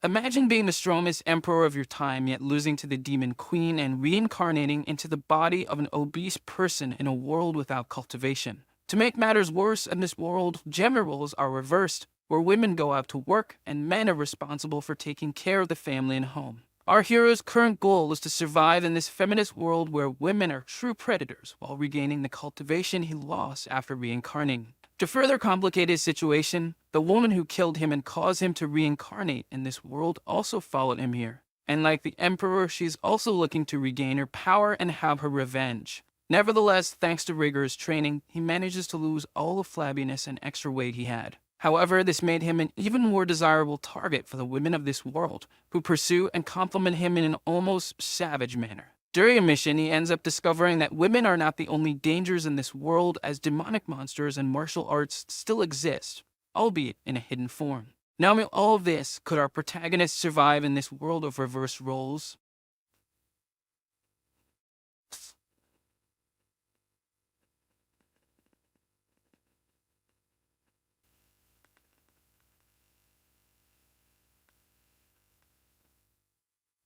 Imagine being the strongest emperor of your time, yet losing to the demon queen and reincarnating into the body of an obese person in a world without cultivation. To make matters worse, in this world, gender roles are reversed, where women go out to work and men are responsible for taking care of the family and home. Our hero's current goal is to survive in this feminist world where women are true predators while regaining the cultivation he lost after reincarnating. To further complicate his situation, the woman who killed him and caused him to reincarnate in this world also followed him here. And like the Emperor, she's also looking to regain her power and have her revenge. Nevertheless, thanks to rigorous training, he manages to lose all the flabbiness and extra weight he had. However, this made him an even more desirable target for the women of this world, who pursue and compliment him in an almost savage manner. During a mission, he ends up discovering that women are not the only dangers in this world, as demonic monsters and martial arts still exist, albeit in a hidden form. Now, in all of this, could our protagonist survive in this world of reverse roles?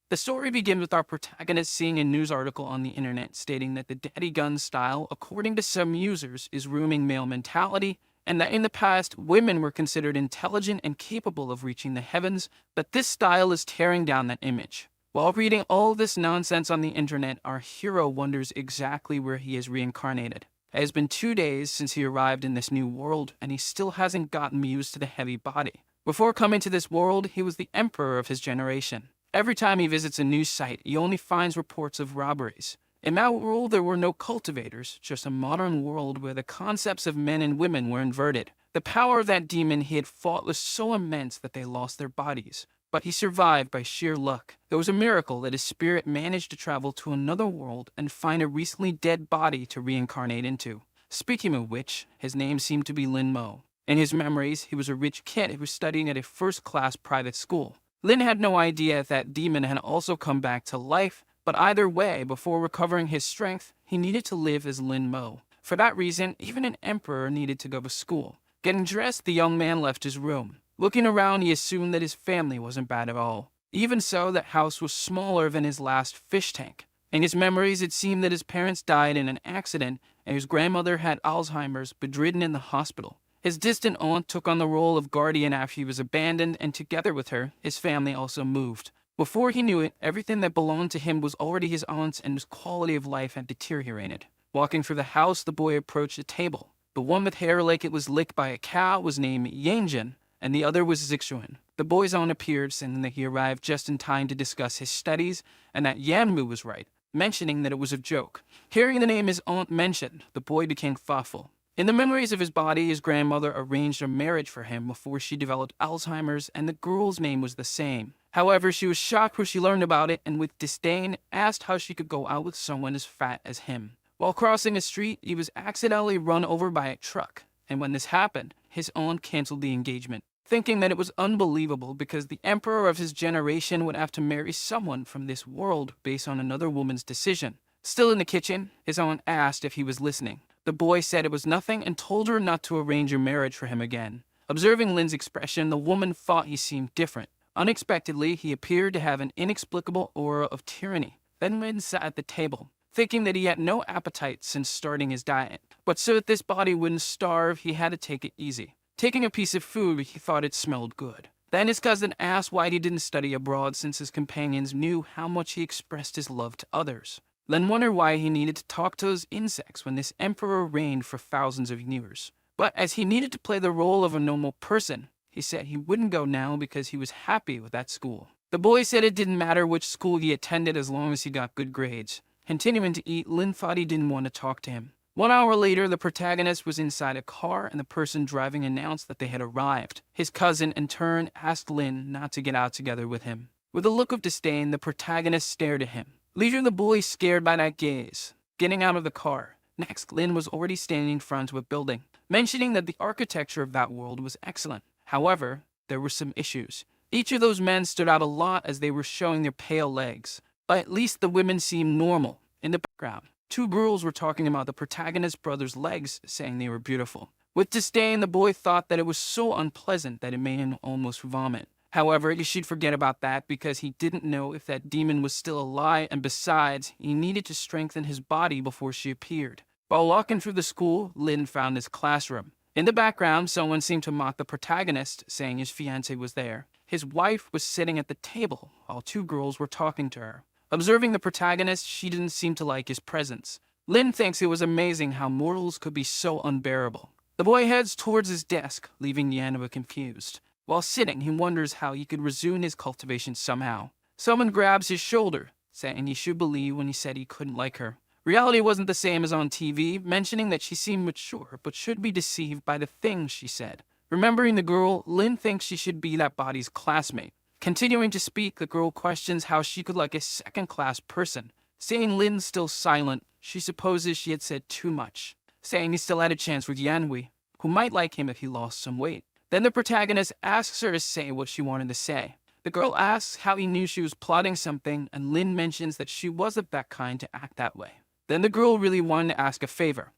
The story begins with our protagonist seeing a news article on the internet stating that the daddy gun style, according to some users, is ruining male mentality, and that in the past, women were considered intelligent and capable of reaching the heavens, but this style is tearing down that image. While reading all this nonsense on the internet, our hero wonders exactly where he is reincarnated. It has been 2 days since he arrived in this new world, and he still hasn't gotten used to the heavy body. Before coming to this world, he was the emperor of his generation. Every time he visits a news site, he only finds reports of robberies. In that world, there were no cultivators, just a modern world where the concepts of men and women were inverted. The power of that demon he had fought was so immense that they lost their bodies. But he survived by sheer luck. It was a miracle that his spirit managed to travel to another world and find a recently dead body to reincarnate into. Speaking of which, his name seemed to be Lin Mo. In his memories, he was a rich kid who was studying at a first-class private school. Lin had no idea if that demon had also come back to life, but either way, before recovering his strength, he needed to live as Lin Mo. For that reason, even an emperor needed to go to school. Getting dressed, the young man left his room. Looking around, he assumed that his family wasn't bad at all. Even so, that house was smaller than his last fish tank. In his memories, it seemed that his parents died in an accident, and his grandmother had Alzheimer's, bedridden in the hospital. His distant aunt took on the role of guardian after he was abandoned, and together with her, his family also moved. Before he knew it, everything that belonged to him was already his aunt's, and his quality of life had deteriorated. Walking through the house, the boy approached a table. The one with hair like it was licked by a cow was named Yanjin, and the other was Zixuan. The boy's aunt appeared, saying that he arrived just in time to discuss his studies, and that Yanmu was right, mentioning that it was a joke. Hearing the name his aunt mentioned, the boy became thoughtful. In the memories of his body, his grandmother arranged a marriage for him before she developed Alzheimer's, and the girl's name was the same. However, she was shocked when she learned about it, and with disdain, asked how she could go out with someone as fat as him. While crossing a street, he was accidentally run over by a truck, and when this happened, his aunt canceled the engagement, thinking that it was unbelievable because the emperor of his generation would have to marry someone from this world based on another woman's decision. Still in the kitchen, his aunt asked if he was listening. The boy said it was nothing and told her not to arrange a marriage for him again. Observing Lin's expression, the woman thought he seemed different. Unexpectedly, he appeared to have an inexplicable aura of tyranny. Then Lin sat at the table, thinking that he had no appetite since starting his diet. But so that this body wouldn't starve, he had to take it easy. Taking a piece of food, he thought it smelled good. Then his cousin asked why he didn't study abroad since his companions knew how much he expressed his love to others. Len wondered why he needed to talk to those insects when this emperor reigned for thousands of years. But as he needed to play the role of a normal person, he said he wouldn't go now because he was happy with that school. The boy said it didn't matter which school he attended as long as he got good grades. Continuing to eat, Lin thought he didn't want to talk to him. 1 hour later, the protagonist was inside a car and the person driving announced that they had arrived. His cousin, in turn, asked Lin not to get out together with him. With a look of disdain, the protagonist stared at him, leaving the boy scared by that gaze. Getting out of the car, next, Lin was already standing in front of a building, mentioning that the architecture of that world was excellent. However, there were some issues. Each of those men stood out a lot as they were showing their pale legs, but at least the women seemed normal. In the background, 2 girls were talking about the protagonist's brother's legs, saying they were beautiful. With disdain, the boy thought that it was so unpleasant that it made him almost vomit. However, she'd forget about that because he didn't know if that demon was still alive, and besides, he needed to strengthen his body before she appeared. While walking through the school, Lin found his classroom. In the background, someone seemed to mock the protagonist, saying his fiancée was there. His wife was sitting at the table, while two girls were talking to her. Observing the protagonist, she didn't seem to like his presence. Lin thinks it was amazing how mortals could be so unbearable. The boy heads towards his desk, leaving Yanwa confused. While sitting, he wonders how he could resume his cultivation somehow. Someone grabs his shoulder, saying he should believe when he said he couldn't like her. Reality wasn't the same as on TV, mentioning that she seemed mature, but should be deceived by the things she said. Remembering the girl, Lin thinks she should be that body's classmate. Continuing to speak, the girl questions how she could like a second-class person. Seeing Lin still silent, she supposes she had said too much, saying he still had a chance with Yanwi, who might like him if he lost some weight. Then the protagonist asks her to say what she wanted to say. The girl asks how he knew she was plotting something, and Lin mentions that she wasn't that kind to act that way. Then the girl really wanted to ask a favor,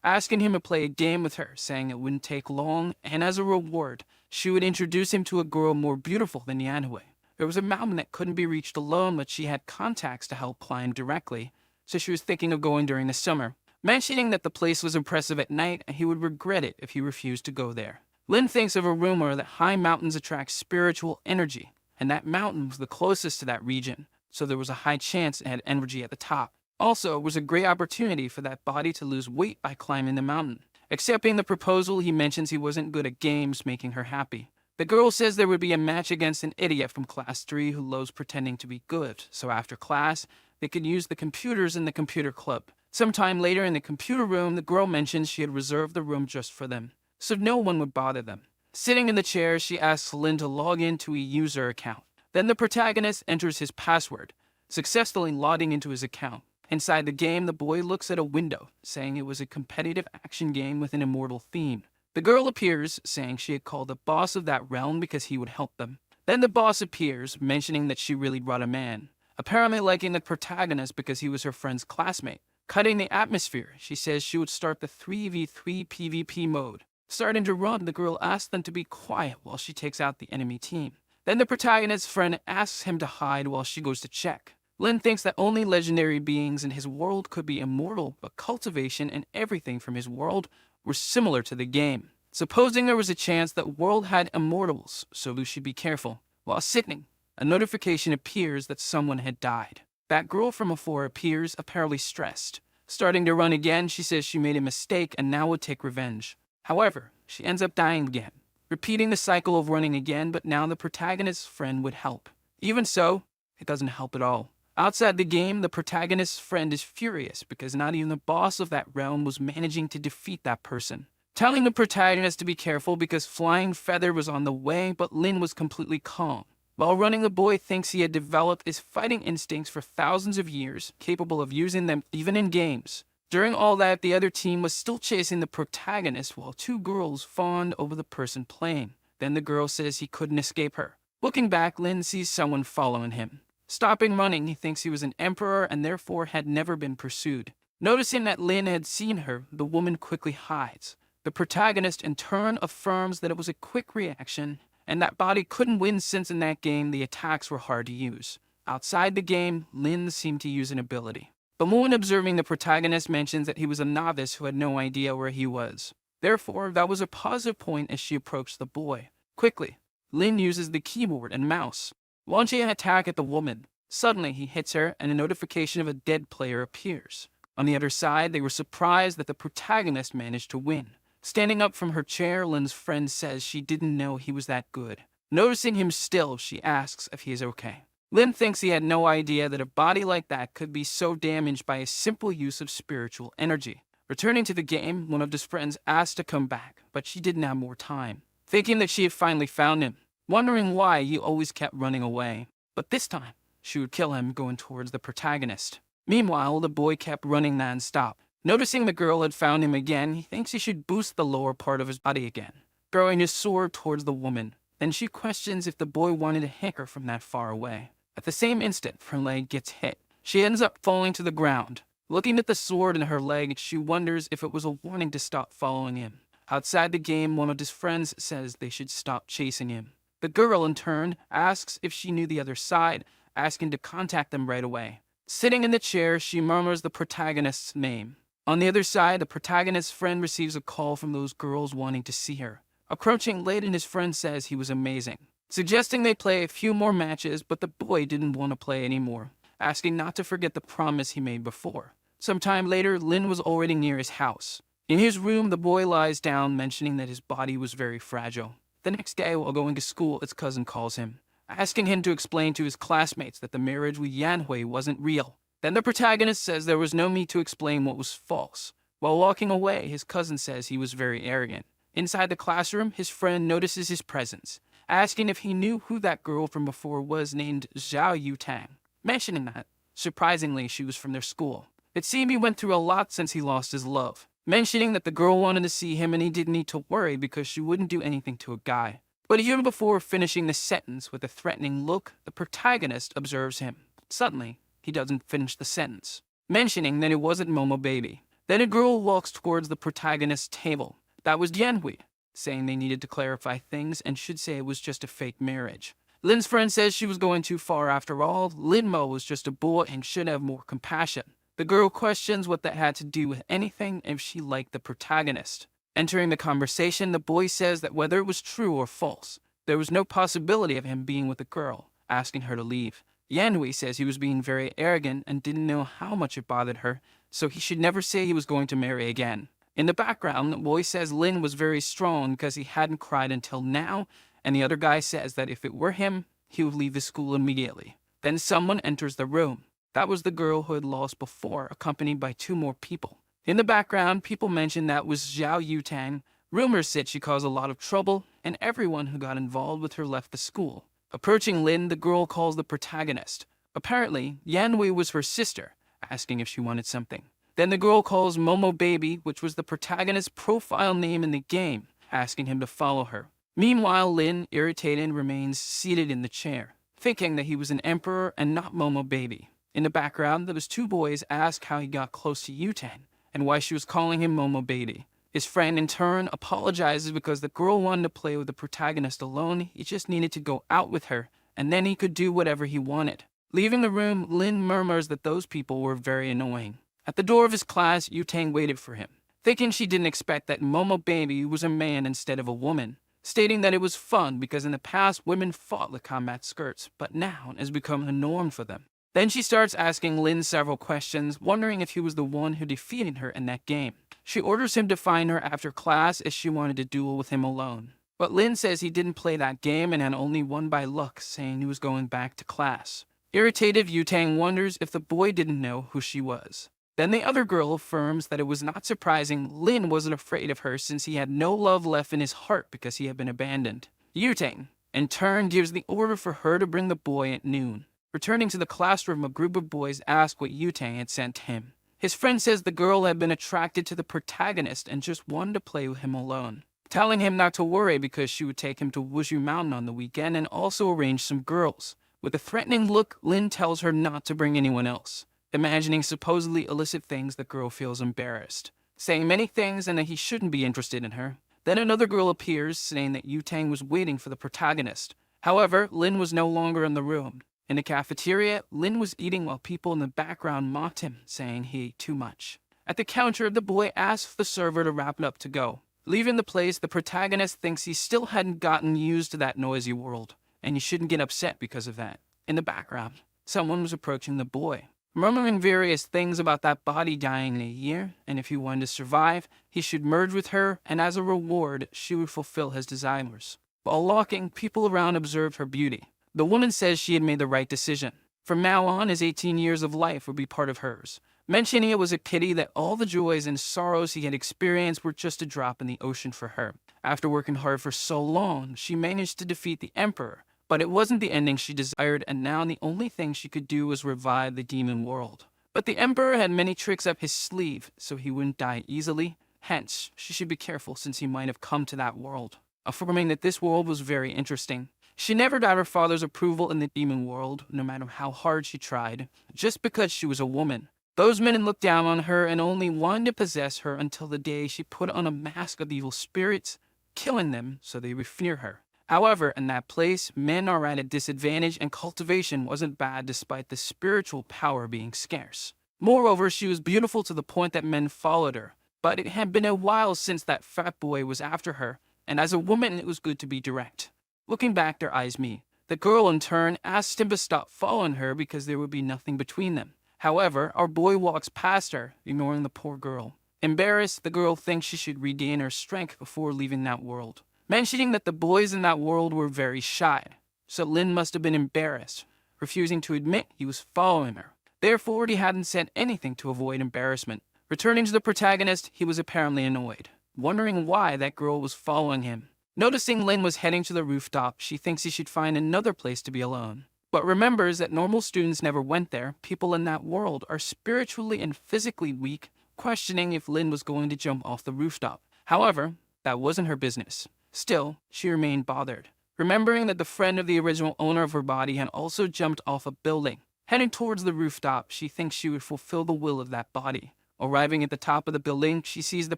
asking him to play a game with her, saying it wouldn't take long, and as a reward, she would introduce him to a girl more beautiful than Yanhui. There was a mountain that couldn't be reached alone, but she had contacts to help climb directly, so she was thinking of going during the summer, mentioning that the place was impressive at night and he would regret it if he refused to go there. Lin thinks of a rumor that high mountains attract spiritual energy, and that mountain was the closest to that region, so there was a high chance it had energy at the top. Also, it was a great opportunity for that body to lose weight by climbing the mountain. Accepting the proposal, he mentions he wasn't good at games, making her happy. The girl says there would be a match against an idiot from class 3 who loves pretending to be good, so after class, they could use the computers in the computer club. Sometime later in the computer room, the girl mentions she had reserved the room just for them, so no one would bother them. Sitting in the chair, she asks Lin to log into a user account. Then the protagonist enters his password, successfully logging into his account. Inside the game, the boy looks at a window, saying it was a competitive action game with an immortal theme. The girl appears, saying she had called the boss of that realm because he would help them. Then the boss appears, mentioning that she really brought a man, apparently liking the protagonist because he was her friend's classmate. Cutting the atmosphere, she says she would start the 3v3 PvP mode. Starting to run, the girl asks them to be quiet while she takes out the enemy team. Then the protagonist's friend asks him to hide while she goes to check. Lin thinks that only legendary beings in his world could be immortal, but cultivation and everything from his world were similar to the game. Supposing there was a chance that world had immortals, so we should be careful. While sitting, a notification appears that someone had died. That girl from afore appears, apparently stressed. Starting to run again, she says she made a mistake and now would take revenge. However, she ends up dying again, repeating the cycle of running again, but now the protagonist's friend would help. Even so, it doesn't help at all. Outside the game, the protagonist's friend is furious because not even the boss of that realm was managing to defeat that person. Telling the protagonist to be careful because Flying Feather was on the way, but Lin was completely calm. While running, the boy thinks he had developed his fighting instincts for thousands of years, capable of using them even in games. During all that, the other team was still chasing the protagonist while two girls fawned over the person playing. Then the girl says he couldn't escape her. Looking back, Lin sees someone following him. Stopping running, he thinks he was an emperor and therefore had never been pursued. Noticing that Lin had seen her, the woman quickly hides. The protagonist in turn affirms that it was a quick reaction and that body couldn't win since in that game the attacks were hard to use. Outside the game, Lin seemed to use an ability. The woman observing the protagonist mentions that he was a novice who had no idea where he was. Therefore, that was a positive point as she approached the boy. Quickly, Lin uses the keyboard and mouse, launching an attack at the woman. Suddenly, he hits her and a notification of a dead player appears. On the other side, they were surprised that the protagonist managed to win. Standing up from her chair, Lin's friend says she didn't know he was that good. Noticing him still, she asks if he is okay. Lin thinks he had no idea that a body like that could be so damaged by a simple use of spiritual energy. Returning to the game, one of his friends asked to come back, but she didn't have more time. Thinking that she had finally found him, wondering why he always kept running away. But this time, she would kill him going towards the protagonist. Meanwhile, the boy kept running non-stop. Noticing the girl had found him again, he thinks he should boost the lower part of his body again, throwing his sword towards the woman. Then she questions if the boy wanted to hit her from that far away. At the same instant, her leg gets hit. She ends up falling to the ground. Looking at the sword in her leg, she wonders if it was a warning to stop following him. Outside the game, one of his friends says they should stop chasing him. The girl, in turn, asks if she knew the other side, asking to contact them right away. Sitting in the chair, she murmurs the protagonist's name. On the other side, the protagonist's friend receives a call from those girls wanting to see her. Approaching Layden, his friend says he was amazing, suggesting they play a few more matches, but the boy didn't want to play anymore, asking not to forget the promise he made before. Sometime later, Lin was already near his house. In his room, the boy lies down, mentioning that his body was very fragile. The next day, while going to school, his cousin calls him, asking him to explain to his classmates that the marriage with Yanhui wasn't real. Then the protagonist says there was no need to explain what was false. While walking away, his cousin says he was very arrogant. Inside the classroom, his friend notices his presence, asking if he knew who that girl from before was named Zhao Yutang, mentioning that, surprisingly, she was from their school. It seemed he went through a lot since he lost his love, mentioning that the girl wanted to see him and he didn't need to worry because she wouldn't do anything to a guy. But even before finishing the sentence with a threatening look, the protagonist observes him. Suddenly, he doesn't finish the sentence, mentioning that it wasn't Momo Baby. Then a girl walks towards the protagonist's table. That was Yanhui, saying they needed to clarify things and should say it was just a fake marriage. Lin's friend says she was going too far after all. Linmo was just a boy and should have more compassion. The girl questions what that had to do with anything if she liked the protagonist. Entering the conversation, the boy says that whether it was true or false, there was no possibility of him being with the girl, asking her to leave. Yanhui says he was being very arrogant and didn't know how much it bothered her, so he should never say he was going to marry again. In the background, the boy says Lin was very strong because he hadn't cried until now, and the other guy says that if it were him, he would leave the school immediately. Then someone enters the room. That was the girl who had lost before, accompanied by 2 more people. In the background, people mention that was Zhao Yutang. Rumors said she caused a lot of trouble, and everyone who got involved with her left the school. Approaching Lin, the girl calls the protagonist. Apparently, Yanhui was her sister, asking if she wanted something. Then the girl calls Momo Baby, which was the protagonist's profile name in the game, asking him to follow her. Meanwhile, Lin, irritated, remains seated in the chair, thinking that he was an emperor and not Momo Baby. In the background, those 2 boys ask how he got close to Yutang and why she was calling him Momo Baby. His friend, in turn, apologizes because the girl wanted to play with the protagonist alone. He just needed to go out with her, and then he could do whatever he wanted. Leaving the room, Lin murmurs that those people were very annoying. At the door of his class, Yutang waited for him, thinking she didn't expect that Momo Baby was a man instead of a woman, stating that it was fun because in the past women fought with combat skirts, but now it has become the norm for them. Then she starts asking Lin several questions, wondering if he was the one who defeated her in that game. She orders him to find her after class as she wanted to duel with him alone. But Lin says he didn't play that game and had only won by luck, saying he was going back to class. Irritated, Yutang wonders if the boy didn't know who she was. Then the other girl affirms that it was not surprising Lin wasn't afraid of her since he had no love left in his heart because he had been abandoned. Yutang, in turn, gives the order for her to bring the boy at noon. Returning to the classroom, a group of boys ask what Yutang had sent him. His friend says the girl had been attracted to the protagonist and just wanted to play with him alone, telling him not to worry because she would take him to Wushu Mountain on the weekend and also arrange some girls. With a threatening look, Lin tells her not to bring anyone else. Imagining supposedly illicit things, the girl feels embarrassed, saying many things and that he shouldn't be interested in her. Then another girl appears, saying that Yutang was waiting for the protagonist. However, Lin was no longer in the room. In the cafeteria, Lin was eating while people in the background mocked him, saying he ate too much. At the counter, the boy asks the server to wrap it up to go. Leaving the place, the protagonist thinks he still hadn't gotten used to that noisy world, and he shouldn't get upset because of that. In the background, someone was approaching the boy, murmuring various things about that body dying in a year, and if he wanted to survive, he should merge with her, and as a reward, she would fulfill his desires. While walking, people around observed her beauty. The woman says she had made the right decision. From now on, his 18 years of life would be part of hers, mentioning it was a pity that all the joys and sorrows he had experienced were just a drop in the ocean for her. After working hard for so long, she managed to defeat the Emperor, but it wasn't the ending she desired, and now the only thing she could do was revive the demon world. But the Emperor had many tricks up his sleeve, so he wouldn't die easily. Hence, she should be careful since he might have come to that world, affirming that this world was very interesting. She never got her father's approval in the demon world, no matter how hard she tried, just because she was a woman. Those men looked down on her and only wanted to possess her until the day she put on a mask of evil spirits, killing them so they would fear her. However, in that place, men are at a disadvantage and cultivation wasn't bad despite the spiritual power being scarce. Moreover, she was beautiful to the point that men followed her, but it had been a while since that fat boy was after her, and as a woman it was good to be direct. Looking back, their eyes meet. The girl in turn asked him to stop following her because there would be nothing between them. However, our boy walks past her, ignoring the poor girl. Embarrassed, the girl thinks she should regain her strength before leaving that world, mentioning that the boys in that world were very shy. So Lin must have been embarrassed, refusing to admit he was following her. Therefore, he hadn't said anything to avoid embarrassment. Returning to the protagonist, he was apparently annoyed, wondering why that girl was following him. Noticing Lin was heading to the rooftop, she thinks he should find another place to be alone, but remembers that normal students never went there. People in that world are spiritually and physically weak, questioning if Lin was going to jump off the rooftop. However, that wasn't her business. Still, she remained bothered, remembering that the friend of the original owner of her body had also jumped off a building. Heading towards the rooftop, she thinks she would fulfill the will of that body. Arriving at the top of the building, she sees the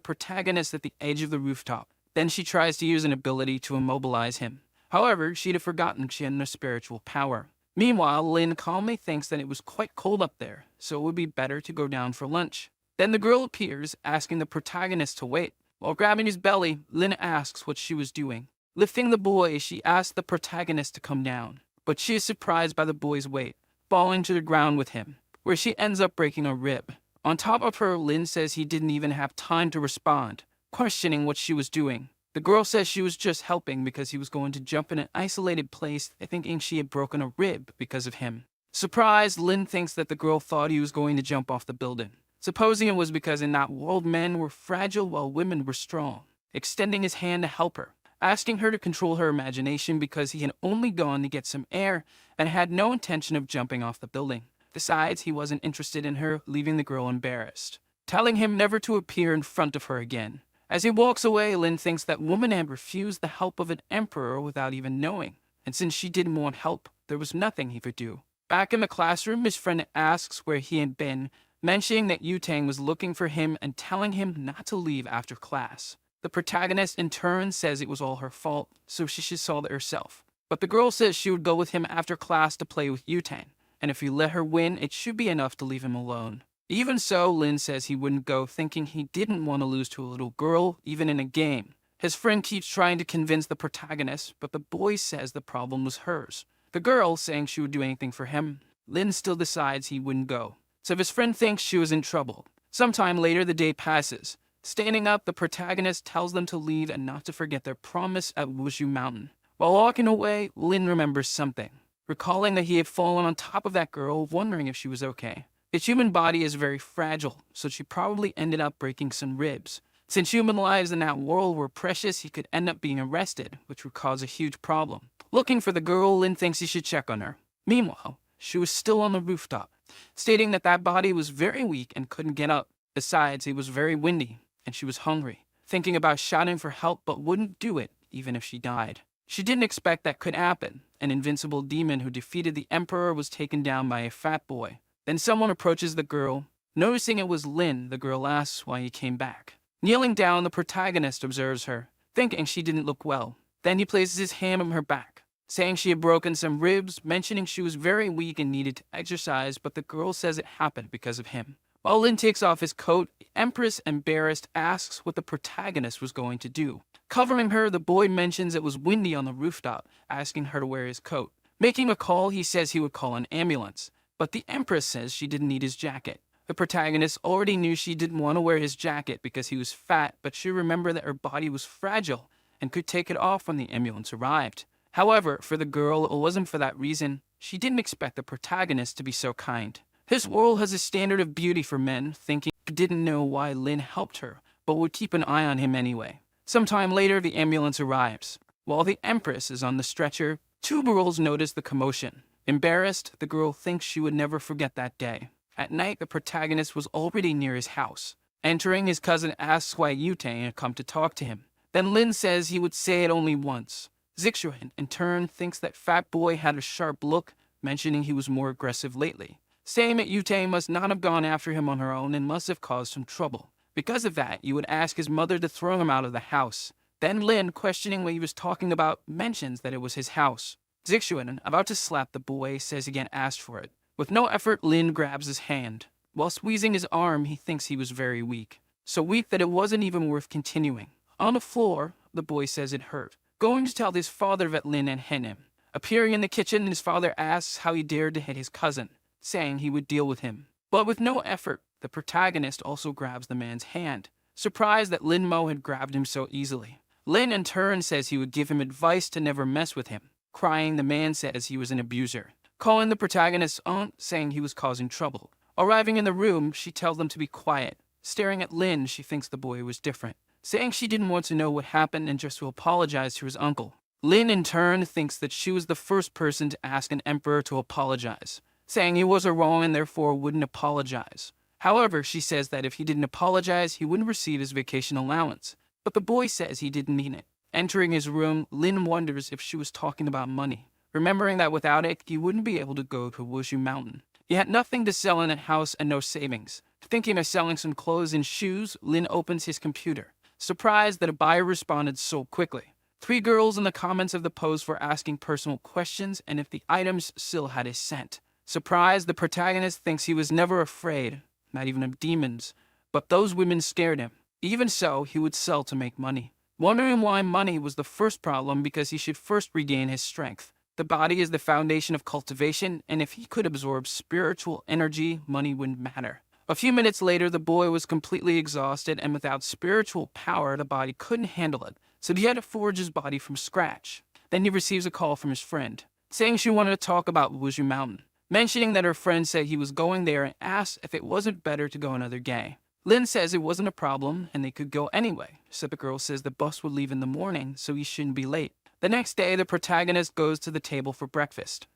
protagonist at the edge of the rooftop. Then she tries to use an ability to immobilize him. However, she'd have forgotten she had no spiritual power. Meanwhile, Lin calmly thinks that it was quite cold up there, so it would be better to go down for lunch. Then the girl appears, asking the protagonist to wait. While grabbing his belly, Lin asks what she was doing. Lifting the boy, she asks the protagonist to come down, but she is surprised by the boy's weight, falling to the ground with him, where she ends up breaking a rib. On top of her, Lin says he didn't even have time to respond, questioning what she was doing. The girl says she was just helping because he was going to jump in an isolated place, thinking she had broken a rib because of him. Surprised, Lin thinks that the girl thought he was going to jump off the building, supposing it was because in that world men were fragile while women were strong, extending his hand to help her, asking her to control her imagination because he had only gone to get some air and had no intention of jumping off the building. Besides, he wasn't interested in her, leaving the girl embarrassed, telling him never to appear in front of her again. As he walks away, Lin thinks that woman had refused the help of an emperor without even knowing, and since she didn't want help, there was nothing he could do. Back in the classroom, his friend asks where he had been, mentioning that Yutang was looking for him and telling him not to leave after class. The protagonist in turn says it was all her fault, so she should solve it herself. But the girl says she would go with him after class to play with Yutang, and if he let her win, it should be enough to leave him alone. Even so, Lin says he wouldn't go, thinking he didn't want to lose to a little girl, even in a game. His friend keeps trying to convince the protagonist, but the boy says the problem was hers. The girl saying she would do anything for him. Lin still decides he wouldn't go, so his friend thinks she was in trouble. Sometime later, the day passes. Standing up, the protagonist tells them to leave and not to forget their promise at Wushu Mountain. While walking away, Lin remembers something, recalling that he had fallen on top of that girl, wondering if she was okay. Its human body is very fragile, so she probably ended up breaking some ribs. Since human lives in that world were precious, he could end up being arrested, which would cause a huge problem. Looking for the girl, Lin thinks he should check on her. Meanwhile, she was still on the rooftop, stating that that body was very weak and couldn't get up. Besides, it was very windy, and she was hungry, thinking about shouting for help but wouldn't do it, even if she died. She didn't expect that could happen. An invincible demon who defeated the emperor was taken down by a fat boy. Then someone approaches the girl. Noticing it was Lin, the girl asks why he came back. Kneeling down, the protagonist observes her, thinking she didn't look well. Then he places his hand on her back, saying she had broken some ribs, mentioning she was very weak and needed to exercise, but the girl says it happened because of him. While Lin takes off his coat, the Empress, embarrassed, asks what the protagonist was going to do. Covering her, the boy mentions it was windy on the rooftop, asking her to wear his coat. Making a call, he says he would call an ambulance, but the Empress says she didn't need his jacket. The protagonist already knew she didn't want to wear his jacket because he was fat, but she remembered that her body was fragile and could take it off when the ambulance arrived. However, for the girl, it wasn't for that reason. She didn't expect the protagonist to be so kind. His world has a standard of beauty for men, thinking he didn't know why Lin helped her, but would keep an eye on him anyway. Sometime later, the ambulance arrives. While the Empress is on the stretcher, two girls notice the commotion. Embarrassed, the girl thinks she would never forget that day. At night, the protagonist was already near his house. Entering, his cousin asks why Yutang had come to talk to him. Then Lin says he would say it only once. Zixuan, in turn, thinks that Fat Boy had a sharp look, mentioning he was more aggressive lately, saying that Yutang must not have gone after him on her own and must have caused some trouble. Because of that, you would ask his mother to throw him out of the house. Then Lin, questioning what he was talking about, mentions that it was his house. Zixuan, about to slap the boy, says he again asked for it. With no effort, Lin grabs his hand. While squeezing his arm, he thinks he was very weak. So weak that it wasn't even worth continuing. On the floor, the boy says it hurt. Going to tell his father that Lin had hit him. Appearing in the kitchen, his father asks how he dared to hit his cousin, saying he would deal with him. But with no effort, the protagonist also grabs the man's hand, surprised that Lin Mo had grabbed him so easily. Lin in turn says he would give him advice to never mess with him. Crying, the man says he was an abuser, calling the protagonist's aunt, saying he was causing trouble. Arriving in the room, she tells them to be quiet. Staring at Lin, she thinks the boy was different, saying she didn't want to know what happened and just to apologize to his uncle. Lin in turn thinks that she was the first person to ask an emperor to apologize, saying he was wrong and therefore wouldn't apologize. However, she says that if he didn't apologize, he wouldn't receive his vacation allowance. But the boy says he didn't mean it. Entering his room, Lin wonders if she was talking about money, remembering that without it, he wouldn't be able to go to Wushu Mountain. He had nothing to sell in a house and no savings. Thinking of selling some clothes and shoes, Lin opens his computer, surprised that a buyer responded so quickly. 3 girls in the comments of the post were asking personal questions and if the items still had his scent. Surprised, the protagonist thinks he was never afraid, not even of demons, but those women scared him. Even so, he would sell to make money. Wondering why money was the first problem because he should first regain his strength. The body is the foundation of cultivation, and if he could absorb spiritual energy, money wouldn't matter. A few minutes later, the boy was completely exhausted, and without spiritual power, the body couldn't handle it, so he had to forge his body from scratch. Then he receives a call from his friend, saying she wanted to talk about Wushu Mountain, mentioning that her friend said he was going there and asked if it wasn't better to go another day. Lin says it wasn't a problem and they could go anyway, so the girl says the bus would leave in the morning, so he shouldn't be late. The next day, the protagonist goes to the table for breakfast.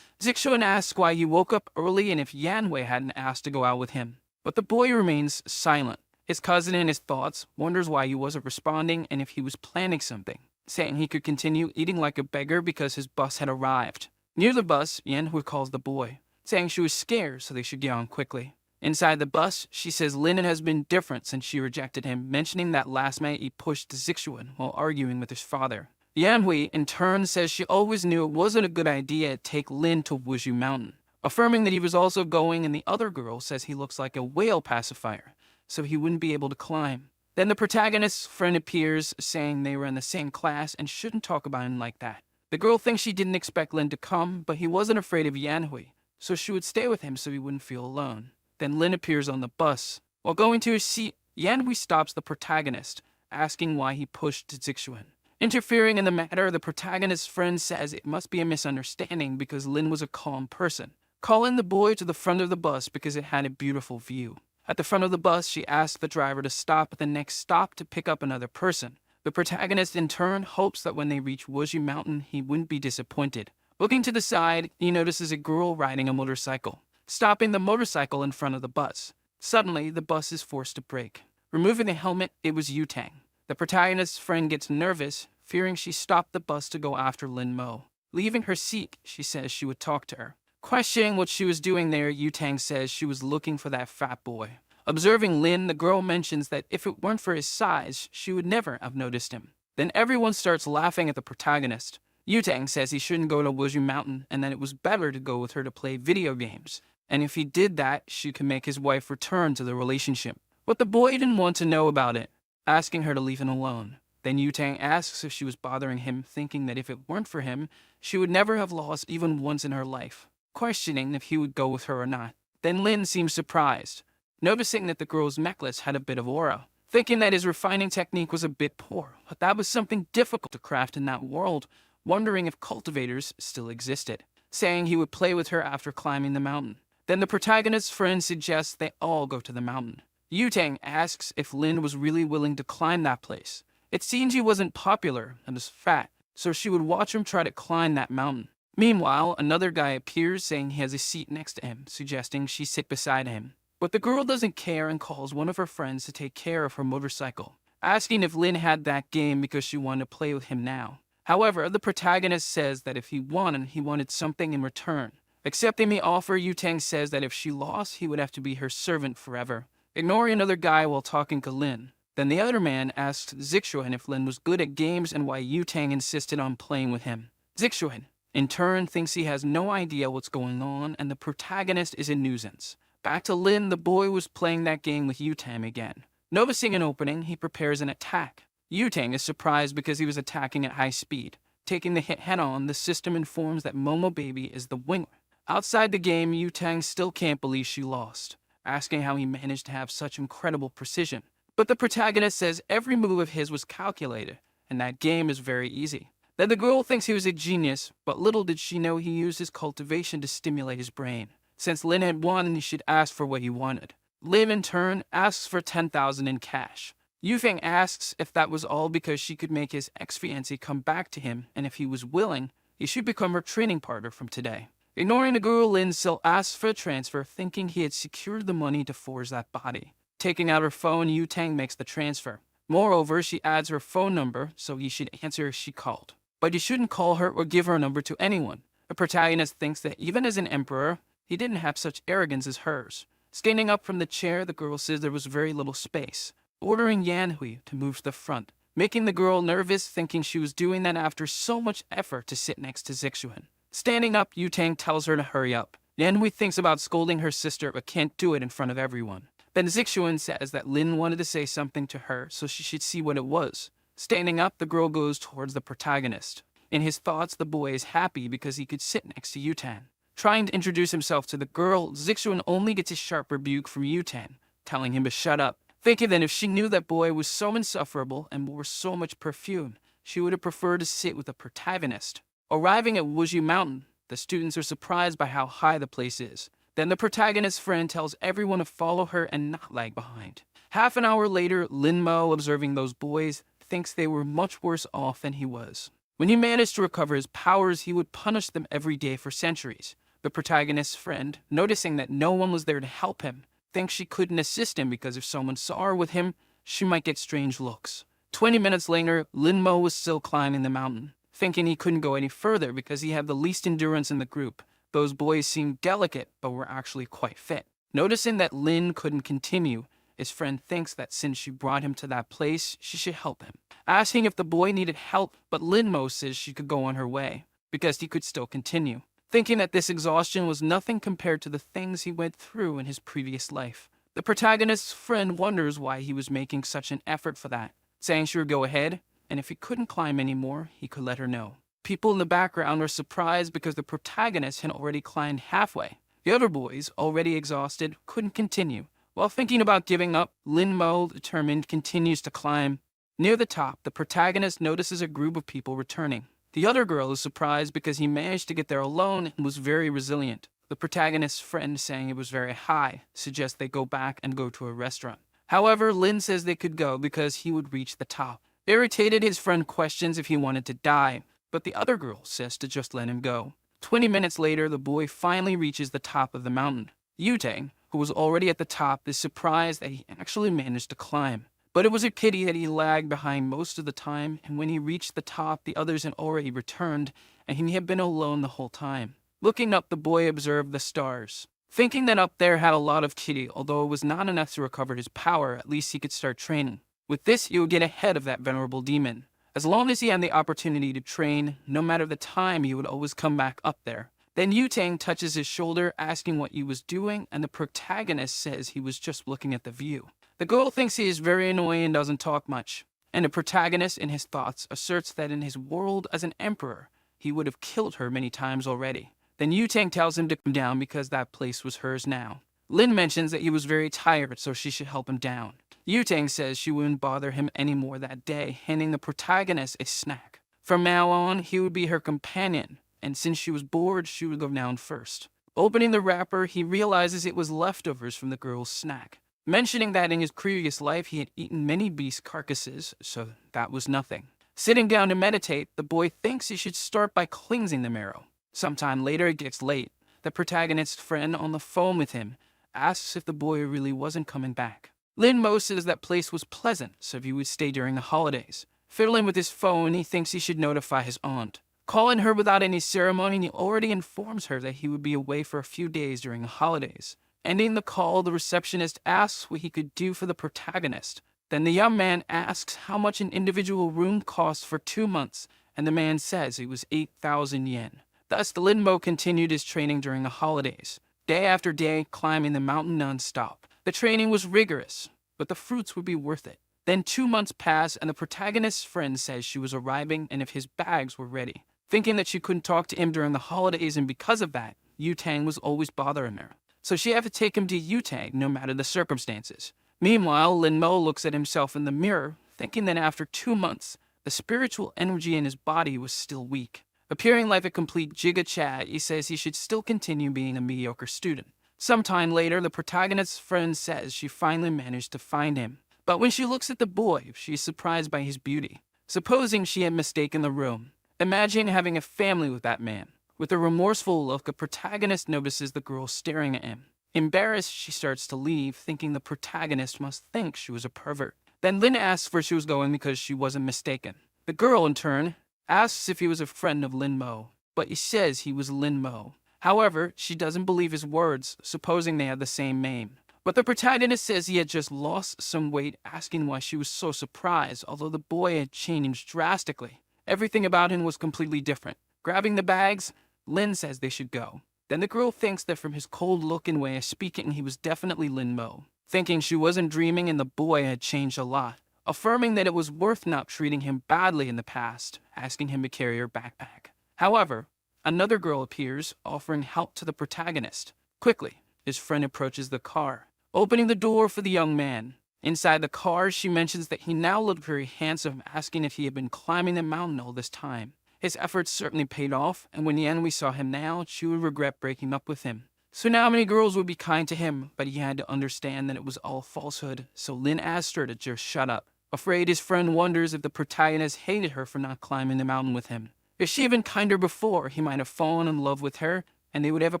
Zixuan asks why he woke up early and if Yanwei hadn't asked to go out with him. But the boy remains silent. His cousin, in his thoughts, wonders why he wasn't responding and if he was planning something, saying he could continue eating like a beggar because his bus had arrived. Near the bus, Yanhui calls the boy, saying she was scared so they should get on quickly. Inside the bus, she says Lin has been different since she rejected him, mentioning that last night he pushed Zixuan while arguing with his father. Yanhui, in turn, says she always knew it wasn't a good idea to take Lin to Wushu Mountain, affirming that he was also going, and the other girl says he looks like a whale pacifier, so he wouldn't be able to climb. Then the protagonist's friend appears, saying they were in the same class and shouldn't talk about him like that. The girl thinks she didn't expect Lin to come, but he wasn't afraid of Yanhui, so she would stay with him so he wouldn't feel alone. Then Lin appears on the bus. While going to his seat, Yanhui stops the protagonist, asking why he pushed Zixuan. Interfering in the matter, the protagonist's friend says it must be a misunderstanding because Lin was a calm person, calling the boy to the front of the bus because it had a beautiful view. At the front of the bus, she asks the driver to stop at the next stop to pick up another person. The protagonist, in turn, hopes that when they reach Wushu Mountain, he wouldn't be disappointed. Looking to the side, he notices a girl riding a motorcycle, stopping the motorcycle in front of the bus. Suddenly, the bus is forced to brake. Removing the helmet, it was Yutang. The protagonist's friend gets nervous, fearing she stopped the bus to go after Lin Mo. Leaving her seat, she says she would talk to her. Questioning what she was doing there, Yutang says she was looking for that fat boy. Observing Lin, the girl mentions that if it weren't for his size, she would never have noticed him. Then everyone starts laughing at the protagonist. Yutang says he shouldn't go to Wushu Mountain and that it was better to go with her to play video games. And if he did that, she could make his wife return to the relationship. But the boy didn't want to know about it, asking her to leave him alone. Then Yutang asks if she was bothering him, thinking that if it weren't for him, she would never have lost even once in her life, questioning if he would go with her or not. Then Lin seems surprised, noticing that the girl's necklace had a bit of aura, thinking that his refining technique was a bit poor, but that was something difficult to craft in that world, wondering if cultivators still existed, saying he would play with her after climbing the mountain. Then the protagonist's friend suggests they all go to the mountain. Yutang asks if Lin was really willing to climb that place. It seems he wasn't popular and was fat, so she would watch him try to climb that mountain. Meanwhile, another guy appears saying he has a seat next to him, suggesting she sit beside him. But the girl doesn't care and calls one of her friends to take care of her motorcycle, asking if Lin had that game because she wanted to play with him now. However, the protagonist says that if he wanted something in return. Accepting the offer, Yutang says that if she lost, he would have to be her servant forever. Ignoring another guy while talking to Lin, Then the other man asked Zixuan if Lin was good at games and why Yu-Tang insisted on playing with him. Zixuan, in turn, thinks he has no idea what's going on and the protagonist is a nuisance. Back to Lin, the boy was playing that game with Yu-Tang again. Noticing an opening, he prepares an attack. Yu-Tang is surprised because he was attacking at high speed. Taking the hit head-on, the system informs that Momo Baby is the winner. Outside the game, Yu-Tang still can't believe she lost, asking how he managed to have such incredible precision. But the protagonist says every move of his was calculated, and that game is very easy. Then the girl thinks he was a genius, but little did she know he used his cultivation to stimulate his brain. Since Lin had won, he should ask for what he wanted. Lin, in turn, asks for 10,000 in cash. Yufeng asks if that was all because she could make his ex-fiancé come back to him, and if he was willing, he should become her training partner from today. Ignoring the girl, Lin still asks for a transfer, thinking he had secured the money to forge that body. Taking out her phone, Yu-Tang makes the transfer. Moreover, she adds her phone number, so he should answer if she called. But he shouldn't call her or give her number to anyone. The protagonist thinks that even as an emperor, he didn't have such arrogance as hers. Standing up from the chair, the girl says there was very little space, ordering Yanhui to move to the front, making the girl nervous, thinking she was doing that after so much effort to sit next to Zixuan. Standing up, Yu-Tang tells her to hurry up. Yanhui thinks about scolding her sister but can't do it in front of everyone. Then Zixuan says that Lin wanted to say something to her, so she should see what it was. Standing up, the girl goes towards the protagonist. In his thoughts, the boy is happy because he could sit next to Yu-Tang. Trying to introduce himself to the girl, Zixuan only gets a sharp rebuke from Yu-Tang, telling him to shut up, thinking that if she knew that boy was so insufferable and wore so much perfume, she would have preferred to sit with the protagonist. Arriving at Wuju Mountain, the students are surprised by how high the place is. Then the protagonist's friend tells everyone to follow her and not lag behind. Half an hour later, Lin Mo, observing those boys, thinks they were much worse off than he was. When he managed to recover his powers, he would punish them every day for centuries. The protagonist's friend, noticing that no one was there to help him, thinks she couldn't assist him because if someone saw her with him, she might get strange looks. 20 minutes later, Lin Mo was still climbing the mountain, thinking he couldn't go any further because he had the least endurance in the group. Those boys seemed delicate, but were actually quite fit. Noticing that Lin couldn't continue, his friend thinks that since she brought him to that place, she should help him. Asking if the boy needed help, but Lin Mo says she could go on her way, because he could still continue. Thinking that this exhaustion was nothing compared to the things he went through in his previous life. The protagonist's friend wonders why he was making such an effort for that, saying she would go ahead, and if he couldn't climb anymore, he could let her know. People in the background were surprised because the protagonist had already climbed halfway. The other boys, already exhausted, couldn't continue. While thinking about giving up, Lin Mo, determined, continues to climb. Near the top, the protagonist notices a group of people returning. The other girl is surprised because he managed to get there alone and was very resilient. The protagonist's friend, saying it was very high, suggests they go back and go to a restaurant. However, Lin says they could go because he would reach the top. Irritated, his friend questions if he wanted to die, but the other girl says to just let him go. 20 minutes later, the boy finally reaches the top of the mountain. Yu-Tang, who was already at the top, is surprised that he actually managed to climb. But it was a pity that he lagged behind most of the time, and when he reached the top, the others had already returned, and he had been alone the whole time. Looking up, the boy observed the stars. Thinking that up there had a lot of kitty, although it was not enough to recover his power, at least he could start training. With this, he would get ahead of that venerable demon. As long as he had the opportunity to train, no matter the time, he would always come back up there. Then Yu-Tang touches his shoulder, asking what he was doing, and the protagonist says he was just looking at the view. The girl thinks he is very annoying and doesn't talk much, and the protagonist, in his thoughts, asserts that in his world as an emperor, he would have killed her many times already. Then Yu-Tang tells him to come down because that place was hers now. Lin mentions that he was very tired, so she should help him down. Yu-Tang says she wouldn't bother him anymore that day, handing the protagonist a snack. From now on, he would be her companion, and since she was bored, she would go down first. Opening the wrapper, he realizes it was leftovers from the girl's snack. Mentioning that in his previous life he had eaten many beast carcasses, so that was nothing. Sitting down to meditate, the boy thinks he should start by cleansing the marrow. Sometime later, it gets late. The protagonist's friend on the phone with him asks if the boy really wasn't coming back. Lin Mo says that place was pleasant, so he would stay during the holidays. Fiddling with his phone, he thinks he should notify his aunt. Calling her without any ceremony, he already informs her that he would be away for a few days during the holidays. Ending the call, the receptionist asks what he could do for the protagonist. Then the young man asks how much an individual room costs for 2 months, and the man says it was 8,000 yen. Thus, the Linmo continued his training during the holidays, day after day, climbing the mountain non-stop. The training was rigorous, but the fruits would be worth it. Then 2 months pass, and the protagonist's friend says she was arriving and if his bags were ready. Thinking that she couldn't talk to him during the holidays, and because of that, Yutang was always bothering her. So she had to take him to Yutang no matter the circumstances. Meanwhile, Linmo looks at himself in the mirror, thinking that after 2 months, the spiritual energy in his body was still weak. Appearing like a complete Giga Chad, he says he should still continue being a mediocre student. Sometime later, the protagonist's friend says she finally managed to find him. But when she looks at the boy, she is surprised by his beauty. Supposing she had mistaken the room, imagine having a family with that man. With a remorseful look, the protagonist notices the girl staring at him. Embarrassed, she starts to leave, thinking the protagonist must think she was a pervert. Then Lin asks where she was going because she wasn't mistaken. The girl, in turn, asks if he was a friend of Lin Mo, but he says he was Lin Mo. However, she doesn't believe his words, supposing they had the same name. But the protagonist says he had just lost some weight, asking why she was so surprised, although the boy had changed drastically. Everything about him was completely different. Grabbing the bags, Lin says they should go. Then the girl thinks that from his cold look and way of speaking, he was definitely Lin Mo, thinking she wasn't dreaming and the boy had changed a lot, affirming that it was worth not treating him badly in the past, asking him to carry her backpack. However, another girl appears, offering help to the protagonist. Quickly, his friend approaches the car, opening the door for the young man. Inside the car, she mentions that he now looked very handsome, asking if he had been climbing the mountain all this time. His efforts certainly paid off, and when the enemy saw him now, she would regret breaking up with him. So now many girls would be kind to him, but he had to understand that it was all falsehood, so Lin asked her to just shut up. Afraid, his friend wonders if the protagonist hated her for not climbing the mountain with him. If she had been kinder before, he might have fallen in love with her, and they would have a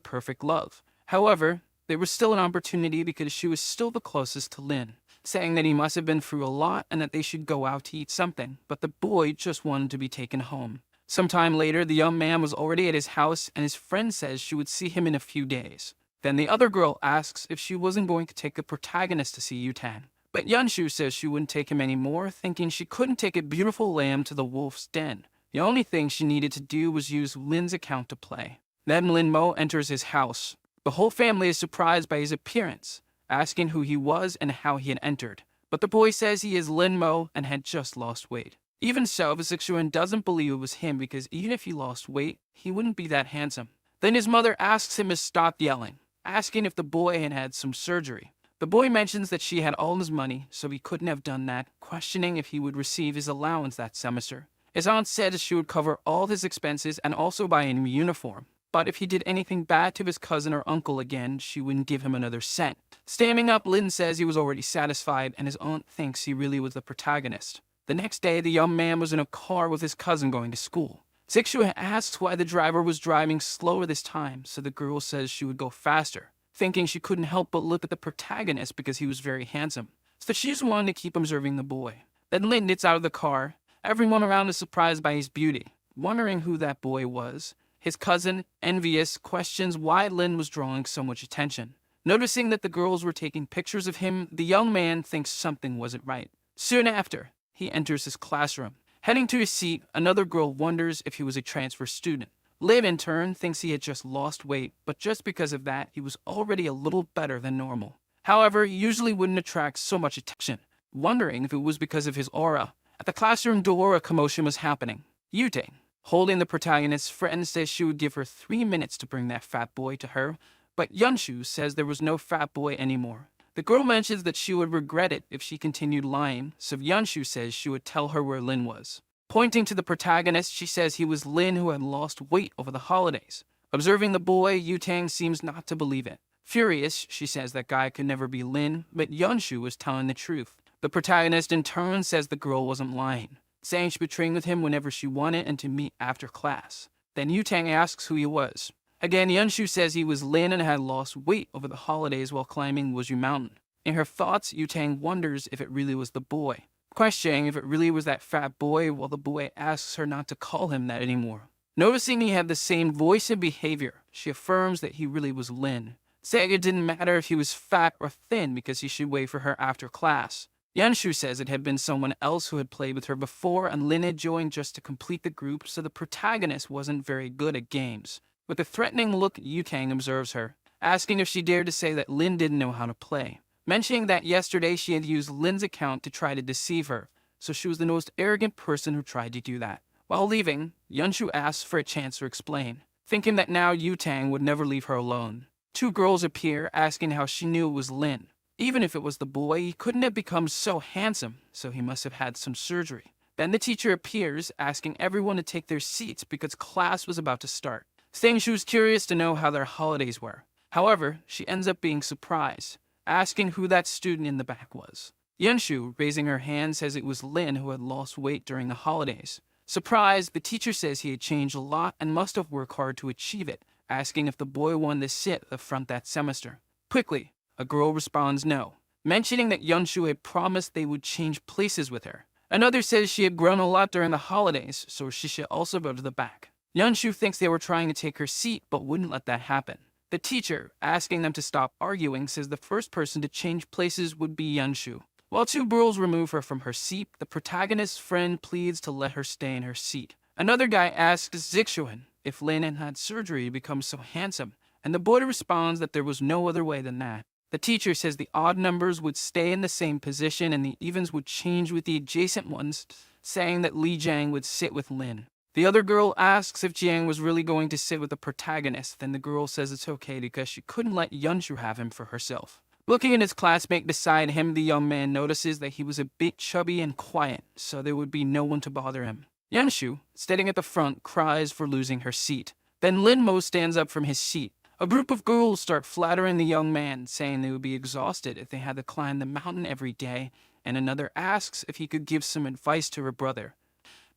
perfect love. However, there was still an opportunity because she was still the closest to Lin, saying that he must have been through a lot and that they should go out to eat something, but the boy just wanted to be taken home. Sometime later, the young man was already at his house, and his friend says she would see him in a few days. Then the other girl asks if she wasn't going to take the protagonist to see Yutan. But Yunshu says she wouldn't take him anymore, thinking she couldn't take a beautiful lamb to the wolf's den. The only thing she needed to do was use Lin's account to play. Then Lin Mo enters his house. The whole family is surprised by his appearance, asking who he was and how he had entered. But the boy says he is Lin Mo and had just lost weight. Even so, the 6-year-old doesn't believe it was him because even if he lost weight, he wouldn't be that handsome. Then his mother asks him to stop yelling, asking if the boy had had some surgery. The boy mentions that she had all his money, so he couldn't have done that, questioning if he would receive his allowance that semester. His aunt said she would cover all his expenses and also buy a new uniform. But if he did anything bad to his cousin or uncle again, she wouldn't give him another cent. Standing up, Lin says he was already satisfied, and his aunt thinks he really was the protagonist. The next day, the young man was in a car with his cousin going to school. Sixu asks why the driver was driving slower this time, so the girl says she would go faster, thinking she couldn't help but look at the protagonist because he was very handsome. So she just wanted to keep observing the boy. Then Lin gets out of the car. Everyone around is surprised by his beauty, wondering who that boy was. His cousin, envious, questions why Lin was drawing so much attention. Noticing that the girls were taking pictures of him, the young man thinks something wasn't right. Soon after, he enters his classroom. Heading to his seat, another girl wonders if he was a transfer student. Lin, in turn, thinks he had just lost weight, but just because of that, he was already a little better than normal. However, he usually wouldn't attract so much attention, wondering if it was because of his aura. At the classroom door, a commotion was happening. Yute, holding the protagonist's friend, says she would give her 3 minutes to bring that fat boy to her, but Yunshu says there was no fat boy anymore. The girl mentions that she would regret it if she continued lying, so Yunshu says she would tell her where Lin was. Pointing to the protagonist, she says he was Lin who had lost weight over the holidays. Observing the boy, Yutang seems not to believe it. Furious, she says that guy could never be Lin, but Yunshu was telling the truth. The protagonist in turn says the girl wasn't lying, saying she'd be training with him whenever she wanted and to meet after class. Then Yutang asks who he was. Again, Yunshu says he was Lin and had lost weight over the holidays while climbing Wuju Mountain. In her thoughts, Yutang wonders if it really was the boy, questioning if it really was that fat boy while the boy asks her not to call him that anymore. Noticing he had the same voice and behavior, she affirms that he really was Lin, saying it didn't matter if he was fat or thin because he should wait for her after class. Yanshu says it had been someone else who had played with her before, and Lin had joined just to complete the group, so the protagonist wasn't very good at games. With a threatening look, Yutang observes her, asking if she dared to say that Lin didn't know how to play, mentioning that yesterday she had used Lin's account to try to deceive her, so she was the most arrogant person who tried to do that. While leaving, Yanshu asks for a chance to explain, thinking that now Yutang would never leave her alone. Two girls appear, asking how she knew it was Lin. Even if it was the boy, he couldn't have become so handsome, so he must have had some surgery. Then the teacher appears, asking everyone to take their seats because class was about to start, saying she was curious to know how their holidays were. However, she ends up being surprised, asking who that student in the back was. Yunshu, raising her hand, says it was Lin who had lost weight during the holidays. Surprised, the teacher says he had changed a lot and must have worked hard to achieve it, asking if the boy wanted to sit at the front that semester. Quickly, a girl responds no, mentioning that Yunshu had promised they would change places with her. Another says she had grown a lot during the holidays, so she should also go to the back. Yunshu thinks they were trying to take her seat, but wouldn't let that happen. The teacher, asking them to stop arguing, says the first person to change places would be Yunshu. While two girls remove her from her seat, the protagonist's friend pleads to let her stay in her seat. Another guy asks Zixuan if Lin had had surgery to become so handsome, and the boy responds that there was no other way than that. The teacher says the odd numbers would stay in the same position and the evens would change with the adjacent ones, saying that Li Jiang would sit with Lin. The other girl asks if Jiang was really going to sit with the protagonist, then the girl says it's okay because she couldn't let Yunshu have him for herself. Looking at his classmate beside him, the young man notices that he was a bit chubby and quiet, so there would be no one to bother him. Yunshu, standing at the front, cries for losing her seat. Then Lin Mo stands up from his seat. A group of girls start flattering the young man, saying they would be exhausted if they had to climb the mountain every day, and another asks if he could give some advice to her brother.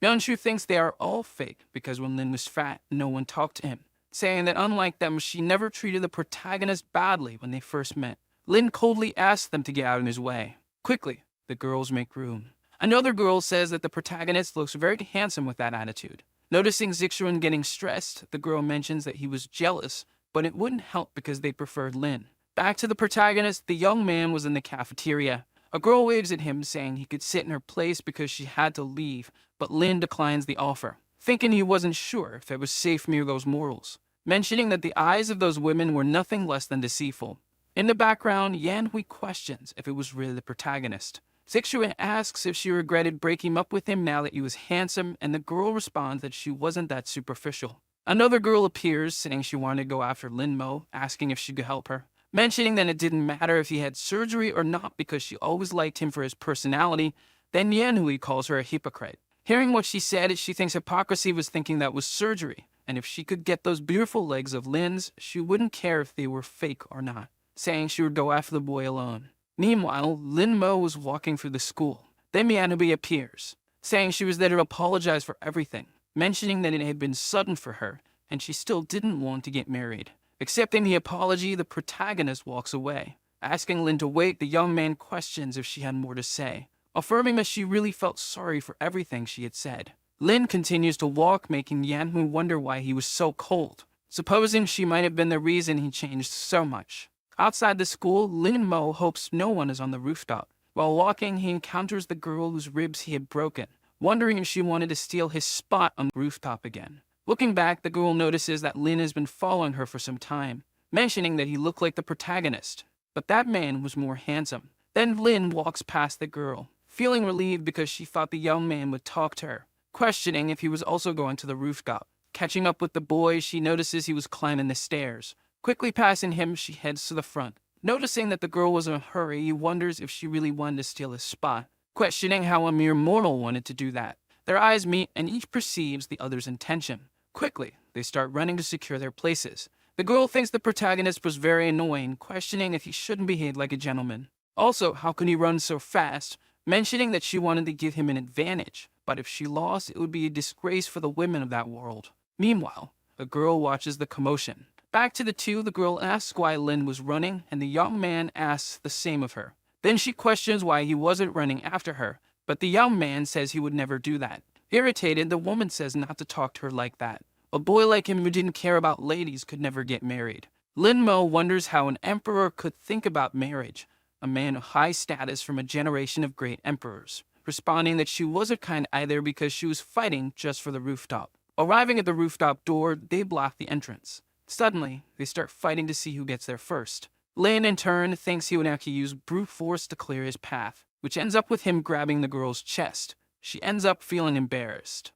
Yunshu thinks they are all fake because when Lin was fat, no one talked to him, saying that unlike them, she never treated the protagonist badly when they first met. Lin coldly asks them to get out of his way. Quickly, the girls make room. Another girl says that the protagonist looks very handsome with that attitude. Noticing Zixuan getting stressed, the girl mentions that he was jealous, but it wouldn't help because they preferred Lin. Back to the protagonist, the young man was in the cafeteria. A girl waves at him, saying he could sit in her place because she had to leave, but Lin declines the offer, thinking he wasn't sure if it was safe near those mortals, mentioning that the eyes of those women were nothing less than deceitful. In the background, Yan Hui questions if it was really the protagonist. Zixuan asks if she regretted breaking up with him now that he was handsome, and the girl responds that she wasn't that superficial. Another girl appears, saying she wanted to go after Lin Mo, asking if she could help her, mentioning that it didn't matter if he had surgery or not because she always liked him for his personality. Then Yan Hui calls her a hypocrite. Hearing what she said, she thinks hypocrisy was thinking that was surgery, and if she could get those beautiful legs of Lin's, she wouldn't care if they were fake or not, saying she would go after the boy alone. Meanwhile, Lin Mo was walking through the school. Then Mianubi appears, saying she was there to apologize for everything, mentioning that it had been sudden for her, and she still didn't want to get married. Accepting the apology, the protagonist walks away. Asking Lin to wait, the young man questions if she had more to say, affirming that she really felt sorry for everything she had said. Lin continues to walk, making Yanmu wonder why he was so cold, supposing she might have been the reason he changed so much. Outside the school, Lin Mo hopes no one is on the rooftop. While walking, he encounters the girl whose ribs he had broken, wondering if she wanted to steal his spot on the rooftop again. Looking back, the girl notices that Lin has been following her for some time, mentioning that he looked like the protagonist, but that man was more handsome. Then Lin walks past the girl, feeling relieved because she thought the young man would talk to her, questioning if he was also going to the rooftop. Catching up with the boy, she notices he was climbing the stairs. Quickly passing him, she heads to the front. Noticing that the girl was in a hurry, he wonders if she really wanted to steal his spot, questioning how a mere mortal wanted to do that. Their eyes meet, and each perceives the other's intention. Quickly, they start running to secure their places. The girl thinks the protagonist was very annoying, questioning if he shouldn't behave like a gentleman. Also, how could he run so fast, mentioning that she wanted to give him an advantage, but if she lost, it would be a disgrace for the women of that world. Meanwhile, the girl watches the commotion. Back to the two, the girl asks why Lin was running, and the young man asks the same of her. Then she questions why he wasn't running after her, but the young man says he would never do that. Irritated, the woman says not to talk to her like that. A boy like him who didn't care about ladies could never get married. Lin Mo wonders how an emperor could think about marriage. a man of high status from a generation of great emperors, responding that she wasn't kind either because she was fighting just for the rooftop. Arriving at the rooftop door, they block the entrance. Suddenly, they start fighting to see who gets there first. Lin, in turn, thinks he would have to use brute force to clear his path, which ends up with him grabbing the girl's chest. She ends up feeling embarrassed.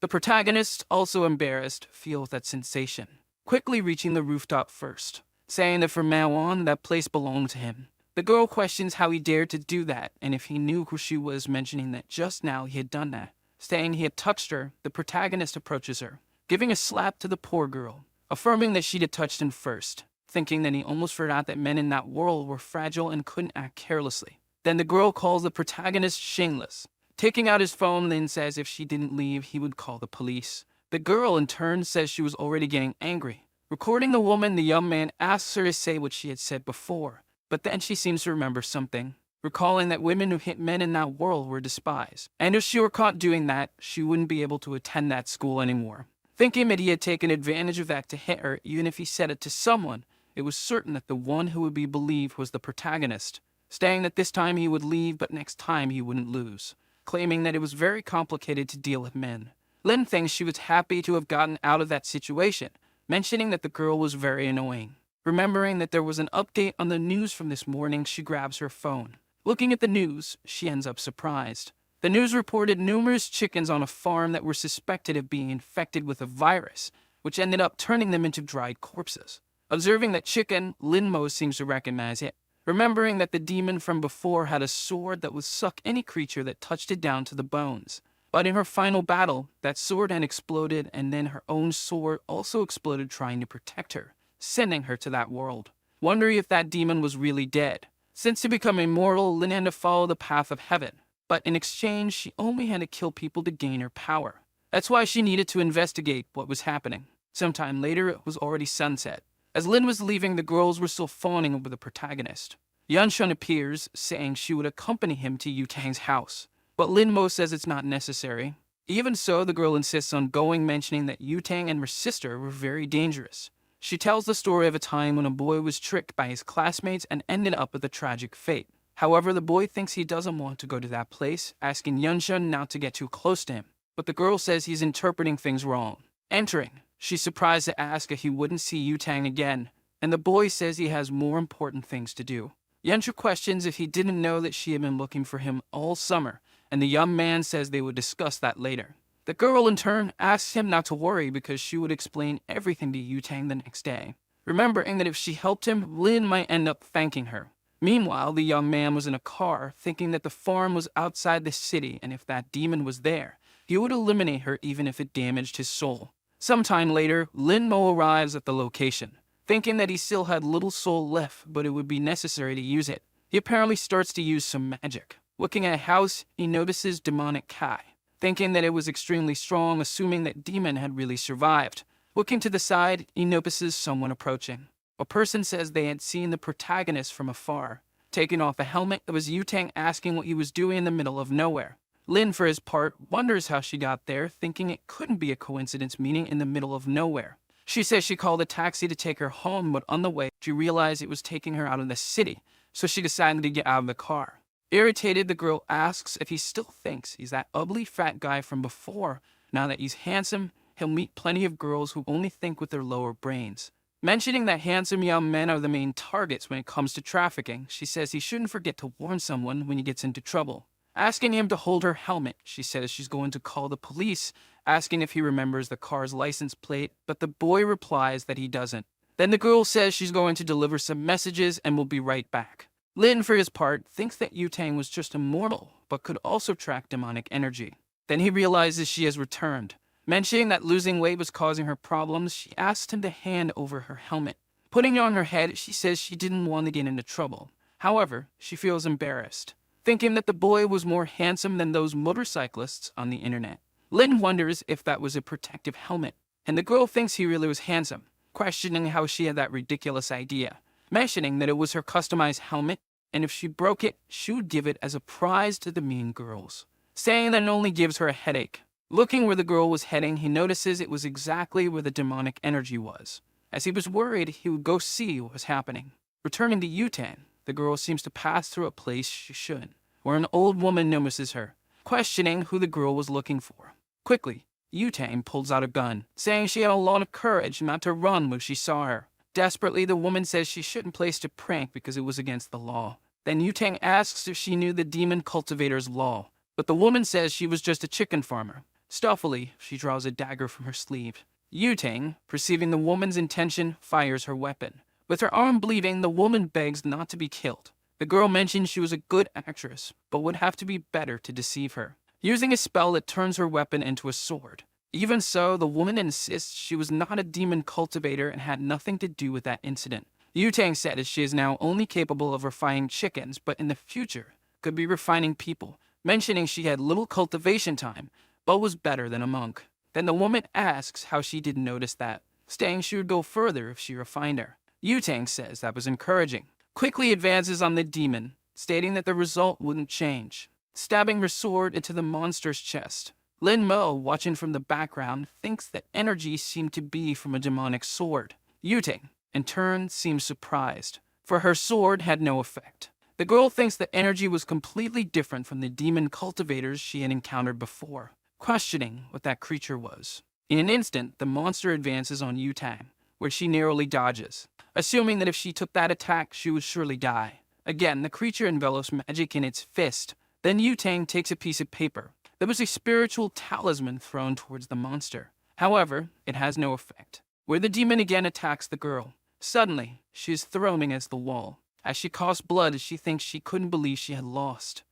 The protagonist, also embarrassed, feels that sensation, quickly reaching the rooftop first, saying that from now on, that place belonged to him. The girl questions how he dared to do that and if he knew who she was, mentioning that just now he had done that. Saying he had touched her, the protagonist approaches her, giving a slap to the poor girl, affirming that she'd touched him first, thinking that he almost forgot that men in that world were fragile and couldn't act carelessly. Then the girl calls the protagonist shameless. Taking out his phone, Lin says if she didn't leave, he would call the police. The girl, in turn, says she was already getting angry. Recording the woman, the young man asks her to say what she had said before, but then she seems to remember something, recalling that women who hit men in that world were despised, and if she were caught doing that, she wouldn't be able to attend that school anymore. Thinking that he had taken advantage of that to hit her, even if he said it to someone, it was certain that the one who would be believed was the protagonist, saying that this time he would leave, but next time he wouldn't lose, claiming that it was very complicated to deal with men. Lin thinks she was happy to have gotten out of that situation, mentioning that the girl was very annoying. Remembering that there was an update on the news from this morning, she grabs her phone. Looking at the news, she ends up surprised. The news reported numerous chickens on a farm that were suspected of being infected with a virus, which ended up turning them into dried corpses. Observing that chicken, Lin seems to recognize it, remembering that the demon from before had a sword that would suck any creature that touched it down to the bones. But in her final battle, that sword had exploded, and then her own sword also exploded, trying to protect her, sending her to that world. Wondering if that demon was really dead. Since to become immortal, Lin had to follow the path of heaven, but in exchange, she only had to kill people to gain her power. That's why she needed to investigate what was happening. Sometime later, it was already sunset. As Lin was leaving, the girls were still fawning over the protagonist. Yunshun appears, saying she would accompany him to Yutang's house, but Lin says it's not necessary. Even so, the girl insists on going, mentioning that Yutang and her sister were very dangerous. She tells the story of a time when a boy was tricked by his classmates and ended up with a tragic fate. However, the boy thinks he doesn't want to go to that place, asking Yunshun not to get too close to him, but the girl says he's interpreting things wrong. Entering, she's surprised to ask if he wouldn't see Yutang again, and the boy says he has more important things to do. Yunshun questions if he didn't know that she had been looking for him all summer, and the young man says they would discuss that later. The girl, in turn, asks him not to worry because she would explain everything to Yutang the next day, remembering that if she helped him, Lin might end up thanking her. Meanwhile, the young man was in a car, thinking that the farm was outside the city, and if that demon was there, he would eliminate her even if it damaged his soul. Sometime later, Lin arrives at the location, thinking that he still had little soul left, but it would be necessary to use it. He apparently starts to use some magic. Looking at a house, he notices demonic Kai, thinking that it was extremely strong, assuming that demon had really survived. Looking to the side, he notices someone approaching. A person says they had seen the protagonist from afar. Taking off a helmet, it was Yutang asking what he was doing in the middle of nowhere. Lin, for his part, wonders how she got there, thinking it couldn't be a coincidence, meaning in the middle of nowhere. She says she called a taxi to take her home, but on the way, she realized it was taking her out of the city, so she decided to get out of the car. Irritated, the girl asks if he still thinks he's that ugly fat guy from before. Now that he's handsome, he'll meet plenty of girls who only think with their lower brains. Mentioning that handsome young men are the main targets when it comes to trafficking, she says he shouldn't forget to warn someone when he gets into trouble. Asking him to hold her helmet, she says she's going to call the police, asking if he remembers the car's license plate, but the boy replies that he doesn't. Then the girl says she's going to deliver some messages and will be right back. Lin, for his part, thinks that Yutang was just immortal, but could also track demonic energy. Then he realizes she has returned. Mentioning that losing weight was causing her problems, she asked him to hand over her helmet. Putting it on her head, she says she didn't want to get into trouble. However, she feels embarrassed, thinking that the boy was more handsome than those motorcyclists on the internet. Lin wonders if that was a protective helmet, and the girl thinks he really was handsome, questioning how she had that ridiculous idea, mentioning that it was her customized helmet, and if she broke it, she would give it as a prize to the mean girls, saying that it only gives her a headache. Looking where the girl was heading, he notices it was exactly where the demonic energy was. As he was worried, he would go see what was happening. Returning to Yutang, the girl seems to pass through a place she shouldn't, where an old woman notices her, questioning who the girl was looking for. Quickly, Yutang pulls out a gun, saying she had a lot of courage not to run when she saw her. Desperately, the woman says she shouldn't place a prank because it was against the law. Then Yutang asks if she knew the demon cultivator's law, but the woman says she was just a chicken farmer. Stealthily, she draws a dagger from her sleeve. Yutang, perceiving the woman's intention, fires her weapon. With her arm bleeding, the woman begs not to be killed. The girl mentions she was a good actress, but would have to be better to deceive her, using a spell that turns her weapon into a sword. Even so, the woman insists she was not a demon cultivator and had nothing to do with that incident. Yutang said she is now only capable of refining chickens, but in the future could be refining people, mentioning she had little cultivation time, but was better than a monk. Then the woman asks how she didn't notice that, saying she would go further if she refined her. Yutang says that was encouraging, quickly advances on the demon, stating that the result wouldn't change, stabbing her sword into the monster's chest. Lin Mo, watching from the background, thinks that energy seemed to be from a demonic sword. Yutang, in turn, seems surprised, for her sword had no effect. The girl thinks that energy was completely different from the demon cultivators she had encountered before, questioning what that creature was. In an instant, the monster advances on Yutang, where she narrowly dodges, assuming that if she took that attack, she would surely die. Again, the creature envelops magic in its fist. Then Yutang takes a piece of paper. There was a spiritual talisman thrown towards the monster. However, it has no effect, where the demon again attacks the girl. Suddenly, she is thrown against the wall. As she coughs blood, she thinks she couldn't believe she had lost.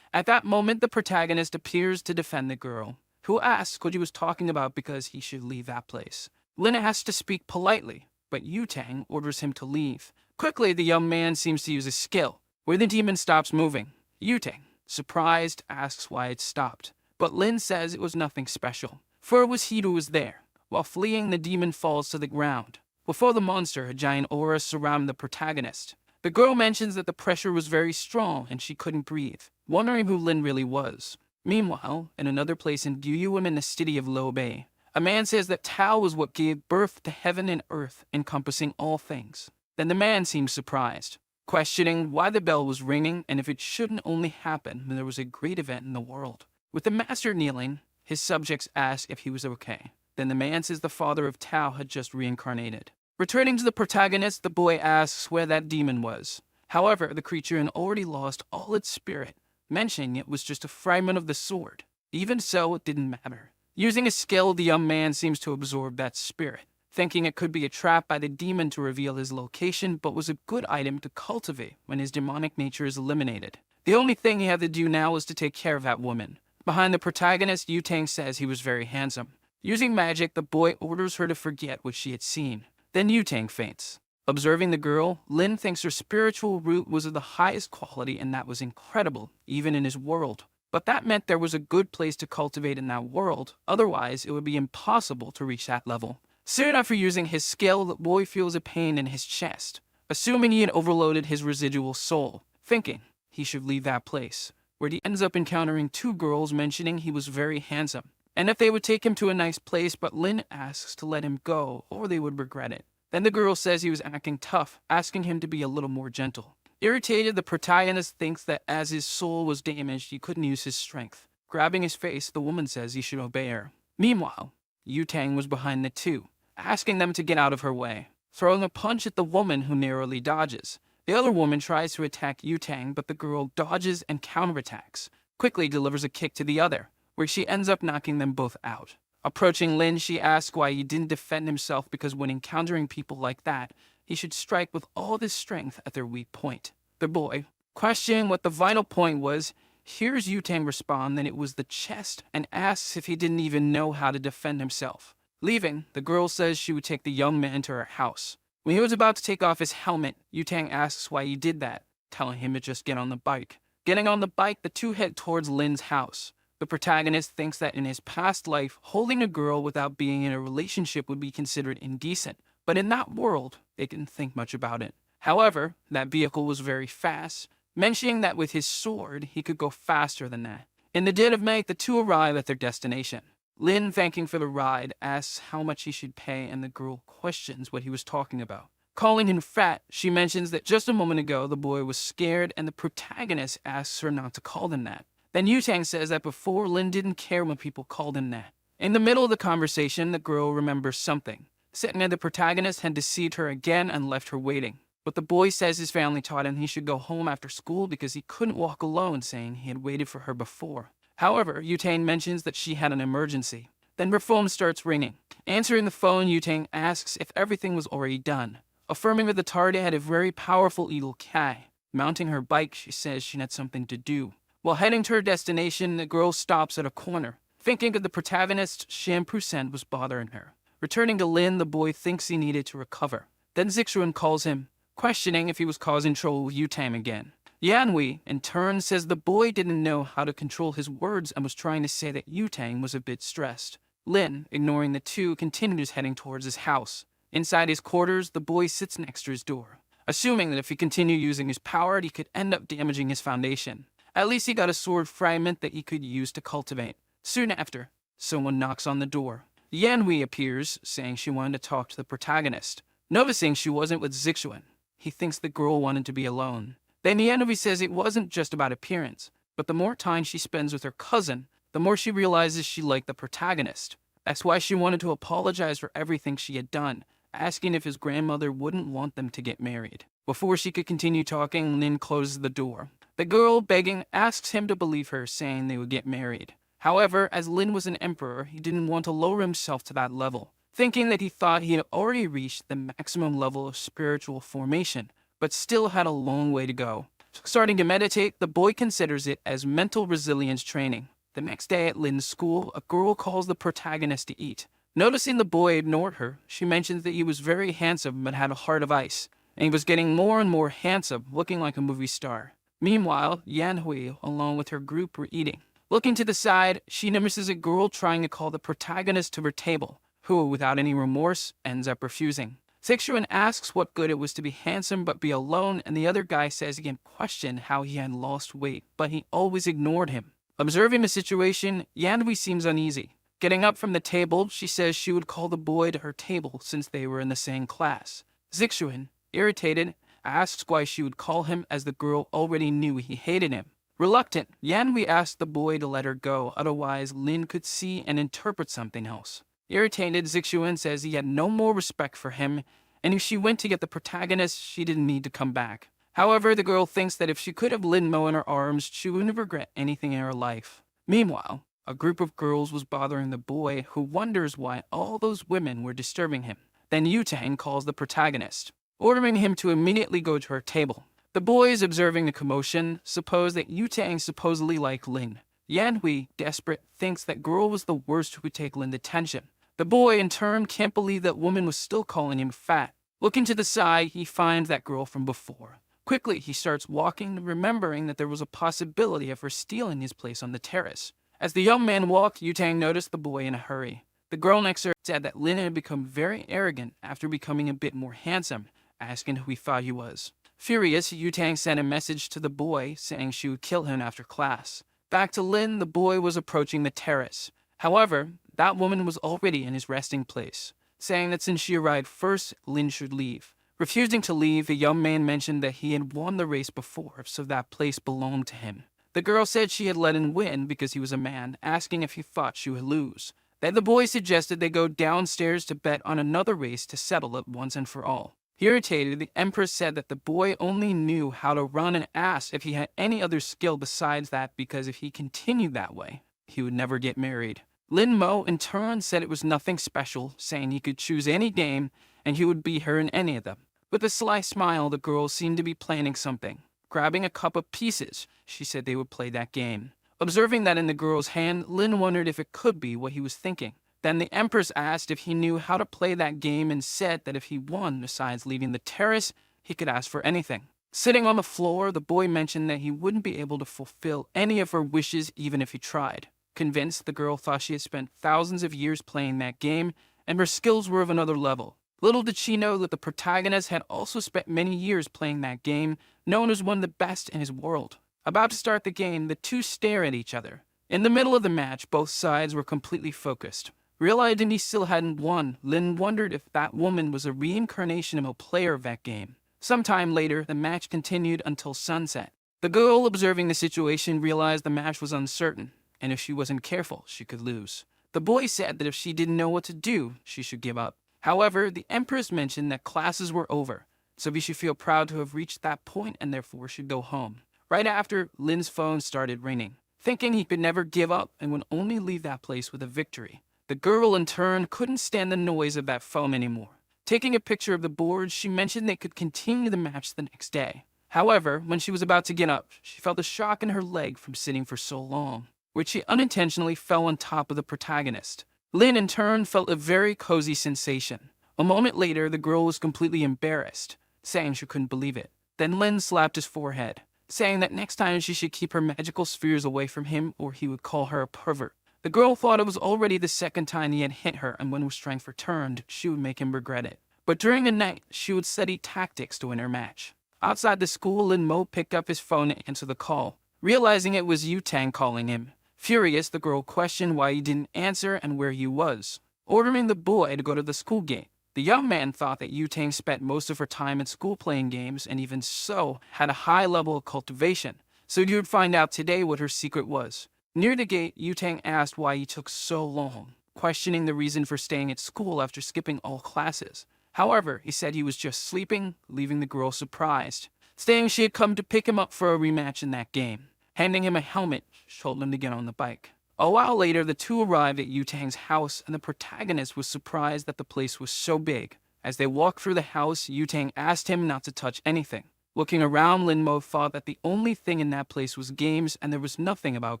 At that moment, the protagonist appears to defend the girl, who asks what he was talking about because he should leave that place. Lin has to speak politely, but Yutang orders him to leave. Quickly, the young man seems to use a skill, where the demon stops moving. Yutang, surprised, asks why it stopped, but Lin says it was nothing special, for it was he who was there. While fleeing, the demon falls to the ground. Before the monster, a giant aura surrounded the protagonist. The girl mentions that the pressure was very strong and she couldn't breathe, wondering who Lin really was. Meanwhile, in another place in Gyuyum in the city of Lo Bei, a man says that Tao was what gave birth to heaven and earth, encompassing all things. Then the man seems surprised, questioning why the bell was ringing and if it shouldn't only happen when there was a great event in the world. With the master kneeling, his subjects ask if he was okay. Then the man says the father of Tao had just reincarnated. Returning to the protagonist, the boy asks where that demon was. However, the creature had already lost all its spirit, mentioning it was just a fragment of the sword. Even so, it didn't matter. Using a skill, the young man seems to absorb that spirit, thinking it could be a trap by the demon to reveal his location, but was a good item to cultivate when his demonic nature is eliminated. The only thing he had to do now was to take care of that woman. Behind the protagonist, Yutang says he was very handsome. Using magic, the boy orders her to forget what she had seen. Then Yutang faints. Observing the girl, Lin thinks her spiritual root was of the highest quality and that was incredible, even in his world. But that meant there was a good place to cultivate in that world, otherwise it would be impossible to reach that level. Soon after using his skill, the boy feels a pain in his chest, assuming he had overloaded his residual soul, thinking he should leave that place, where he ends up encountering two girls mentioning he was very handsome, and if they would take him to a nice place, but Lin asks to let him go, or they would regret it. Then the girl says he was acting tough, asking him to be a little more gentle. Irritated, the protagonist thinks that as his soul was damaged, he couldn't use his strength. Grabbing his face, the woman says he should obey her. Meanwhile, Yutang was behind the two, asking them to get out of her way, throwing a punch at the woman who narrowly dodges. The other woman tries to attack Yutang, but the girl dodges and counterattacks, quickly delivers a kick to the other, where she ends up knocking them both out. Approaching Lin, she asks why he didn't defend himself because when encountering people like that, he should strike with all his strength at their weak point. The boy, questioning what the vital point was, hears Yutang respond that it was the chest and asks if he didn't even know how to defend himself. Leaving, the girl says she would take the young man to her house. When he was about to take off his helmet, Yutang asks why he did that, telling him to just get on the bike. Getting on the bike, the two head towards Lin's house. The protagonist thinks that in his past life, holding a girl without being in a relationship would be considered indecent, but in that world, they didn't think much about it. However, that vehicle was very fast, mentioning that with his sword, he could go faster than that. In the dead of night, the two arrive at their destination. Lin, thanking for the ride, asks how much he should pay, and the girl questions what he was talking about. Calling him fat, she mentions that just a moment ago the boy was scared and the protagonist asks her not to call him that. Then Yutang says that before Lin didn't care when people called him that. In the middle of the conversation, the girl remembers something, saying that the protagonist had deceived her again and left her waiting. But the boy says his family taught him he should go home after school because he couldn't walk alone, saying he had waited for her before. However, Yutang mentions that she had an emergency. Then her phone starts ringing. Answering the phone, Yutang asks if everything was already done, affirming that the target had a very powerful evil Kai. Mounting her bike, she says she had something to do. While heading to her destination, the girl stops at a corner. Thinking of the protagonist, shampoo scent was bothering her. Returning to Lin, the boy thinks he needed to recover. Then Zixuan calls him, questioning if he was causing trouble with Yutang again. Yanhui, in turn, says the boy didn't know how to control his words and was trying to say that Yutang was a bit stressed. Lin, ignoring the two, continues heading towards his house. Inside his quarters, the boy sits next to his door, assuming that if he continued using his power, he could end up damaging his foundation. At least he got a sword fragment that he could use to cultivate. Soon after, someone knocks on the door. Yanhui appears, saying she wanted to talk to the protagonist. Noticing she wasn't with Zixuan, he thinks the girl wanted to be alone. Then Yanhui says it wasn't just about appearance, but the more time she spends with her cousin, the more she realizes she liked the protagonist. That's why she wanted to apologize for everything she had done, asking if his grandmother wouldn't want them to get married. Before she could continue talking, Lin closes the door. The girl, begging, asks him to believe her, saying they would get married. However, as Lin was an emperor, he didn't want to lower himself to that level, thinking that he thought he had already reached the maximum level of spiritual formation, but still had a long way to go. Starting to meditate, the boy considers it as mental resilience training. The next day at Lin's school, a girl calls the protagonist to eat. Noticing the boy ignored her, she mentions that he was very handsome but had a heart of ice, and he was getting more and more handsome, looking like a movie star. Meanwhile, Yanhui, along with her group, were eating. Looking to the side, she notices a girl trying to call the protagonist to her table, who, without any remorse, ends up refusing. Zixuan asks what good it was to be handsome but be alone, and the other guy says he can question how he had lost weight, but he always ignored him. Observing the situation, Yanhui seems uneasy. Getting up from the table, she says she would call the boy to her table since they were in the same class. Zixuan, irritated, asks why she would call him as the girl already knew he hated him. Reluctant, Yanhui asked the boy to let her go, otherwise Lin could see and interpret something else. Irritated, Zixuan says he had no more respect for him, and if she went to get the protagonist, she didn't need to come back. However, the girl thinks that if she could have Lin Mo in her arms, she wouldn't regret anything in her life. Meanwhile, a group of girls was bothering the boy, who wonders why all those women were disturbing him. Then Yutang calls the protagonist, ordering him to immediately go to her table. The boys, observing the commotion, suppose that Yutang supposedly liked Lin. Yanhui, desperate, thinks that girl was the worst who could take Lin's attention. The boy, in turn, can't believe that woman was still calling him fat. Looking to the side, he finds that girl from before. Quickly, he starts walking, remembering that there was a possibility of her stealing his place on the terrace. As the young man walked, Yutang noticed the boy in a hurry. The girl next to her said that Lin had become very arrogant after becoming a bit more handsome, asking who he thought he was. Furious, Yutang sent a message to the boy, saying she would kill him after class. Back to Lin, the boy was approaching the terrace. However, that woman was already in his resting place, saying that since she arrived first, Lin should leave. Refusing to leave, the young man mentioned that he had won the race before, so that place belonged to him. The girl said she had let him win because he was a man, asking if he thought she would lose. Then the boy suggested they go downstairs to bet on another race to settle it once and for all. Irritated, the Empress said that the boy only knew how to run and asked if he had any other skill besides that because if he continued that way, he would never get married. Lin Mo, in turn, said it was nothing special, saying he could choose any game and he would beat her in any of them. With a sly smile, the girl seemed to be planning something. Grabbing a cup of pieces, she said they would play that game. Observing that in the girl's hand, Lin wondered if it could be what he was thinking. Then the Empress asked if he knew how to play that game and said that if he won, besides leaving the terrace, he could ask for anything. Sitting on the floor, the boy mentioned that he wouldn't be able to fulfill any of her wishes even if he tried. Convinced, the girl thought she had spent thousands of years playing that game, and her skills were of another level. Little did she know that the protagonist had also spent many years playing that game, known as one of the best in his world. About to start the game, the two stare at each other. In the middle of the match, both sides were completely focused. Realizing he still hadn't won, Lin wondered if that woman was a reincarnation of a player of that game. Sometime later, the match continued until sunset. The girl observing the situation realized the match was uncertain, and if she wasn't careful, she could lose. The boy said that if she didn't know what to do, she should give up. However, the Empress mentioned that classes were over, so he should feel proud to have reached that point and therefore should go home. Right after, Lin's phone started ringing. Thinking he could never give up and would only leave that place with a victory. The girl, in turn, couldn't stand the noise of that phone anymore. Taking a picture of the board, she mentioned they could continue the match the next day. However, when she was about to get up, she felt a shock in her leg from sitting for so long, which she unintentionally fell on top of the protagonist. Lin, in turn, felt a very cozy sensation. A moment later, the girl was completely embarrassed, saying she couldn't believe it. Then Lin slapped his forehead, saying that next time she should keep her magical spheres away from him or he would call her a pervert. The girl thought it was already the second time he had hit her, and when her strength returned, she would make him regret it. But during the night, she would study tactics to win her match. Outside the school, Lin Mo picked up his phone to answer the call, realizing it was Yu-Tang calling him. Furious, the girl questioned why he didn't answer and where he was, ordering the boy to go to the school gate. The young man thought that Yu-Tang spent most of her time in school playing games and even so had a high level of cultivation, so he would find out today what her secret was. Near the gate, Yu-Tang asked why he took so long, questioning the reason for staying at school after skipping all classes. However, he said he was just sleeping, leaving the girl surprised, saying she had come to pick him up for a rematch in that game. Handing him a helmet, she told him to get on the bike. A while later, the two arrived at Yu-Tang's house, and the protagonist was surprised that the place was so big. As they walked through the house, Yu-Tang asked him not to touch anything. Looking around, Lin Mo thought that the only thing in that place was games and there was nothing about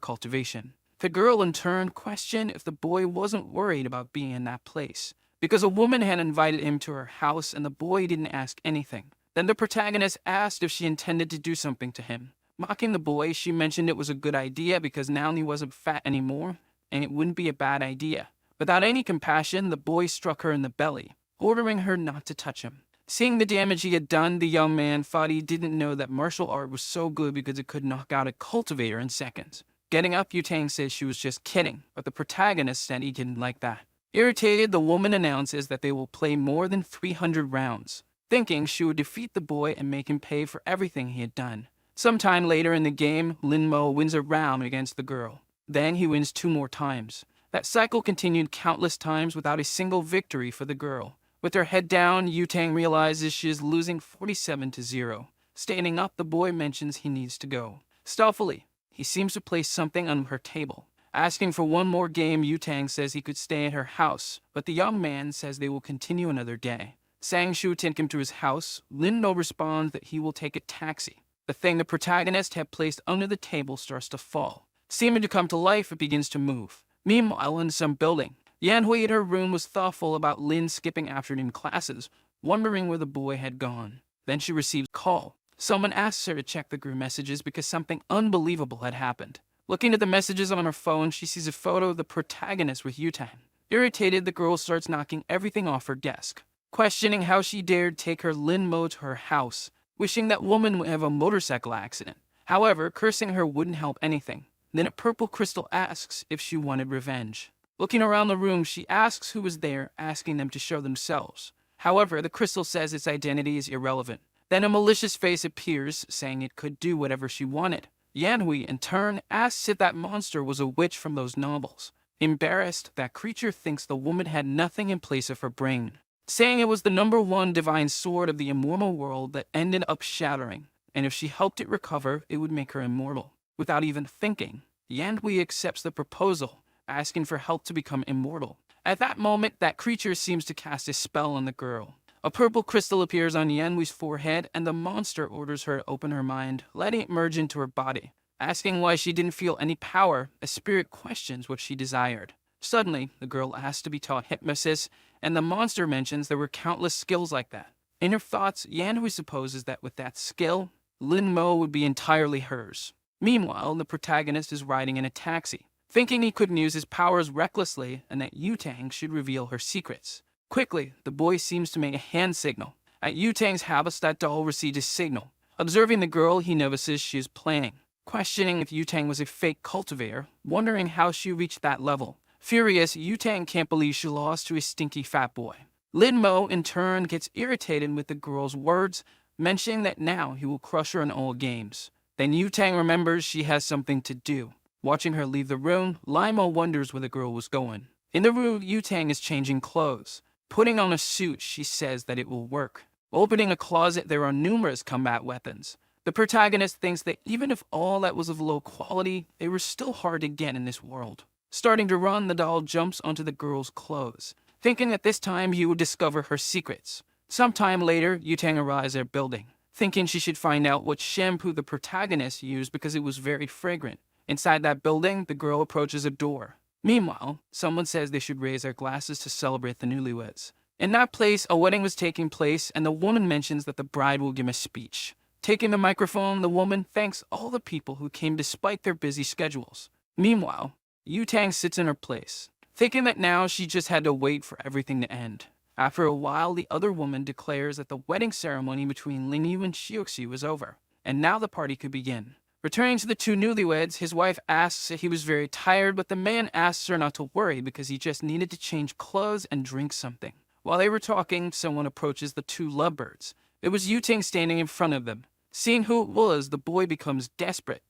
cultivation. The girl, in turn, questioned if the boy wasn't worried about being in that place, because a woman had invited him to her house and the boy didn't ask anything. Then the protagonist asked if she intended to do something to him. Mocking the boy, she mentioned it was a good idea because now he wasn't fat anymore, and it wouldn't be a bad idea. Without any compassion, the boy struck her in the belly, ordering her not to touch him. Seeing the damage he had done, the young man thought he didn't know that martial art was so good because it could knock out a cultivator in seconds. Getting up, Yu-Tang says she was just kidding, but the protagonist said he didn't like that. Irritated, the woman announces that they will play more than 300 rounds, thinking she would defeat the boy and make him pay for everything he had done. Sometime later in the game, Lin Mo wins a round against the girl. Then he wins 2 more times. That cycle continued countless times without a single victory for the girl. With her head down, Yu-Tang realizes she is losing 47-0. Standing up, the boy mentions he needs to go. Stealthily, he seems to place something on her table. Asking for one more game, Yu-Tang says he could stay at her house, but the young man says they will continue another day. Saying she would take him to his house, Lin Mo responds that he will take a taxi. The thing the protagonist had placed under the table starts to fall. Seeming to come to life, it begins to move. Meanwhile, in some building, Yanhui in her room was thoughtful about Lin skipping afternoon classes, wondering where the boy had gone. Then she receives a call. Someone asks her to check the group messages because something unbelievable had happened. Looking at the messages on her phone, she sees a photo of the protagonist with Yu-Tang. Irritated, the girl starts knocking everything off her desk, questioning how she dared take her Lin Mo to her house, wishing that woman would have a motorcycle accident. However, cursing her wouldn't help anything. Then a purple crystal asks if she wanted revenge. Looking around the room, she asks who was there, asking them to show themselves. However, the crystal says its identity is irrelevant. Then a malicious face appears, saying it could do whatever she wanted. Yanhui, in turn, asks if that monster was a witch from those novels. Embarrassed, that creature thinks the woman had nothing in place of her brain, saying it was the #1 divine sword of the immortal world that ended up shattering, and if she helped it recover, it would make her immortal. Without even thinking, Yanhui accepts the proposal, asking for help to become immortal. At that moment, that creature seems to cast a spell on the girl. A purple crystal appears on Yanhui's forehead, and the monster orders her to open her mind, letting it merge into her body. Asking why she didn't feel any power, a spirit questions what she desired. Suddenly, the girl asks to be taught hypnosis, and the monster mentions there were countless skills like that. In her thoughts, Yanhui supposes that with that skill, Lin Mo would be entirely hers. Meanwhile, the protagonist is riding in a taxi, thinking he couldn't use his powers recklessly and that Yu-Tang should reveal her secrets. Quickly, the boy seems to make a hand signal. At Yu-Tang's house, that doll receives a signal. Observing the girl, he notices she is playing. Questioning if Yu-Tang was a fake cultivator, wondering how she reached that level. Furious, Yu-Tang can't believe she lost to a stinky fat boy. Lin-Mo, in turn, gets irritated with the girl's words, mentioning that now he will crush her in all games. Then Yu-Tang remembers she has something to do. Watching her leave the room, Limo wonders where the girl was going. In the room, Yu-Tang is changing clothes. Putting on a suit, she says that it will work. Opening a closet, there are numerous combat weapons. The protagonist thinks that even if all that was of low quality, they were still hard to get in this world. Starting to run, the doll jumps onto the girl's clothes, thinking that this time he would discover her secrets. Sometime later, Yu-Tang arrives at a building, thinking she should find out what shampoo the protagonist used because it was very fragrant. Inside that building, the girl approaches a door. Meanwhile, someone says they should raise their glasses to celebrate the newlyweds. In that place, a wedding was taking place, and the woman mentions that the bride will give a speech. Taking the microphone, the woman thanks all the people who came despite their busy schedules. Meanwhile, Yu-Tang sits in her place, thinking that now she just had to wait for everything to end. After a while, the other woman declares that the wedding ceremony between Lingyu and Xiuxiu was over, and now the party could begin. Returning to the two newlyweds, his wife asks if he was very tired, but the man asks her not to worry because he just needed to change clothes and drink something. While they were talking, someone approaches the two lovebirds. It was Yu-Ting standing in front of them. Seeing who it was, the boy becomes desperate.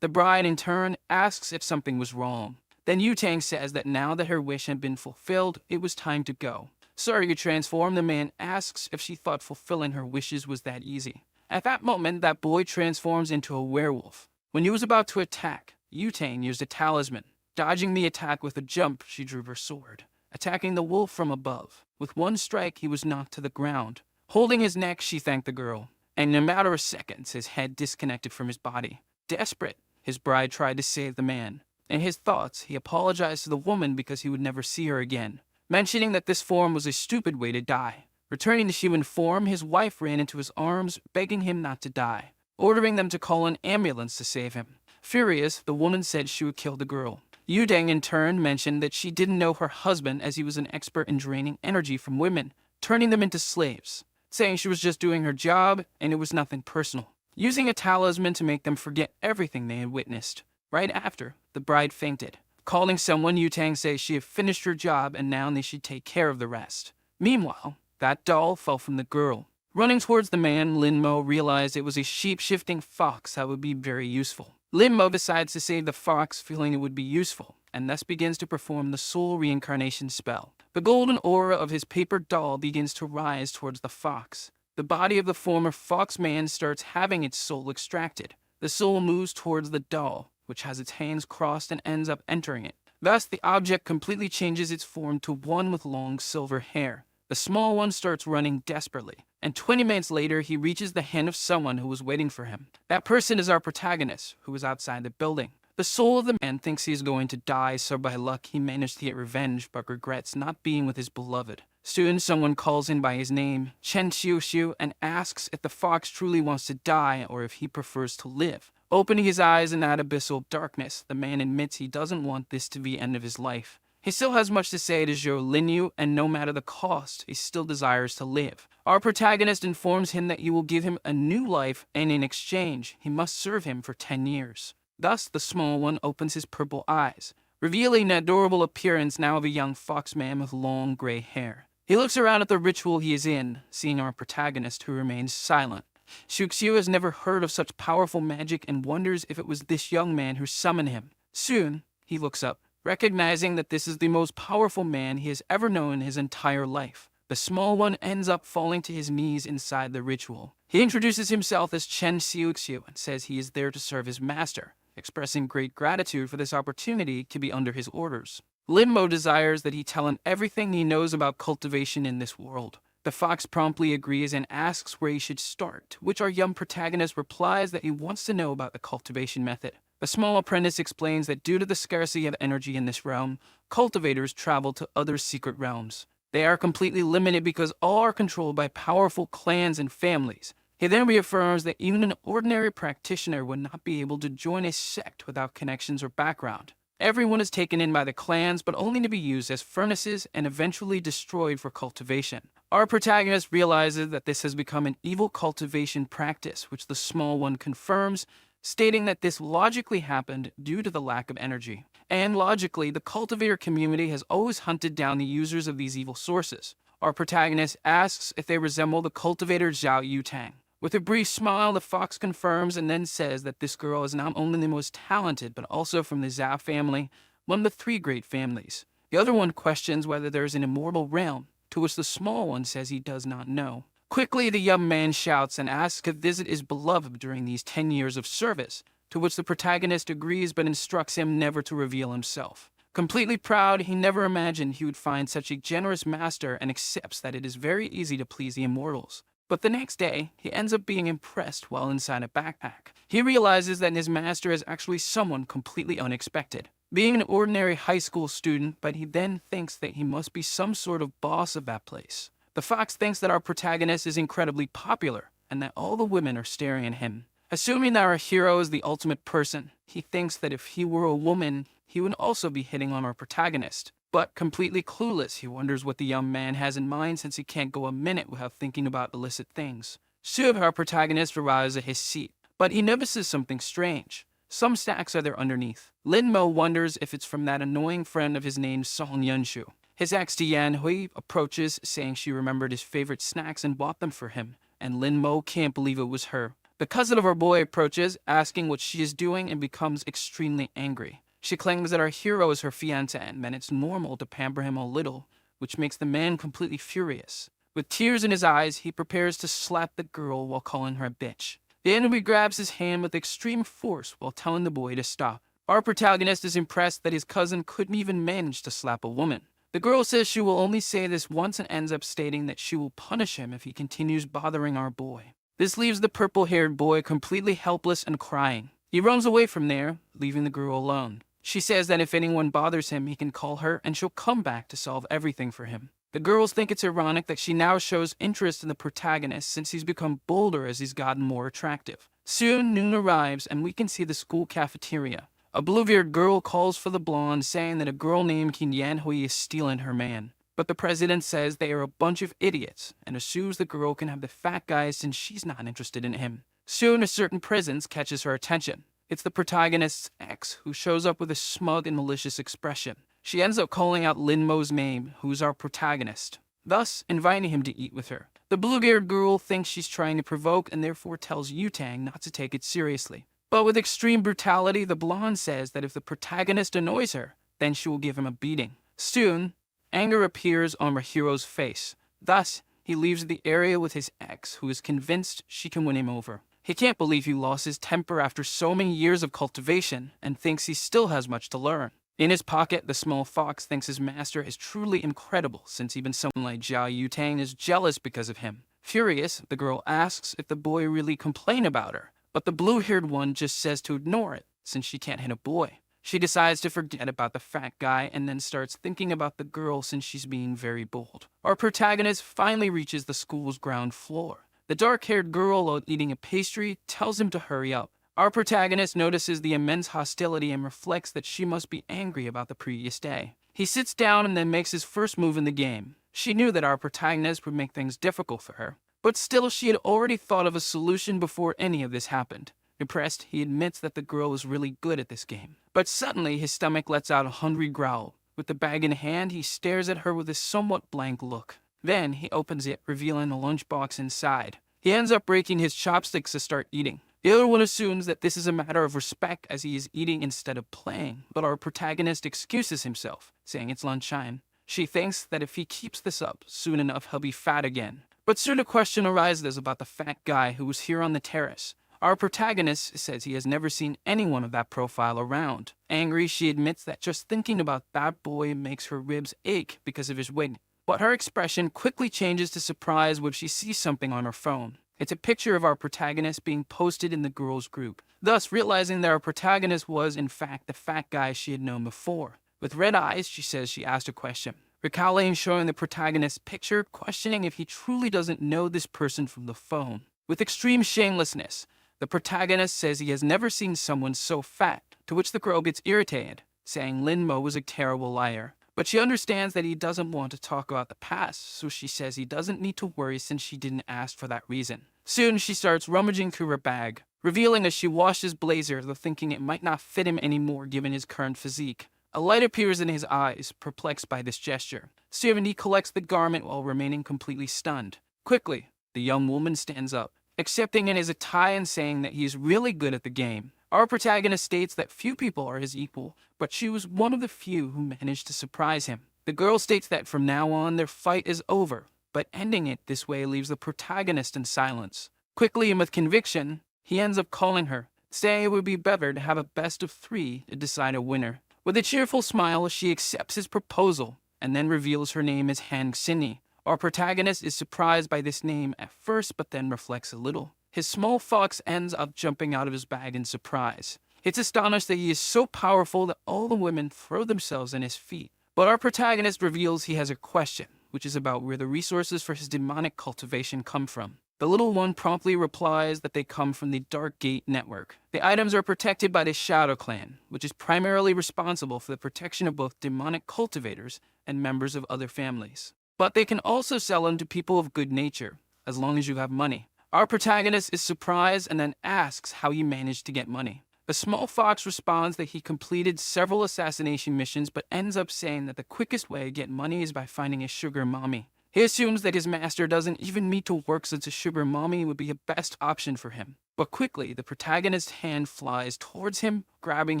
The bride, in turn, asks if something was wrong. Then Yu-Tang says that now that her wish had been fulfilled, it was time to go. Sorry to transform, the man asks if she thought fulfilling her wishes was that easy. At that moment, that boy transforms into a werewolf. When he was about to attack, Yu-Tang used a talisman. Dodging the attack with a jump, she drew her sword, attacking the wolf from above. With one strike, he was knocked to the ground. Holding his neck, she thanked the girl, and in a matter of seconds, his head disconnected from his body. Desperate, his bride tried to save the man. In his thoughts, he apologized to the woman because he would never see her again, mentioning that this form was a stupid way to die. Returning to human form, his wife ran into his arms, begging him not to die, ordering them to call an ambulance to save him. Furious, the woman said she would kill the girl. Yu-Tang in turn mentioned that she didn't know her husband as he was an expert in draining energy from women, turning them into slaves, saying she was just doing her job and it was nothing personal, using a talisman to make them forget everything they had witnessed. Right after, the bride fainted. Calling someone, Yu-Tang says she had finished her job and now they should take care of the rest. Meanwhile, that doll fell from the girl. Running towards the man, Lin-Mo realized it was a shape-shifting fox that would be very useful. Lin-Mo decides to save the fox, feeling it would be useful, and thus begins to perform the soul reincarnation spell. The golden aura of his paper doll begins to rise towards the fox. The body of the former fox man starts having its soul extracted. The soul moves towards the doll, which has its hands crossed and ends up entering it. Thus, the object completely changes its form to one with long silver hair. The small one starts running desperately, and 20 minutes later, he reaches the hand of someone who was waiting for him. That person is our protagonist, who is outside the building. The soul of the man thinks he is going to die, so by luck, he managed to get revenge, but regrets not being with his beloved. Soon, someone calls in by his name, Chen Xiu, and asks if the fox truly wants to die or if he prefers to live. Opening his eyes in that abyssal darkness, the man admits he doesn't want this to be the end of his life. He still has much to say to Zhou Linyu, and no matter the cost, he still desires to live. Our protagonist informs him that he will give him a new life, and in exchange, he must serve him for 10 years. Thus, the small one opens his purple eyes, revealing the adorable appearance now of a young foxman with long gray hair. He looks around at the ritual he is in, seeing our protagonist, who remains silent. Xiuxiu has never heard of such powerful magic and wonders if it was this young man who summoned him. Soon, he looks up, recognizing that this is the most powerful man he has ever known in his entire life. The small one ends up falling to his knees inside the ritual. He introduces himself as Chen Xiuxiu and says he is there to serve his master, expressing great gratitude for this opportunity to be under his orders. Lin-Mo desires that he tell him everything he knows about cultivation in this world. The fox promptly agrees and asks where he should start, to which our young protagonist replies that he wants to know about the cultivation method. The small apprentice explains that due to the scarcity of energy in this realm, cultivators travel to other secret realms. They are completely limited because all are controlled by powerful clans and families. He then reaffirms that even an ordinary practitioner would not be able to join a sect without connections or background. Everyone is taken in by the clans, but only to be used as furnaces and eventually destroyed for cultivation. Our protagonist realizes that this has become an evil cultivation practice, which the small one confirms, stating that this logically happened due to the lack of energy. And logically, the cultivator community has always hunted down the users of these evil sources. Our protagonist asks if they resemble the cultivator Zhao Yutang. With a brief smile, the fox confirms and then says that this girl is not only the most talented, but also from the Zhao family, one of the three great families. The other one questions whether there is an immortal realm, to which the small one says he does not know. Quickly, the young man shouts and asks if visit his beloved during these 10 years of service, to which the protagonist agrees but instructs him never to reveal himself. Completely proud, he never imagined he would find such a generous master and accepts that it is very easy to please the immortals. But the next day, he ends up being impressed while inside a backpack. He realizes that his master is actually someone completely unexpected. Being an ordinary high school student, but he then thinks that he must be some sort of boss of that place. The fox thinks that our protagonist is incredibly popular, and that all the women are staring at him. Assuming that our hero is the ultimate person, he thinks that if he were a woman, he would also be hitting on our protagonist. But completely clueless, he wonders what the young man has in mind since he can't go a minute without thinking about illicit things. Soon, our protagonist arrives at his seat, but he notices something strange. Some snacks are there underneath. Lin Mo wonders if it's from that annoying friend of his named Song Yunshu. His ex Yan Hui approaches, saying she remembered his favorite snacks and bought them for him, and Lin Mo can't believe it was her. The cousin of our boy approaches, asking what she is doing, and becomes extremely angry. She claims that our hero is her fiancé and that it's normal to pamper him a little, which makes the man completely furious. With tears in his eyes, he prepares to slap the girl while calling her a bitch. The enemy grabs his hand with extreme force while telling the boy to stop. Our protagonist is impressed that his cousin couldn't even manage to slap a woman. The girl says she will only say this once and ends up stating that she will punish him if he continues bothering our boy. This leaves the purple-haired boy completely helpless and crying. He runs away from there, leaving the girl alone. She says that if anyone bothers him, he can call her and she'll come back to solve everything for him. The girls think it's ironic that she now shows interest in the protagonist since he's become bolder as he's gotten more attractive. Soon, noon arrives and we can see the school cafeteria. A blue-bearded girl calls for the blonde, saying that a girl named Qin Yanhui is stealing her man. But the president says they are a bunch of idiots and assumes the girl can have the fat guy since she's not interested in him. Soon, a certain presence catches her attention. It's the protagonist's ex, who shows up with a smug and malicious expression. She ends up calling out Lin Mo's name, who's our protagonist, thus inviting him to eat with her. The blue-haired girl thinks she's trying to provoke and therefore tells Yutang not to take it seriously. But with extreme brutality, the blonde says that if the protagonist annoys her, then she will give him a beating. Soon, anger appears on our hero's face. Thus, he leaves the area with his ex, who is convinced she can win him over. He can't believe he lost his temper after so many years of cultivation and thinks he still has much to learn. In his pocket, the small fox thinks his master is truly incredible since even someone like Zhao Yutang is jealous because of him. Furious, the girl asks if the boy really complained about her, but the blue-haired one just says to ignore it since she can't hit a boy. She decides to forget about the fat guy and then starts thinking about the girl since she's being very bold. Our protagonist finally reaches the school's ground floor. The dark-haired girl, while eating a pastry, tells him to hurry up. Our protagonist notices the immense hostility and reflects that she must be angry about the previous day. He sits down and then makes his first move in the game. She knew that our protagonist would make things difficult for her, but still she had already thought of a solution before any of this happened. Impressed, he admits that the girl is really good at this game. But suddenly his stomach lets out a hungry growl. With the bag in hand, he stares at her with a somewhat blank look. Then he opens it, revealing a lunchbox inside. He ends up breaking his chopsticks to start eating. The other one assumes that this is a matter of respect as he is eating instead of playing, but our protagonist excuses himself, saying it's lunchtime. She thinks that if he keeps this up, soon enough he'll be fat again. But soon a question arises about the fat guy who was here on the terrace. Our protagonist says he has never seen anyone of that profile around. Angry, she admits that just thinking about that boy makes her ribs ache because of his weight. But her expression quickly changes to surprise when she sees something on her phone. It's a picture of our protagonist being posted in the girls' group, thus realizing that our protagonist was, in fact, the fat guy she had known before. With red eyes, she says she asked a question. Recalling showing the protagonist's picture, questioning if he truly doesn't know this person from the phone. With extreme shamelessness, the protagonist says he has never seen someone so fat, to which the girl gets irritated, saying Lin Mo was a terrible liar. But she understands that he doesn't want to talk about the past, so she says he doesn't need to worry since she didn't ask for that reason. Soon she starts rummaging through her bag, revealing as she washes his blazer, though thinking it might not fit him anymore given his current physique. A light appears in his eyes, perplexed by this gesture. Soon he collects the garment while remaining completely stunned. Quickly, the young woman stands up, accepting in his attire and saying that he is really good at the game. Our protagonist states that few people are his equal, but she was one of the few who managed to surprise him. The girl states that from now on their fight is over, but ending it this way leaves the protagonist in silence. Quickly and with conviction, he ends up calling her, saying it would be better to have a best of 3 to decide a winner. With a cheerful smile, she accepts his proposal and then reveals her name as Han Xinyi. Our protagonist is surprised by this name at first, but then reflects a little. His small fox ends up jumping out of his bag in surprise. It's astonished that he is so powerful that all the women throw themselves at his feet. But our protagonist reveals he has a question, which is about where the resources for his demonic cultivation come from. The little one promptly replies that they come from the Dark Gate network. The items are protected by the Shadow Clan, which is primarily responsible for the protection of both demonic cultivators and members of other families. But they can also sell them to people of good nature, as long as you have money. Our protagonist is surprised and then asks how he managed to get money. The small fox responds that he completed several assassination missions but ends up saying that the quickest way to get money is by finding a sugar mommy. He assumes that his master doesn't even need to work since a sugar mommy would be a best option for him. But quickly, the protagonist's hand flies towards him, grabbing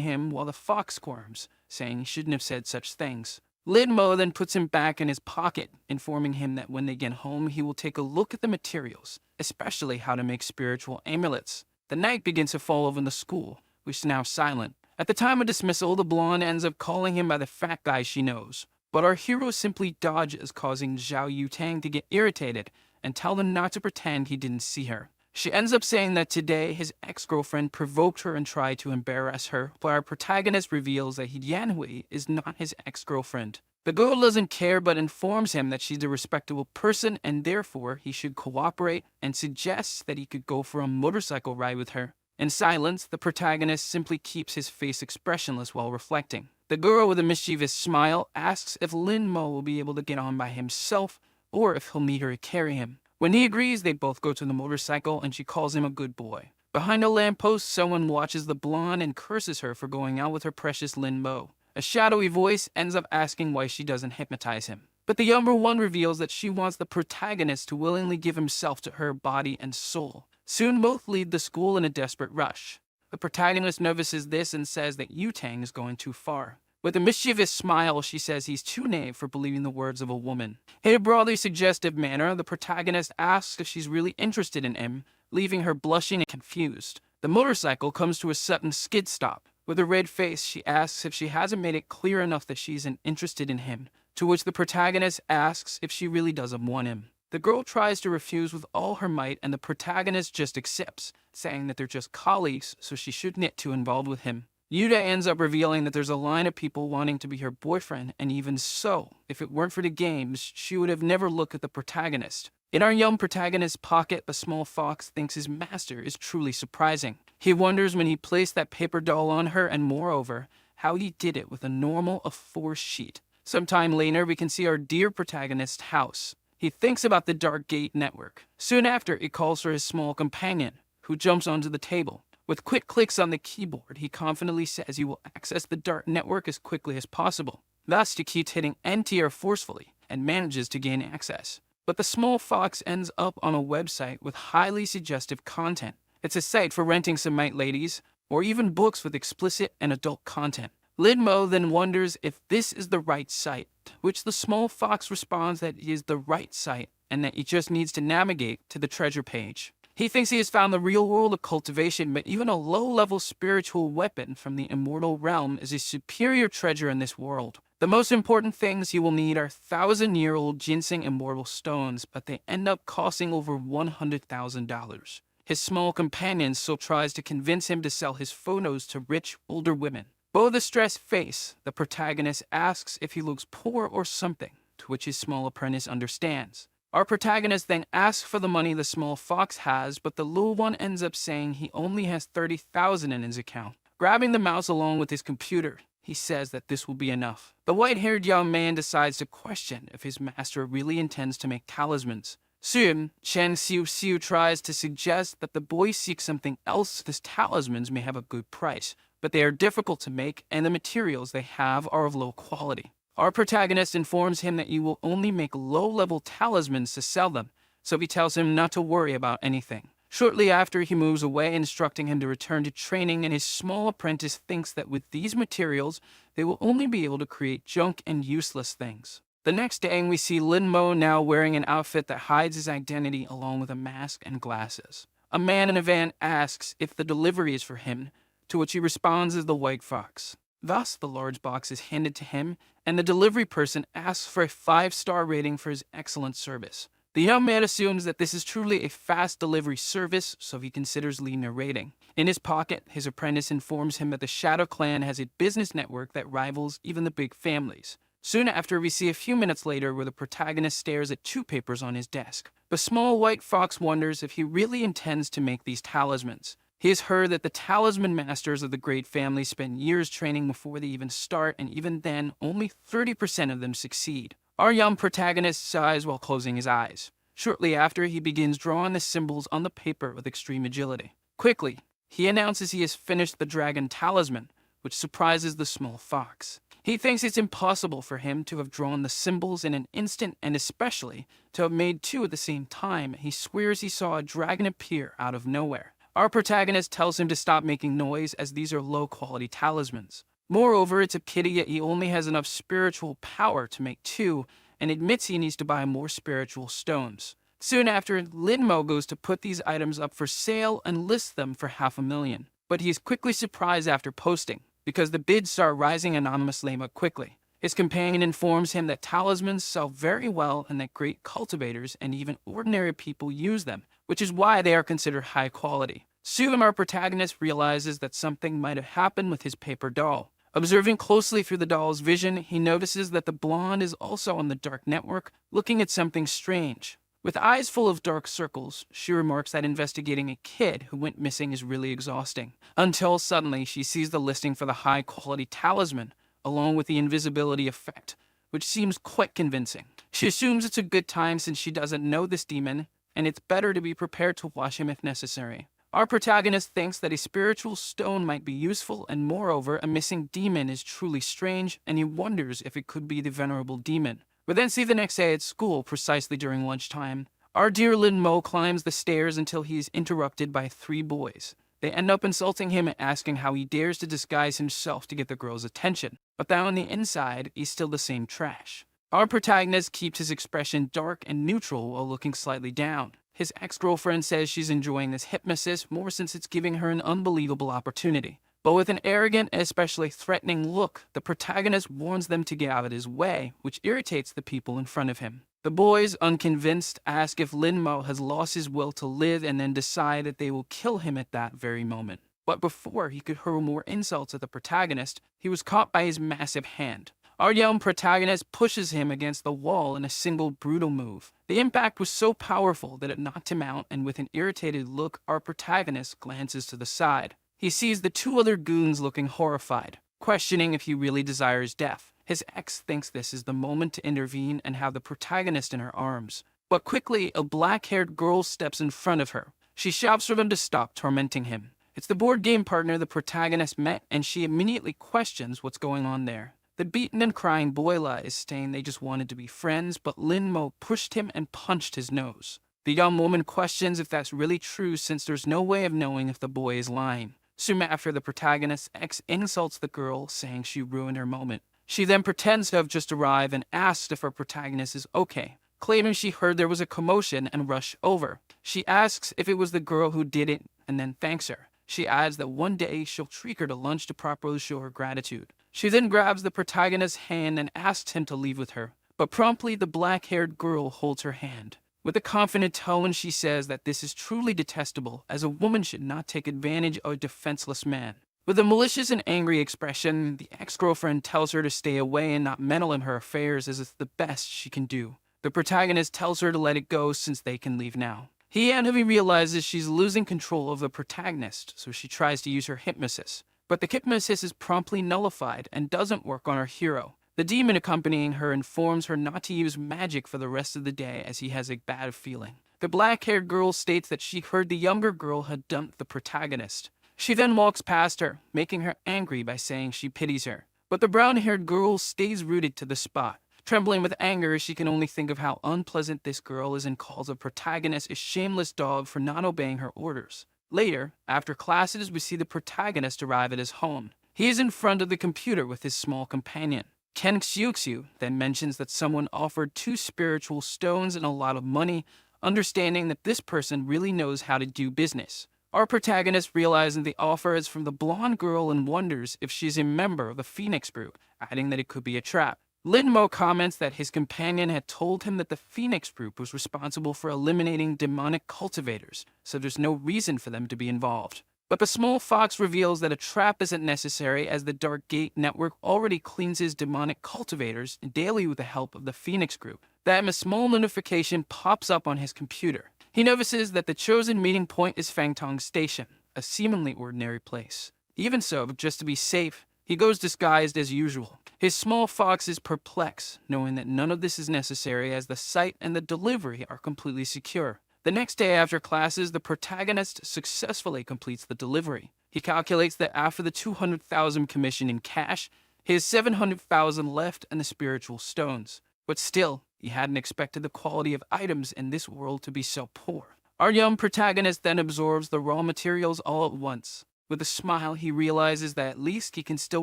him while the fox squirms, saying he shouldn't have said such things. Lin Mo then puts him back in his pocket, informing him that when they get home, he will take a look at the materials, especially how to make spiritual amulets. The night begins to fall over the school, which is now silent. At the time of dismissal, the blonde ends up calling him by the fat guy she knows. But our hero simply dodges, causing Zhao Yutang to get irritated and tell them not to pretend he didn't see her. She ends up saying that today his ex-girlfriend provoked her and tried to embarrass her, but our protagonist reveals that Yanhui is not his ex-girlfriend. The girl doesn't care but informs him that she's a respectable person and therefore he should cooperate and suggests that he could go for a motorcycle ride with her. In silence, the protagonist simply keeps his face expressionless while reflecting. The girl with a mischievous smile asks if Lin Mo will be able to get on by himself or if he'll need her to carry him. When he agrees, they both go to the motorcycle and she calls him a good boy. Behind a lamppost, someone watches the blonde and curses her for going out with her precious Lin Mo. A shadowy voice ends up asking why she doesn't hypnotize him. But the younger one reveals that she wants the protagonist to willingly give himself to her body and soul. Soon both leave the school in a desperate rush. The protagonist notices this and says that Yutang is going too far. With a mischievous smile, she says he's too naive for believing the words of a woman. In a broadly suggestive manner, the protagonist asks if she's really interested in him, leaving her blushing and confused. The motorcycle comes to a sudden skid stop. With a red face, she asks if she hasn't made it clear enough that she isn't interested in him, to which the protagonist asks if she really doesn't want him. The girl tries to refuse with all her might, and the protagonist just accepts, saying that they're just colleagues, so she shouldn't get too involved with him. Yuta ends up revealing that there's a line of people wanting to be her boyfriend, and even so, if it weren't for the games, she would have never looked at the protagonist. In our young protagonist's pocket, the small fox thinks his master is truly surprising. He wonders when he placed that paper doll on her, and moreover, how he did it with a normal A4 sheet. Sometime later, we can see our dear protagonist's house. He thinks about the Dark Gate network. Soon after, he calls for his small companion, who jumps onto the table. With quick clicks on the keyboard, he confidently says he will access the Dark network as quickly as possible. Thus, he keeps hitting Enter forcefully and manages to gain access. But the small fox ends up on a website with highly suggestive content. It's a site for renting some white ladies, or even books with explicit and adult content. Lin Mo then wonders if this is the right site, to which the small fox responds that it is the right site and that he just needs to navigate to the treasure page. He thinks he has found the real world of cultivation, but even a low-level spiritual weapon from the immortal realm is a superior treasure in this world. The most important things he will need are 1,000-year-old ginseng immortal stones, but they end up costing over $100,000. His small companion still tries to convince him to sell his photos to rich, older women. With a stressed face, the protagonist asks if he looks poor or something, to which his small apprentice understands. Our protagonist then asks for the money the small fox has, but the little one ends up saying he only has $30,000 in his account. Grabbing the mouse along with his computer, he says that this will be enough. The white-haired young man decides to question if his master really intends to make talismans. Soon, Chen Xiu tries to suggest that the boy seeks something else. His talismans may have a good price, but they are difficult to make and the materials they have are of low quality. Our protagonist informs him that you will only make low-level talismans to sell them, so he tells him not to worry about anything. Shortly after, he moves away, instructing him to return to training, and his small apprentice thinks that with these materials, they will only be able to create junk and useless things. The next day, we see Lin Mo now wearing an outfit that hides his identity along with a mask and glasses. A man in a van asks if the delivery is for him, to which he responds as the White Fox. Thus, the large box is handed to him, and the delivery person asks for a 5-star rating for his excellent service. The young man assumes that this is truly a fast delivery service, so he considers leaving a rating. In his pocket, his apprentice informs him that the Shadow Clan has a business network that rivals even the big families. Soon after, we see a few minutes later where the protagonist stares at 2 papers on his desk. The small white fox wonders if he really intends to make these talismans. He has heard that the talisman masters of the great family spend years training before they even start, and even then, only 30% of them succeed. Our young protagonist sighs while closing his eyes. Shortly after, he begins drawing the symbols on the paper with extreme agility. Quickly, he announces he has finished the dragon talisman, which surprises the small fox. He thinks it's impossible for him to have drawn the symbols in an instant, and especially to have made 2 at the same time. He swears he saw a dragon appear out of nowhere. Our protagonist tells him to stop making noise, as these are low-quality talismans. Moreover, it's a pity that he only has enough spiritual power to make 2, and admits he needs to buy more spiritual stones. Soon after, Lin Mo goes to put these items up for sale and lists them for $500,000. But he is quickly surprised after posting, because the bids start rising anonymously but quickly. His companion informs him that talismans sell very well and that great cultivators and even ordinary people use them, which is why they are considered high quality. Soon, our protagonist realizes that something might have happened with his paper doll. Observing closely through the doll's vision, he notices that the blonde is also on the dark network, looking at something strange. With eyes full of dark circles, she remarks that investigating a kid who went missing is really exhausting. Until suddenly, she sees the listing for the high-quality talisman, along with the invisibility effect, which seems quite convincing. She assumes it's a good time since she doesn't know this demon, and it's better to be prepared to watch him if necessary. Our protagonist thinks that a spiritual stone might be useful, and moreover, a missing demon is truly strange, and he wonders if it could be the venerable demon. We then see the next day at school, precisely during lunchtime. Our dear Lin Mo climbs the stairs until he is interrupted by 3 boys. They end up insulting him and asking how he dares to disguise himself to get the girls' attention. But down on the inside, he's still the same trash. Our protagonist keeps his expression dark and neutral while looking slightly down. His ex-girlfriend says she's enjoying this hypnosis more since it's giving her an unbelievable opportunity. But with an arrogant and especially threatening look, the protagonist warns them to get out of his way, which irritates the people in front of him. The boys, unconvinced, ask if Lin Mo has lost his will to live and then decide that they will kill him at that very moment. But before he could hurl more insults at the protagonist, he was caught by his massive hand. Our young protagonist pushes him against the wall in a single brutal move. The impact was so powerful that it knocked him out, and with an irritated look, our protagonist glances to the side. He sees the 2 other goons looking horrified, questioning if he really desires death. His ex thinks this is the moment to intervene and have the protagonist in her arms. But quickly, a black-haired girl steps in front of her. She shouts for them to stop tormenting him. It's the board game partner the protagonist met, and she immediately questions what's going on there. The beaten and crying boy lies, saying they just wanted to be friends, but Lin Mo pushed him and punched his nose. The young woman questions if that's really true, since there's no way of knowing if the boy is lying. Soon after, the protagonist's ex insults the girl, saying she ruined her moment. She then pretends to have just arrived and asks if her protagonist is okay, claiming she heard there was a commotion and rushed over. She asks if it was the girl who did it and then thanks her. She adds that one day she'll treat her to lunch to properly show her gratitude. She then grabs the protagonist's hand and asks him to leave with her, but promptly the black-haired girl holds her hand. With a confident tone, she says that this is truly detestable, as a woman should not take advantage of a defenseless man. With a malicious and angry expression, the ex-girlfriend tells her to stay away and not meddle in her affairs, as it's the best she can do. The protagonist tells her to let it go since they can leave now. He realizes she's losing control of the protagonist, so she tries to use her hypnosis. But the hypnosis is promptly nullified and doesn't work on our hero. The demon accompanying her informs her not to use magic for the rest of the day as he has a bad feeling. The black-haired girl states that she heard the younger girl had dumped the protagonist. She then walks past her, making her angry by saying she pities her. But the brown-haired girl stays rooted to the spot, trembling with anger as she can only think of how unpleasant this girl is and calls the protagonist a shameless dog for not obeying her orders. Later, after classes, we see the protagonist arrive at his home. He is in front of the computer with his small companion. Ken Xiuxiu then mentions that someone offered 2 spiritual stones and a lot of money, understanding that this person really knows how to do business. Our protagonist realizes the offer is from the blonde girl and wonders if she's a member of the Phoenix group, adding that it could be a trap. Lin Mo comments that his companion had told him that the Phoenix group was responsible for eliminating demonic cultivators, so there's no reason for them to be involved. But the small fox reveals that a trap isn't necessary as the Dark Gate network already cleanses demonic cultivators daily with the help of the Phoenix group. Then a small notification pops up on his computer. He notices that the chosen meeting point is Fangtong Station, a seemingly ordinary place. Even so, just to be safe, he goes disguised as usual. His small fox is perplexed, knowing that none of this is necessary as the site and the delivery are completely secure. The next day after classes, the protagonist successfully completes the delivery. He calculates that after the 200,000 commission in cash, he has 700,000 left and the spiritual stones. But still, he hadn't expected the quality of items in this world to be so poor. Our young protagonist then absorbs the raw materials all at once. With a smile, he realizes that at least he can still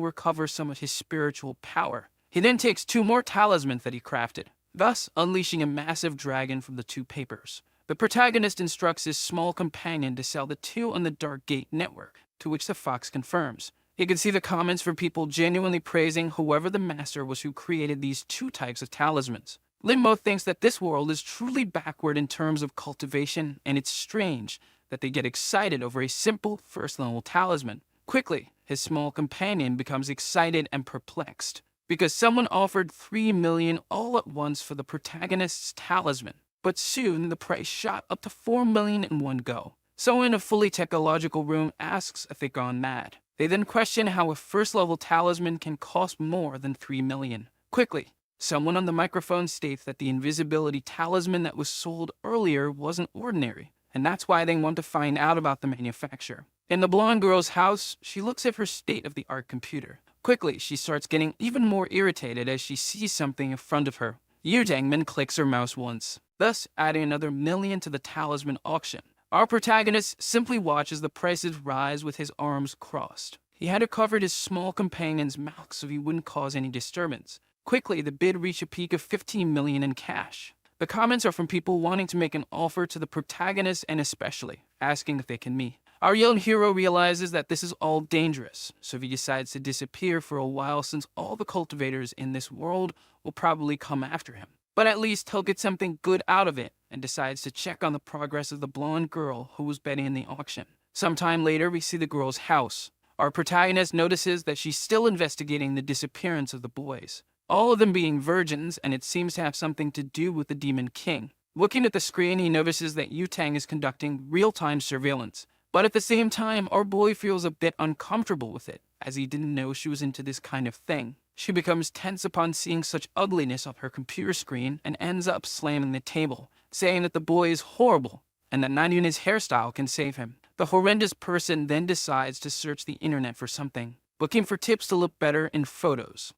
recover some of his spiritual power. He then takes 2 more talismans that he crafted, thus unleashing a massive dragon from the 2 papers. The protagonist instructs his small companion to sell the 2 on the Dark Gate network, to which the fox confirms. He can see the comments from people genuinely praising whoever the master was who created these 2 types of talismans. Lin Mo thinks that this world is truly backward in terms of cultivation, and it's strange that they get excited over a simple first-level talisman. Quickly, his small companion becomes excited and perplexed, because someone offered 3 million all at once for the protagonist's talisman. But soon, the price shot up to 4 million in one go. Someone in a fully technological room asks if they've gone mad. They then question how a first-level talisman can cost more than 3 million. Quickly, someone on the microphone states that the invisibility talisman that was sold earlier wasn't ordinary, and that's why they want to find out about the manufacturer. In the blonde girl's house, she looks at her state-of-the-art computer. Quickly, she starts getting even more irritated as she sees something in front of her. Yu Dangman clicks her mouse once, thus adding another million to the talisman auction. Our protagonist simply watches the prices rise with his arms crossed. He had to cover his small companion's mouth so he wouldn't cause any disturbance. Quickly, the bid reached a peak of 15 million in cash. The comments are from people wanting to make an offer to the protagonist and especially asking if they can meet. Our young hero realizes that this is all dangerous, so he decides to disappear for a while since all the cultivators in this world will probably come after him. But at least he'll get something good out of it and decides to check on the progress of the blonde girl who was betting in the auction. Sometime later, we see the girl's house. Our protagonist notices that she's still investigating the disappearance of the boys, all of them being virgins, and it seems to have something to do with the Demon King. Looking at the screen, he notices that Yu Tang is conducting real-time surveillance. But at the same time, our boy feels a bit uncomfortable with it, as he didn't know she was into this kind of thing. She becomes tense upon seeing such ugliness on her computer screen and ends up slamming the table, saying that the boy is horrible and that not even his hairstyle can save him. The horrendous person then decides to search the internet for something, looking for tips to look better in photos.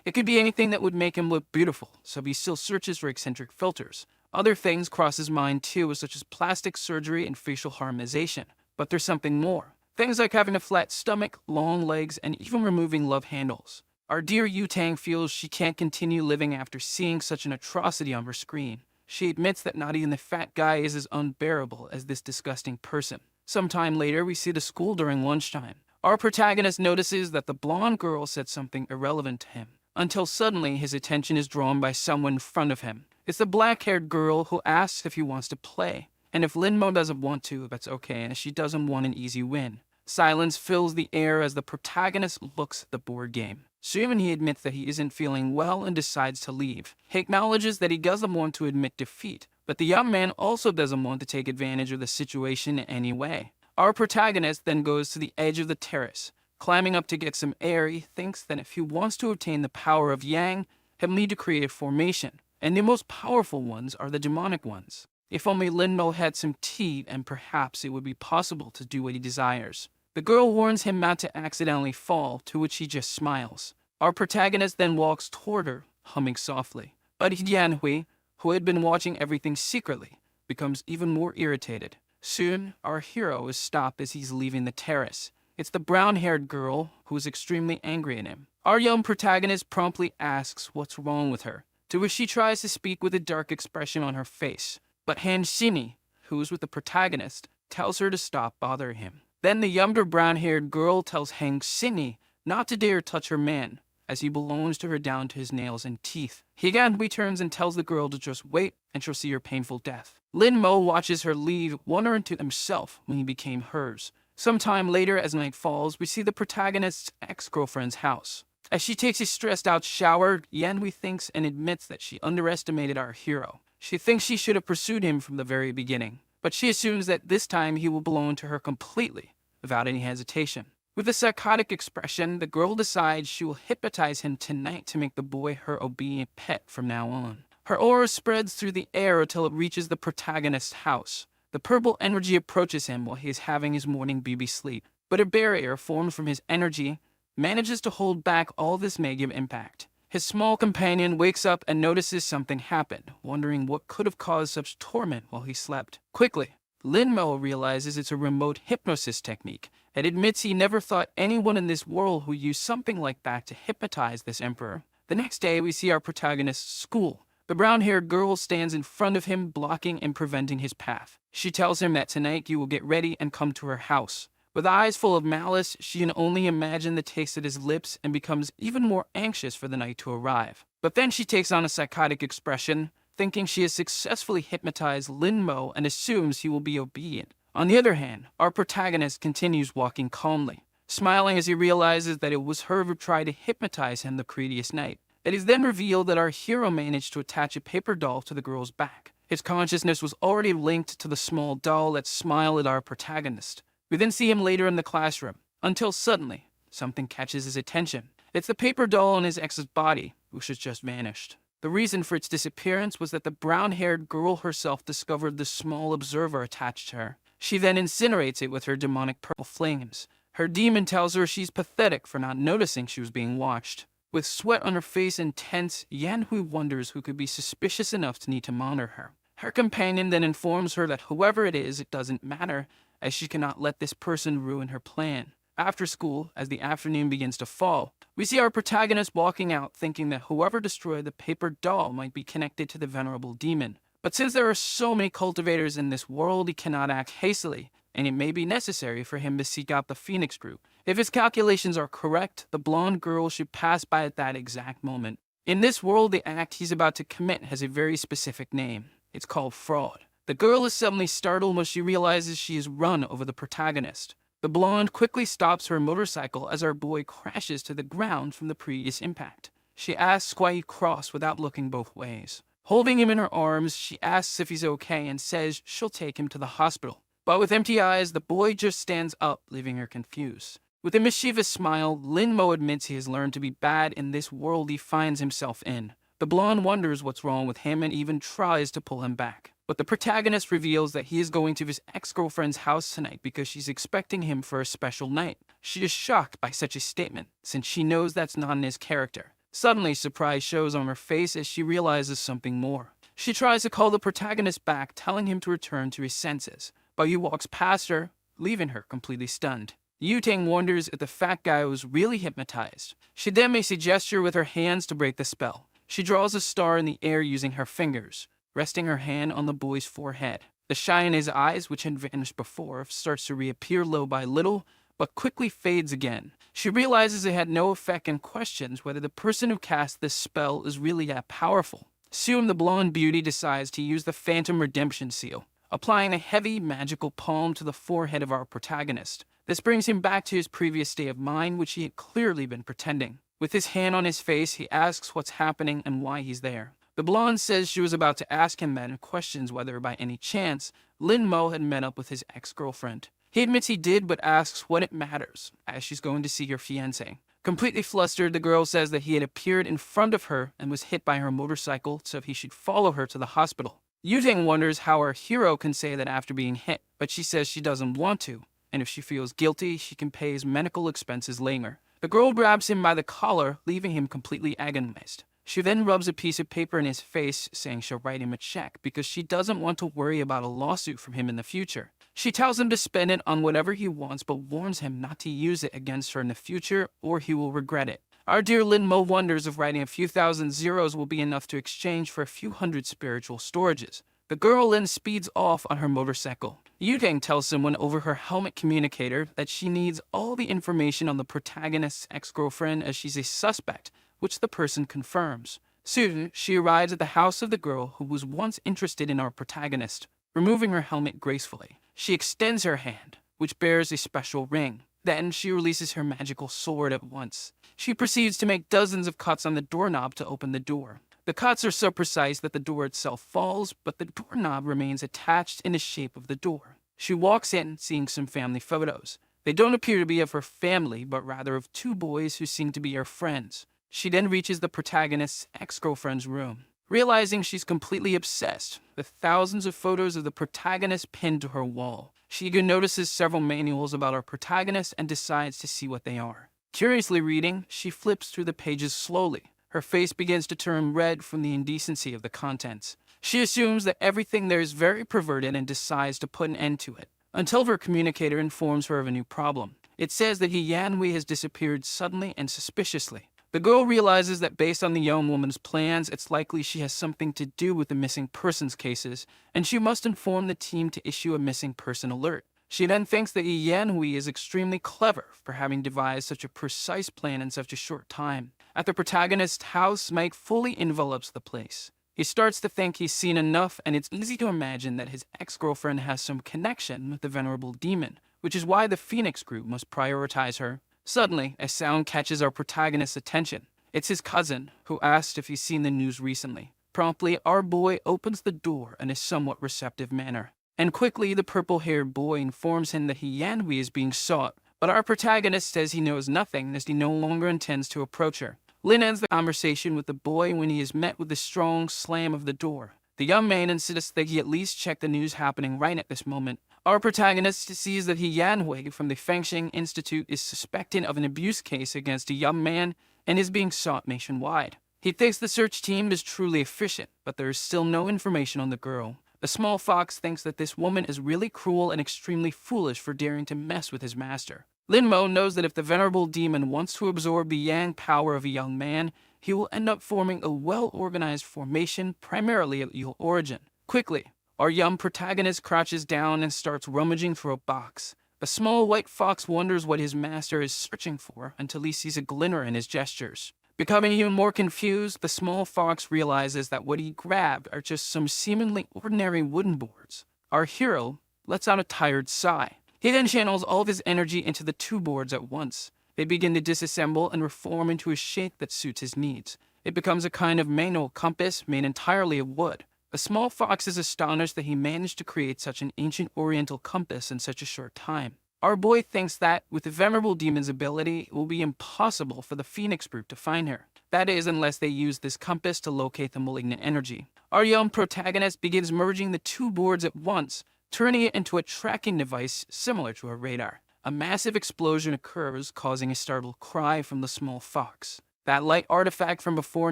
It could be anything that would make him look beautiful, so he still searches for eccentric filters. Other things cross his mind too, such as plastic surgery and facial harmonization. But there's something more. Things like having a flat stomach, long legs, and even removing love handles. Our dear Yu Tang feels she can't continue living after seeing such an atrocity on her screen. She admits that not even the fat guy is as unbearable as this disgusting person. Sometime later, we see the school during lunchtime. Our protagonist notices that the blonde girl said something irrelevant to him, until suddenly his attention is drawn by someone in front of him. It's the black-haired girl who asks if he wants to play. And if Lin Mo doesn't want to, that's okay, as she doesn't want an easy win. Silence fills the air as the protagonist looks at the board game. Soon he admits that he isn't feeling well and decides to leave. He acknowledges that he doesn't want to admit defeat, but the young man also doesn't want to take advantage of the situation in any way. Our protagonist then goes to the edge of the terrace, Climbing up to get some air, he thinks that if he wants to obtain the power of Yang, he'll need to create a formation, and the most powerful ones are the demonic ones. If only Linmo had some tea, and perhaps it would be possible to do what he desires. The girl warns him not to accidentally fall, to which he just smiles. Our protagonist then walks toward her, humming softly. But Yanhui, who had been watching everything secretly, becomes even more irritated. Soon, our hero is stopped as he's leaving the terrace. It's the brown-haired girl who is extremely angry at him. Our young protagonist promptly asks what's wrong with her, to which she tries to speak with a dark expression on her face. But Han Shini, who is with the protagonist, tells her to stop bothering him. Then the younger brown-haired girl tells Han Shini not to dare touch her man, as he belongs to her down to his nails and teeth. He again returns and tells the girl to just wait, and she'll see her painful death. Lin Mo watches her leave, wondering to himself when he became hers. Sometime later, as night falls, we see the protagonist's ex-girlfriend's house. As she takes a stressed-out shower, Yanhui thinks and admits that she underestimated our hero. She thinks she should have pursued him from the very beginning, but she assumes that this time he will belong to her completely, without any hesitation. With a psychotic expression, the girl decides she will hypnotize him tonight to make the boy her obedient pet from now on. Her aura spreads through the air until it reaches the protagonist's house. The purple energy approaches him while he is having his morning BB sleep, but a barrier formed from his energy manages to hold back all this negative impact. His small companion wakes up and notices something happened, wondering what could have caused such torment while he slept. Quickly, Lin Mo realizes it's a remote hypnosis technique and admits he never thought anyone in this world would use something like that to hypnotize this emperor. The next day, we see our protagonist's school. The brown-haired girl stands in front of him, blocking and preventing his path. She tells him that tonight he will get ready and come to her house. With eyes full of malice, she can only imagine the taste at his lips and becomes even more anxious for the night to arrive. But then she takes on a psychotic expression, thinking she has successfully hypnotized Lin Mo and assumes he will be obedient. On the other hand, our protagonist continues walking calmly, smiling as he realizes that it was her who tried to hypnotize him the previous night. It is then revealed that our hero managed to attach a paper doll to the girl's back. His consciousness was already linked to the small doll that smiled at our protagonist. We then see him later in the classroom, until suddenly, something catches his attention. It's the paper doll on his ex's body, which has just vanished. The reason for its disappearance was that the brown-haired girl herself discovered the small observer attached to her. She then incinerates it with her demonic purple flames. Her demon tells her she's pathetic for not noticing she was being watched. With sweat on her face and tense, Yanhui wonders who could be suspicious enough to need to monitor her. Her companion then informs her that whoever it is, it doesn't matter, as she cannot let this person ruin her plan. After school, as the afternoon begins to fall, we see our protagonist walking out thinking that whoever destroyed the paper doll might be connected to the venerable demon. But since there are so many cultivators in this world, he cannot act hastily, and it may be necessary for him to seek out the Phoenix group. If his calculations are correct, the blonde girl should pass by at that exact moment. In this world, the act he's about to commit has a very specific name. It's called fraud. The girl is suddenly startled when she realizes she is run over the protagonist. The blonde quickly stops her motorcycle as our boy crashes to the ground from the previous impact. She asks why he crossed without looking both ways. Holding him in her arms, she asks if he's okay and says she'll take him to the hospital. But with empty eyes, the boy just stands up, leaving her confused. With a mischievous smile, Lin Mo admits he has learned to be bad in this world he finds himself in. The blonde wonders what's wrong with him and even tries to pull him back. But the protagonist reveals that he is going to his ex-girlfriend's house tonight because she's expecting him for a special night. She is shocked by such a statement, since she knows that's not in his character. Suddenly, surprise shows on her face as she realizes something more. She tries to call the protagonist back, telling him to return to his senses, but he walks past her, leaving her completely stunned. Yu-Tang wonders if the fat guy was really hypnotized. She then makes a gesture with her hands to break the spell. She draws a star in the air using her fingers, resting her hand on the boy's forehead. The shine in his eyes, which had vanished before, starts to reappear little by little, but quickly fades again. She realizes it had no effect and questions whether the person who cast this spell is really that powerful. Soon the blonde beauty decides to use the Phantom Redemption Seal, applying a heavy magical palm to the forehead of our protagonist. This brings him back to his previous state of mind, which he had clearly been pretending. With his hand on his face, he asks what's happening and why he's there. The blonde says she was about to ask him that and questions whether by any chance Lin Mo had met up with his ex-girlfriend. He admits he did, but asks what it matters, as she's going to see her fiancé. Completely flustered, the girl says that he had appeared in front of her and was hit by her motorcycle, so he should follow her to the hospital. Yutang wonders how our hero can say that after being hit, but she says she doesn't want to, and if she feels guilty, she can pay his medical expenses later. The girl grabs him by the collar, leaving him completely agonized. She then rubs a piece of paper in his face, saying she'll write him a check because she doesn't want to worry about a lawsuit from him in the future. She tells him to spend it on whatever he wants, but warns him not to use it against her in the future or he will regret it. Our dear Lin Mo wonders if writing a few thousand zeros will be enough to exchange for a few hundred spiritual storages. The girl then speeds off on her motorcycle. Yutang tells someone over her helmet communicator that she needs all the information on the protagonist's ex-girlfriend as she's a suspect, which the person confirms. Soon, she arrives at the house of the girl who was once interested in our protagonist. Removing her helmet gracefully, she extends her hand, which bears a special ring. Then she releases her magical sword at once. She proceeds to make dozens of cuts on the doorknob to open the door. The cuts are so precise that the door itself falls, but the doorknob remains attached in the shape of the door. She walks in, seeing some family photos. They don't appear to be of her family, but rather of two boys who seem to be her friends. She then reaches the protagonist's ex-girlfriend's room. Realizing she's completely obsessed with thousands of photos of the protagonist pinned to her wall, she again notices several manuals about our protagonist and decides to see what they are. Curiously reading, she flips through the pages slowly. Her face begins to turn red from the indecency of the contents. She assumes that everything there is very perverted and decides to put an end to it, until her communicator informs her of a new problem. It says that Yanhui has disappeared suddenly and suspiciously. The girl realizes that based on the young woman's plans, it's likely she has something to do with the missing persons cases, and she must inform the team to issue a missing person alert. She then thinks that Yanhui is extremely clever for having devised such a precise plan in such a short time. At the protagonist's house, Mike fully envelops the place. He starts to think he's seen enough, and it's easy to imagine that his ex-girlfriend has some connection with the venerable demon, which is why the Phoenix group must prioritize her. Suddenly, a sound catches our protagonist's attention. It's his cousin, who asks if he's seen the news recently. Promptly, our boy opens the door in a somewhat receptive manner. And quickly, the purple-haired boy informs him that Yanhui is being sought, but our protagonist says he knows nothing as he no longer intends to approach her. Lin ends the conversation with the boy when he is met with a strong slam of the door. The young man insists that he at least check the news happening right at this moment. Our protagonist sees that Yanhui from the Fengxing Institute is suspected of an abuse case against a young man and is being sought nationwide. He thinks the search team is truly efficient, but there is still no information on the girl. The small fox thinks that this woman is really cruel and extremely foolish for daring to mess with his master. Lin Mo knows that if the venerable demon wants to absorb the yang power of a young man, he will end up forming a well-organized formation primarily of evil origin. Quickly, our young protagonist crouches down and starts rummaging through a box. The small white fox wonders what his master is searching for until he sees a glimmer in his gestures. Becoming even more confused, the small fox realizes that what he grabbed are just some seemingly ordinary wooden boards. Our hero lets out a tired sigh. He then channels all of his energy into the two boards at once. They begin to disassemble and reform into a shape that suits his needs. It becomes a kind of manual compass made entirely of wood. The small fox is astonished that he managed to create such an ancient oriental compass in such a short time. Our boy thinks that, with the venerable demon's ability, it will be impossible for the Phoenix group to find her. That is, unless they use this compass to locate the malignant energy. Our young protagonist begins merging the two boards at once, turning it into a tracking device similar to a radar. A massive explosion occurs, causing a startled cry from the small fox. That light artifact from before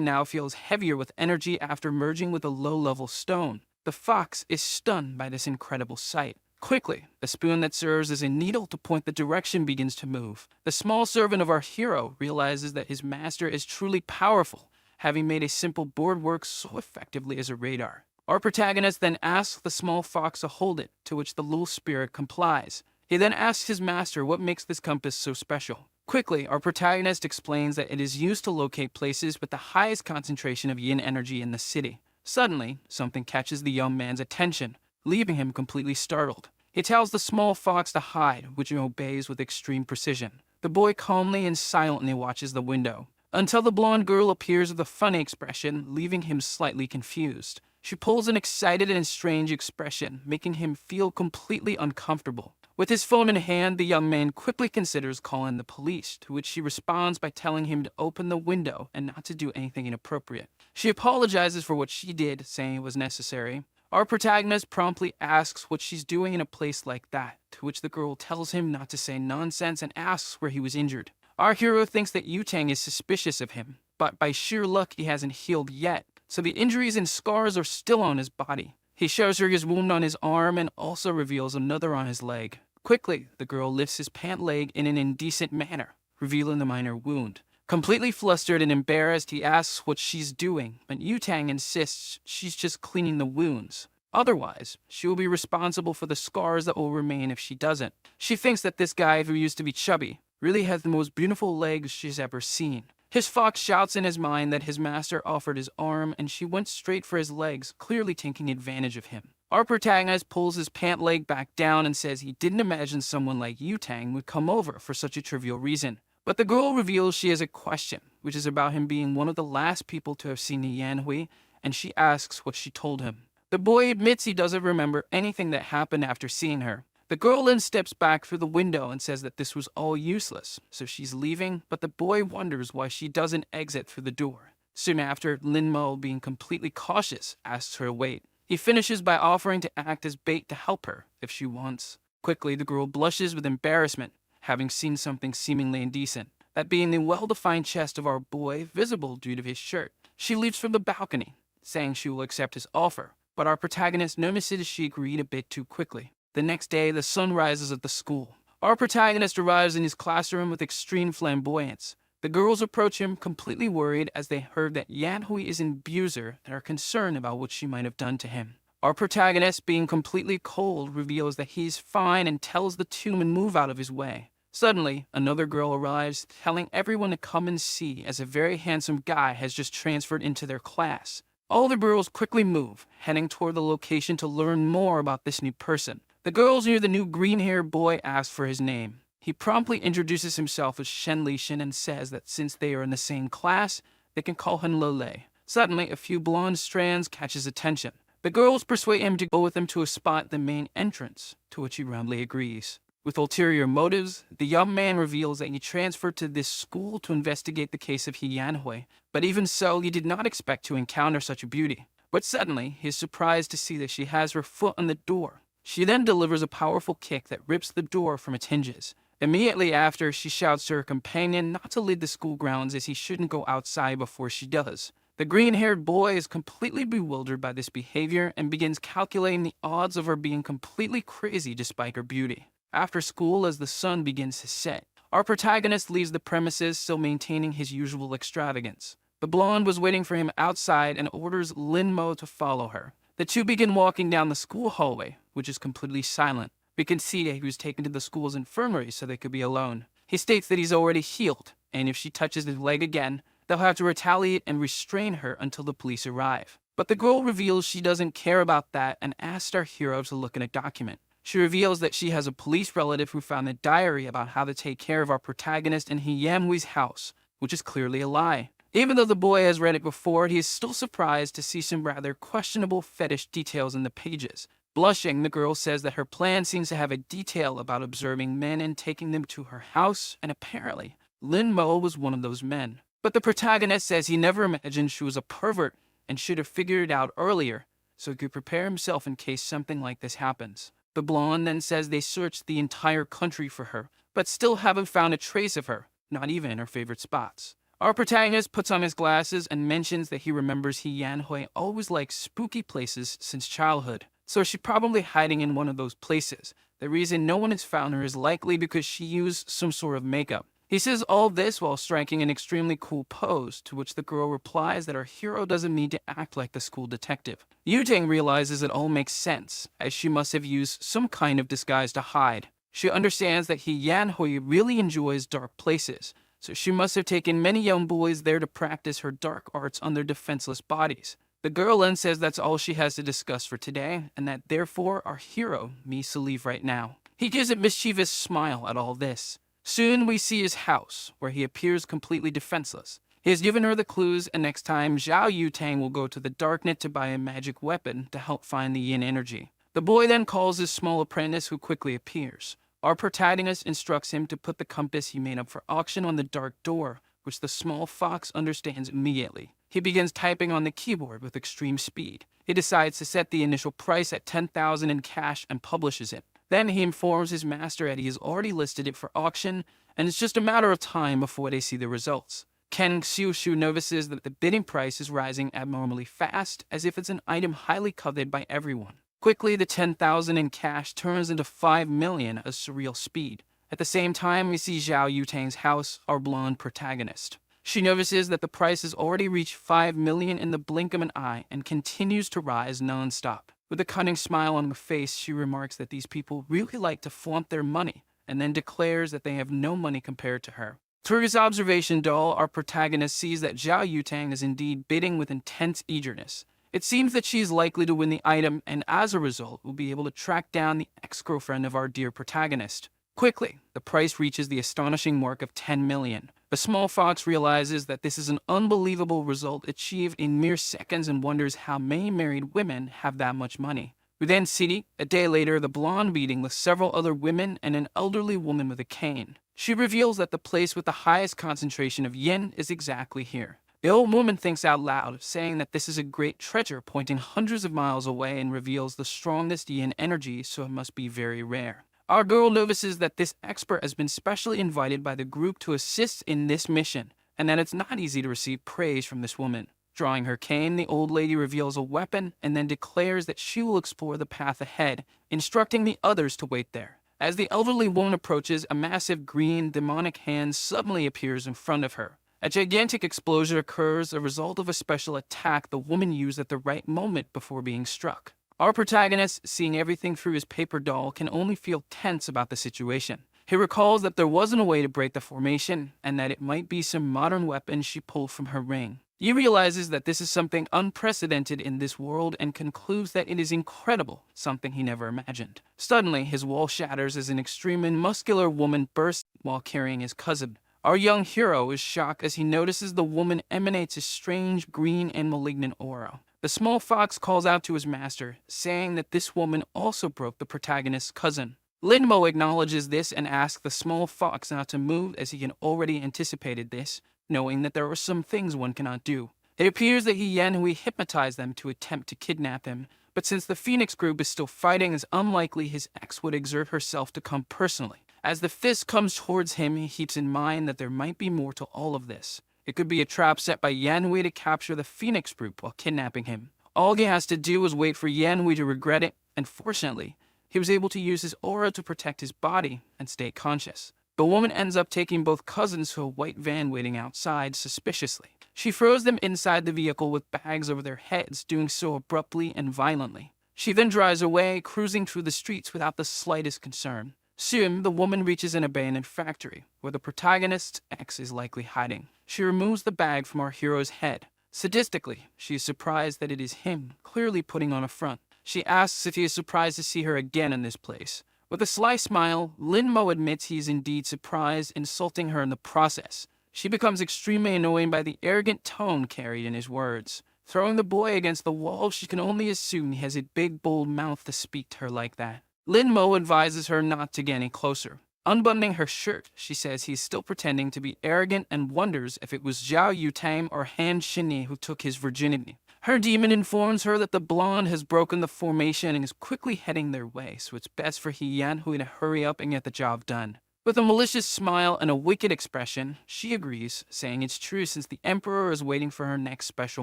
now feels heavier with energy after merging with a low-level stone. The fox is stunned by this incredible sight. Quickly, the spoon that serves as a needle to point the direction begins to move. The small servant of our hero realizes that his master is truly powerful, having made a simple board work so effectively as a radar. Our protagonist then asks the small fox to hold it, to which the little spirit complies. He then asks his master what makes this compass so special. Quickly, our protagonist explains that it is used to locate places with the highest concentration of yin energy in the city. Suddenly, something catches the young man's attention, leaving him completely startled. He tells the small fox to hide, which he obeys with extreme precision. The boy calmly and silently watches the window, until the blonde girl appears with a funny expression, leaving him slightly confused. She pulls an excited and strange expression, making him feel completely uncomfortable. With his phone in hand, the young man quickly considers calling the police, to which she responds by telling him to open the window and not to do anything inappropriate. She apologizes for what she did, saying it was necessary. Our protagonist promptly asks what she's doing in a place like that, to which the girl tells him not to say nonsense and asks where he was injured. Our hero thinks that Yu-Tang is suspicious of him, but by sheer luck he hasn't healed yet, so the injuries and scars are still on his body. He shows her his wound on his arm and also reveals another on his leg. Quickly, the girl lifts his pant leg in an indecent manner, revealing the minor wound. Completely flustered and embarrassed, he asks what she's doing, but Yu-Tang insists she's just cleaning the wounds. Otherwise, she will be responsible for the scars that will remain if she doesn't. She thinks that this guy, who used to be chubby, really has the most beautiful legs she's ever seen. His fox shouts in his mind that his master offered his arm, and she went straight for his legs, clearly taking advantage of him. Our protagonist pulls his pant leg back down and says he didn't imagine someone like Yu-Tang would come over for such a trivial reason. But the girl reveals she has a question, which is about him being one of the last people to have seen the Yanhui, and she asks what she told him. The boy admits he doesn't remember anything that happened after seeing her. The girl then steps back through the window and says that this was all useless, so she's leaving, but the boy wonders why she doesn't exit through the door. Soon after, Lin Mo, being completely cautious, asks her to wait. He finishes by offering to act as bait to help her, if she wants. Quickly, the girl blushes with embarrassment, having seen something seemingly indecent, that being the well-defined chest of our boy, visible due to his shirt. She leaps from the balcony, saying she will accept his offer, but our protagonist notices she agreed a bit too quickly. The next day, the sun rises at the school. Our protagonist arrives in his classroom with extreme flamboyance. The girls approach him completely worried as they heard that Yanhui is an abuser and are concerned about what she might have done to him. Our protagonist, being completely cold, reveals that he's fine and tells the two to move out of his way. Suddenly, another girl arrives, telling everyone to come and see as a very handsome guy has just transferred into their class. All the girls quickly move, heading toward the location to learn more about this new person. The girls near the new green-haired boy ask for his name. He promptly introduces himself as Shen Lishan and says that since they are in the same class, they can call him Lole. Suddenly, a few blonde strands catch his attention. The girls persuade him to go with them to a spot at the main entrance, to which he roundly agrees. With ulterior motives, the young man reveals that he transferred to this school to investigate the case of He Yanhui, but even so, he did not expect to encounter such a beauty. But suddenly, he is surprised to see that she has her foot on the door. She then delivers a powerful kick that rips the door from its hinges. Immediately after, she shouts to her companion not to leave the school grounds as he shouldn't go outside before she does. The green-haired boy is completely bewildered by this behavior and begins calculating the odds of her being completely crazy despite her beauty. After school, as the sun begins to set, our protagonist leaves the premises still maintaining his usual extravagance. The blonde was waiting for him outside and orders Lin Mo to follow her. The two begin walking down the school hallway, which is completely silent. We can see that he was taken to the school's infirmary so they could be alone. He states that he's already healed, and if she touches his leg again, they'll have to retaliate and restrain her until the police arrive. But the girl reveals she doesn't care about that and asks our hero to look in a document. She reveals that she has a police relative who found a diary about how to take care of our protagonist in He Yanhui's house, which is clearly a lie. Even though the boy has read it before, he is still surprised to see some rather questionable fetish details in the pages. Blushing, the girl says that her plan seems to have a detail about observing men and taking them to her house, and apparently, Lin Mo was one of those men. But the protagonist says he never imagined she was a pervert and should have figured it out earlier, so he could prepare himself in case something like this happens. The blonde then says they searched the entire country for her, but still haven't found a trace of her, not even in her favorite spots. Our protagonist puts on his glasses and mentions that he remembers He Yanhui always liked spooky places since childhood, so she's probably hiding in one of those places. The reason no one has found her is likely because she used some sort of makeup. He says all this while striking an extremely cool pose, to which the girl replies that our hero doesn't need to act like the school detective. Yu-Tang realizes it all makes sense, as she must have used some kind of disguise to hide. She understands that He Yanhui really enjoys dark places, so she must have taken many young boys there to practice her dark arts on their defenseless bodies. The girl then says that's all she has to discuss for today, and that therefore our hero needs to leave right now. He gives a mischievous smile at all this. Soon we see his house, where he appears completely defenseless. He has given her the clues, and next time Zhao Yu-Tang will go to the Darknet to buy a magic weapon to help find the yin energy. The boy then calls his small apprentice, who quickly appears. Our protagonist instructs him to put the compass he made up for auction on the dark door, which the small fox understands immediately. He begins typing on the keyboard with extreme speed. He decides to set the initial price at 10,000 in cash and publishes it. Then he informs his master that he has already listed it for auction, and it's just a matter of time before they see the results. Ken Xiushu notices that the bidding price is rising abnormally fast, as if it's an item highly coveted by everyone. Quickly, the 10,000 in cash turns into 5 million at a surreal speed. At the same time, we see Zhao Yutang's house, our blonde protagonist. She notices that the price has already reached 5 million in the blink of an eye and continues to rise non-stop. With a cunning smile on her face, she remarks that these people really like to flaunt their money, and then declares that they have no money compared to her. Through his observation doll, our protagonist sees that Zhao Yutang is indeed bidding with intense eagerness. It seems that she is likely to win the item, and as a result, will be able to track down the ex-girlfriend of our dear protagonist. Quickly, the price reaches the astonishing mark of 10 million. The small fox realizes that this is an unbelievable result achieved in mere seconds and wonders how many married women have that much money. We then see, a day later, the blonde meeting with several other women and an elderly woman with a cane. She reveals that the place with the highest concentration of yin is exactly here. The old woman thinks out loud, saying that this is a great treasure pointing hundreds of miles away and reveals the strongest yin energy, so it must be very rare. Our girl notices that this expert has been specially invited by the group to assist in this mission, and that it's not easy to receive praise from this woman. Drawing her cane, the old lady reveals a weapon and then declares that she will explore the path ahead, instructing the others to wait there. As the elderly woman approaches, a massive green demonic hand suddenly appears in front of her. A gigantic explosion occurs, a result of a special attack the woman used at the right moment before being struck. Our protagonist, seeing everything through his paper doll, can only feel tense about the situation. He recalls that there wasn't a way to break the formation, and that it might be some modern weapon she pulled from her ring. He realizes that this is something unprecedented in this world and concludes that it is incredible, something he never imagined. Suddenly, his wall shatters as an extremely muscular woman bursts while carrying his cousin. Our young hero is shocked as he notices the woman emanates a strange green and malignant aura. The small fox calls out to his master, saying that this woman also broke the protagonist's cousin. Linmo acknowledges this and asks the small fox not to move as he had already anticipated this, knowing that there are some things one cannot do. It appears that Yanhui hypnotized them to attempt to kidnap him, but since the Phoenix group is still fighting, it's unlikely his ex would exert herself to come personally. As the fist comes towards him, he keeps in mind that there might be more to all of this. It could be a trap set by Yanhui to capture the Phoenix group while kidnapping him. All he has to do is wait for Yanhui to regret it, and fortunately, he was able to use his aura to protect his body and stay conscious. The woman ends up taking both cousins to a white van waiting outside suspiciously. She throws them inside the vehicle with bags over their heads, doing so abruptly and violently. She then drives away, cruising through the streets without the slightest concern. Soon, the woman reaches an abandoned factory, where the protagonist's ex is likely hiding. She removes the bag from our hero's head. Sadistically, she is surprised that it is him, clearly putting on a front. She asks if he is surprised to see her again in this place. With a sly smile, Linmo admits he is indeed surprised, insulting her in the process. She becomes extremely annoyed by the arrogant tone carried in his words. Throwing the boy against the wall, she can only assume he has a big, bold mouth to speak to her like that. Linmo advises her not to get any closer. Unbuttoning her shirt, she says he's still pretending to be arrogant and wonders if it was Zhao Yutang or Han Shinni who took his virginity. Her demon informs her that the blonde has broken the formation and is quickly heading their way, so it's best for Yanhui to hurry up and get the job done. With a malicious smile and a wicked expression, she agrees, saying it's true since the Emperor is waiting for her next special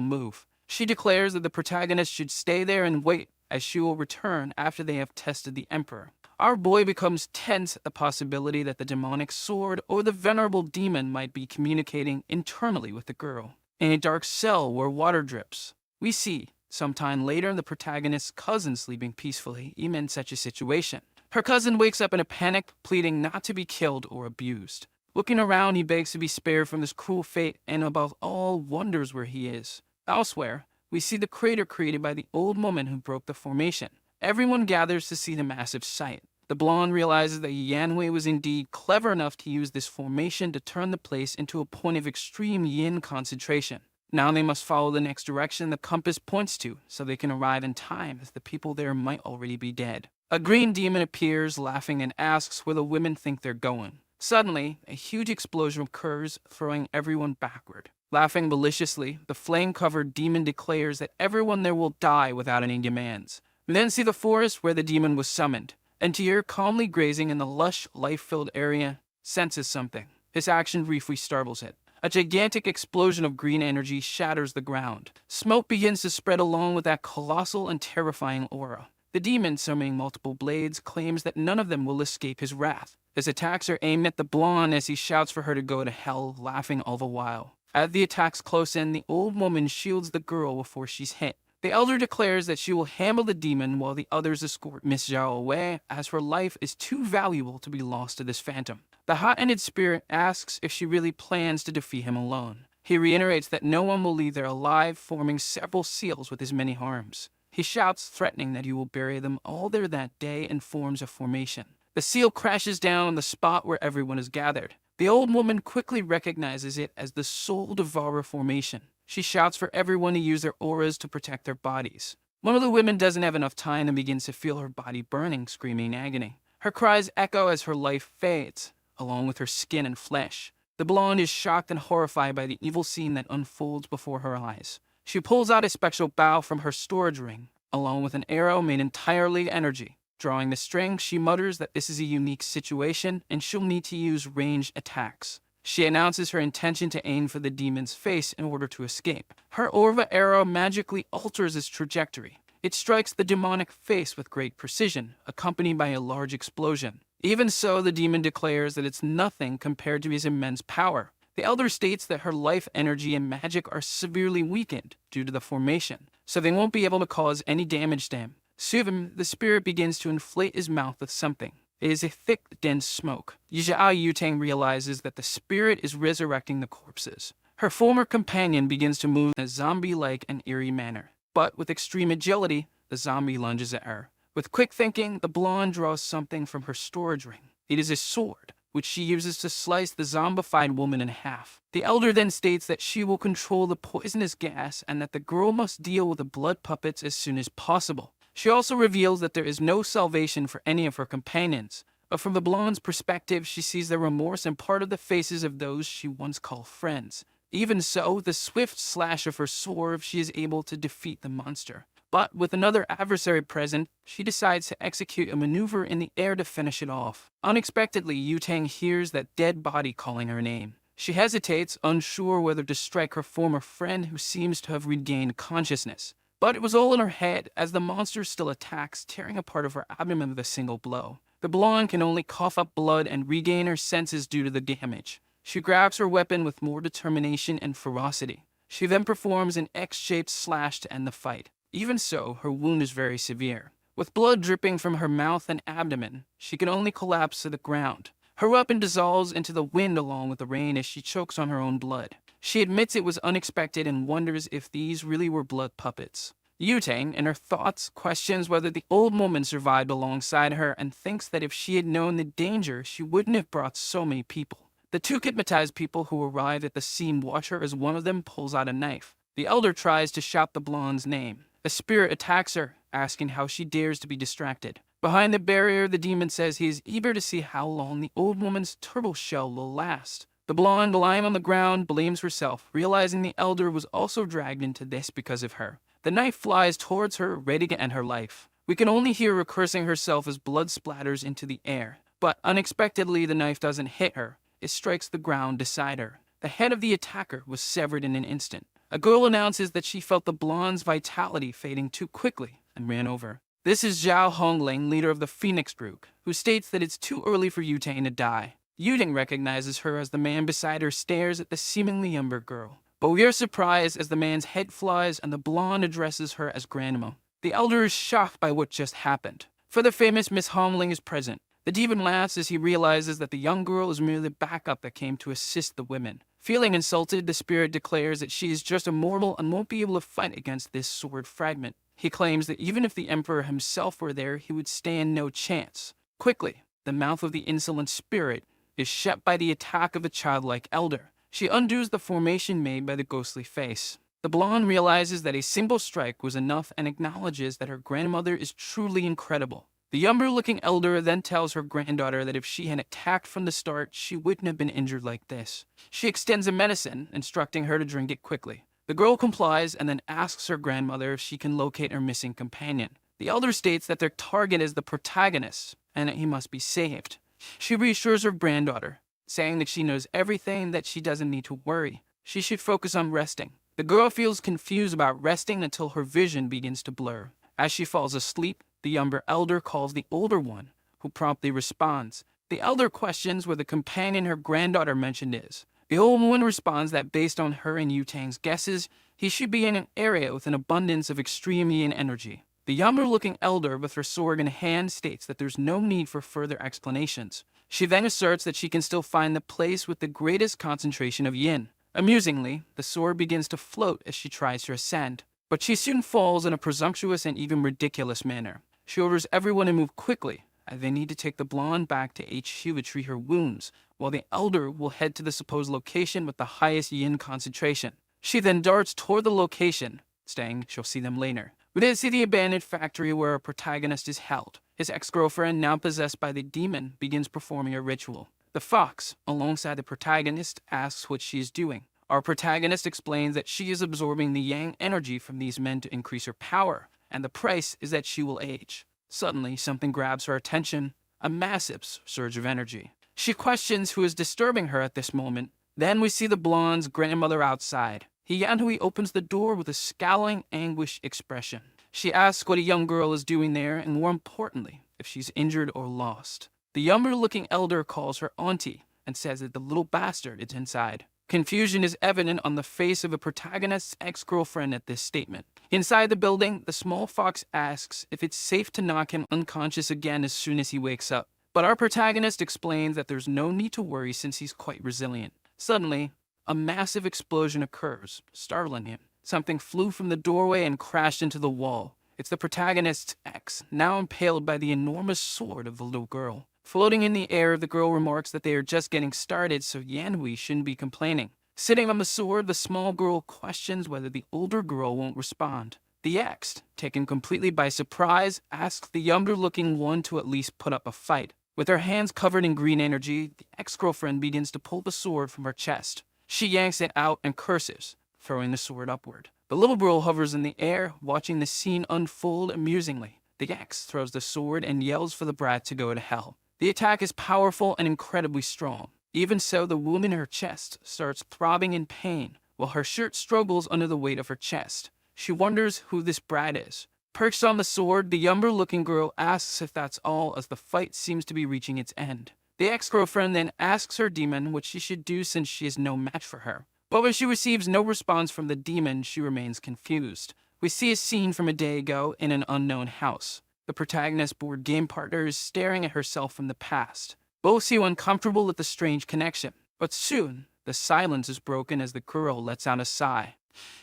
move. She declares that the protagonist should stay there and wait, as she will return after they have tested the Emperor. Our boy becomes tense at the possibility that the demonic sword or the venerable demon might be communicating internally with the girl. In a dark cell where water drips, we see, sometime later, the protagonist's cousin sleeping peacefully, even in such a situation. Her cousin wakes up in a panic, pleading not to be killed or abused. Looking around, he begs to be spared from this cruel fate and above all wonders where he is. Elsewhere, we see the crater created by the old woman who broke the formation. Everyone gathers to see the massive sight. The blonde realizes that Yanhui was indeed clever enough to use this formation to turn the place into a point of extreme yin concentration. Now they must follow the next direction the compass points to, so they can arrive in time, as the people there might already be dead. A green demon appears, laughing, and asks where the women think they're going. Suddenly, a huge explosion occurs, throwing everyone backward. Laughing maliciously, the flame-covered demon declares that everyone there will die without any demands. We then see the forest where the demon was summoned, and Tyr, calmly grazing in the lush, life-filled area, senses something. His action briefly startles it. A gigantic explosion of green energy shatters the ground. Smoke begins to spread along with that colossal and terrifying aura. The demon, summoning multiple blades, claims that none of them will escape his wrath. His attacks are aimed at the blonde as he shouts for her to go to hell, laughing all the while. As the attacks close in, the old woman shields the girl before she's hit. The elder declares that she will handle the demon while the others escort Miss Zhao away, as her life is too valuable to be lost to this phantom. The hot-ended spirit asks if she really plans to defeat him alone. He reiterates that no one will leave there alive, forming several seals with his many arms. He shouts, threatening that he will bury them all there that day and forms a formation. The seal crashes down on the spot where everyone is gathered. The old woman quickly recognizes it as the Soul Devourer formation. She shouts for everyone to use their auras to protect their bodies. One of the women doesn't have enough time and begins to feel her body burning, screaming in agony. Her cries echo as her life fades, along with her skin and flesh. The blonde is shocked and horrified by the evil scene that unfolds before her eyes. She pulls out a special bow from her storage ring, along with an arrow made entirely energy. Drawing the string, she mutters that this is a unique situation and she'll need to use ranged attacks. She announces her intention to aim for the demon's face in order to escape. Her Orva arrow magically alters its trajectory. It strikes the demonic face with great precision, accompanied by a large explosion. Even so, the demon declares that it's nothing compared to his immense power. The elder states that her life energy and magic are severely weakened due to the formation, so they won't be able to cause any damage to him. Soon, the spirit begins to inflate his mouth with something. It is a thick, dense smoke. Zhao Yutang realizes that the spirit is resurrecting the corpses. Her former companion begins to move in a zombie-like and eerie manner. But with extreme agility, the zombie lunges at her. With quick thinking, the blonde draws something from her storage ring. It is a sword, which she uses to slice the zombified woman in half. The elder then states that she will control the poisonous gas and that the girl must deal with the blood puppets as soon as possible. She also reveals that there is no salvation for any of her companions, but from the blonde's perspective, she sees the remorse in part of the faces of those she once called friends. Even so, the swift slash of her sword, she is able to defeat the monster. But with another adversary present, she decides to execute a maneuver in the air to finish it off. Unexpectedly, Yutang hears that dead body calling her name. She hesitates, unsure whether to strike her former friend who seems to have regained consciousness. But it was all in her head, as the monster still attacks, tearing a part of her abdomen with a single blow. The blonde can only cough up blood and regain her senses due to the damage. She grabs her weapon with more determination and ferocity. She then performs an X-shaped slash to end the fight. Even so, her wound is very severe. With blood dripping from her mouth and abdomen, she can only collapse to the ground. Her weapon dissolves into the wind along with the rain as she chokes on her own blood. She admits it was unexpected and wonders if these really were blood puppets. Yutang, in her thoughts, questions whether the old woman survived alongside her and thinks that if she had known the danger, she wouldn't have brought so many people. The two hypnotized people who arrive at the scene watch her as one of them pulls out a knife. The elder tries to shout the blonde's name. The spirit attacks her, asking how she dares to be distracted. Behind the barrier, the demon says he is eager to see how long the old woman's turtle shell will last. The blonde, lying on the ground, blames herself, realizing the elder was also dragged into this because of her. The knife flies towards her, ready to end her life. We can only hear her cursing herself as blood splatters into the air. But unexpectedly, the knife doesn't hit her. It strikes the ground beside her. The head of the attacker was severed in an instant. A girl announces that she felt the blonde's vitality fading too quickly and ran over. This is Zhao Hongling, leader of the Phoenix group, who states that it's too early for Yutang to die. Yutang recognizes her as the man beside her stares at the seemingly younger girl. But we are surprised as the man's head flies and the blonde addresses her as grandma. The elder is shocked by what just happened. For the famous Miss Hongling is present. The demon laughs as he realizes that the young girl is merely backup that came to assist the women. Feeling insulted, the spirit declares that she is just a mortal and won't be able to fight against this sword fragment. He claims that even if the emperor himself were there, he would stand no chance. Quickly, the mouth of the insolent spirit is shut by the attack of the childlike elder. She undoes the formation made by the ghostly face. The blonde realizes that a single strike was enough and acknowledges that her grandmother is truly incredible. The younger-looking elder then tells her granddaughter that if she had attacked from the start, she wouldn't have been injured like this. She extends a medicine, instructing her to drink it quickly. The girl complies and then asks her grandmother if she can locate her missing companion. The elder states that their target is the protagonist and that he must be saved. She reassures her granddaughter, saying that she knows everything, that she doesn't need to worry. She should focus on resting. The girl feels confused about resting until her vision begins to blur. As she falls asleep, the younger elder calls the older one, who promptly responds. The elder questions where the companion her granddaughter mentioned is. The old woman responds that based on her and Yutang's guesses, he should be in an area with an abundance of extreme yin energy. The younger-looking elder with her sword in hand states that there's no need for further explanations. She then asserts that she can still find the place with the greatest concentration of yin. Amusingly, the sword begins to float as she tries to ascend, but she soon falls in a presumptuous and even ridiculous manner. She orders everyone to move quickly, as they need to take the blonde back to HQ to treat her wounds, while the elder will head to the supposed location with the highest yin concentration. She then darts toward the location, saying she'll see them later. We then see the abandoned factory where our protagonist is held. His ex-girlfriend, now possessed by the demon, begins performing a ritual. The fox, alongside the protagonist, asks what she is doing. Our protagonist explains that she is absorbing the yang energy from these men to increase her power, and the price is that she will age. Suddenly, something grabs her attention, a massive surge of energy. She questions who is disturbing her at this moment. Then we see the blonde's grandmother outside. Yanhui opens the door with a scowling, anguished expression. She asks what a young girl is doing there, and more importantly, if she's injured or lost. The younger-looking elder calls her auntie and says that the little bastard is inside. Confusion is evident on the face of the protagonist's ex-girlfriend at this statement. Inside the building, the small fox asks if it's safe to knock him unconscious again as soon as he wakes up. But our protagonist explains that there's no need to worry since he's quite resilient. Suddenly, a massive explosion occurs, startling him. Something flew from the doorway and crashed into the wall. It's the protagonist's ex, now impaled by the enormous sword of the little girl. Floating in the air, the girl remarks that they are just getting started, so Yanhui shouldn't be complaining. Sitting on the sword, the small girl questions whether the older girl won't respond. The ex, taken completely by surprise, asks the younger-looking one to at least put up a fight. With her hands covered in green energy, the ex-girlfriend begins to pull the sword from her chest. She yanks it out and curses, throwing the sword upward. The little girl hovers in the air, watching the scene unfold amusingly. The ex throws the sword and yells for the brat to go to hell. The attack is powerful and incredibly strong. Even so, the wound in her chest starts throbbing in pain, while her shirt struggles under the weight of her chest. She wonders who this brat is. Perched on the sword, the younger-looking girl asks if that's all, as the fight seems to be reaching its end. The ex-girlfriend then asks her demon what she should do since she is no match for her. But when she receives no response from the demon, she remains confused. We see a scene from a day ago in an unknown house. The protagonist's board game partner is staring at herself from the past. Both seem uncomfortable at the strange connection, but soon, the silence is broken as the girl lets out a sigh.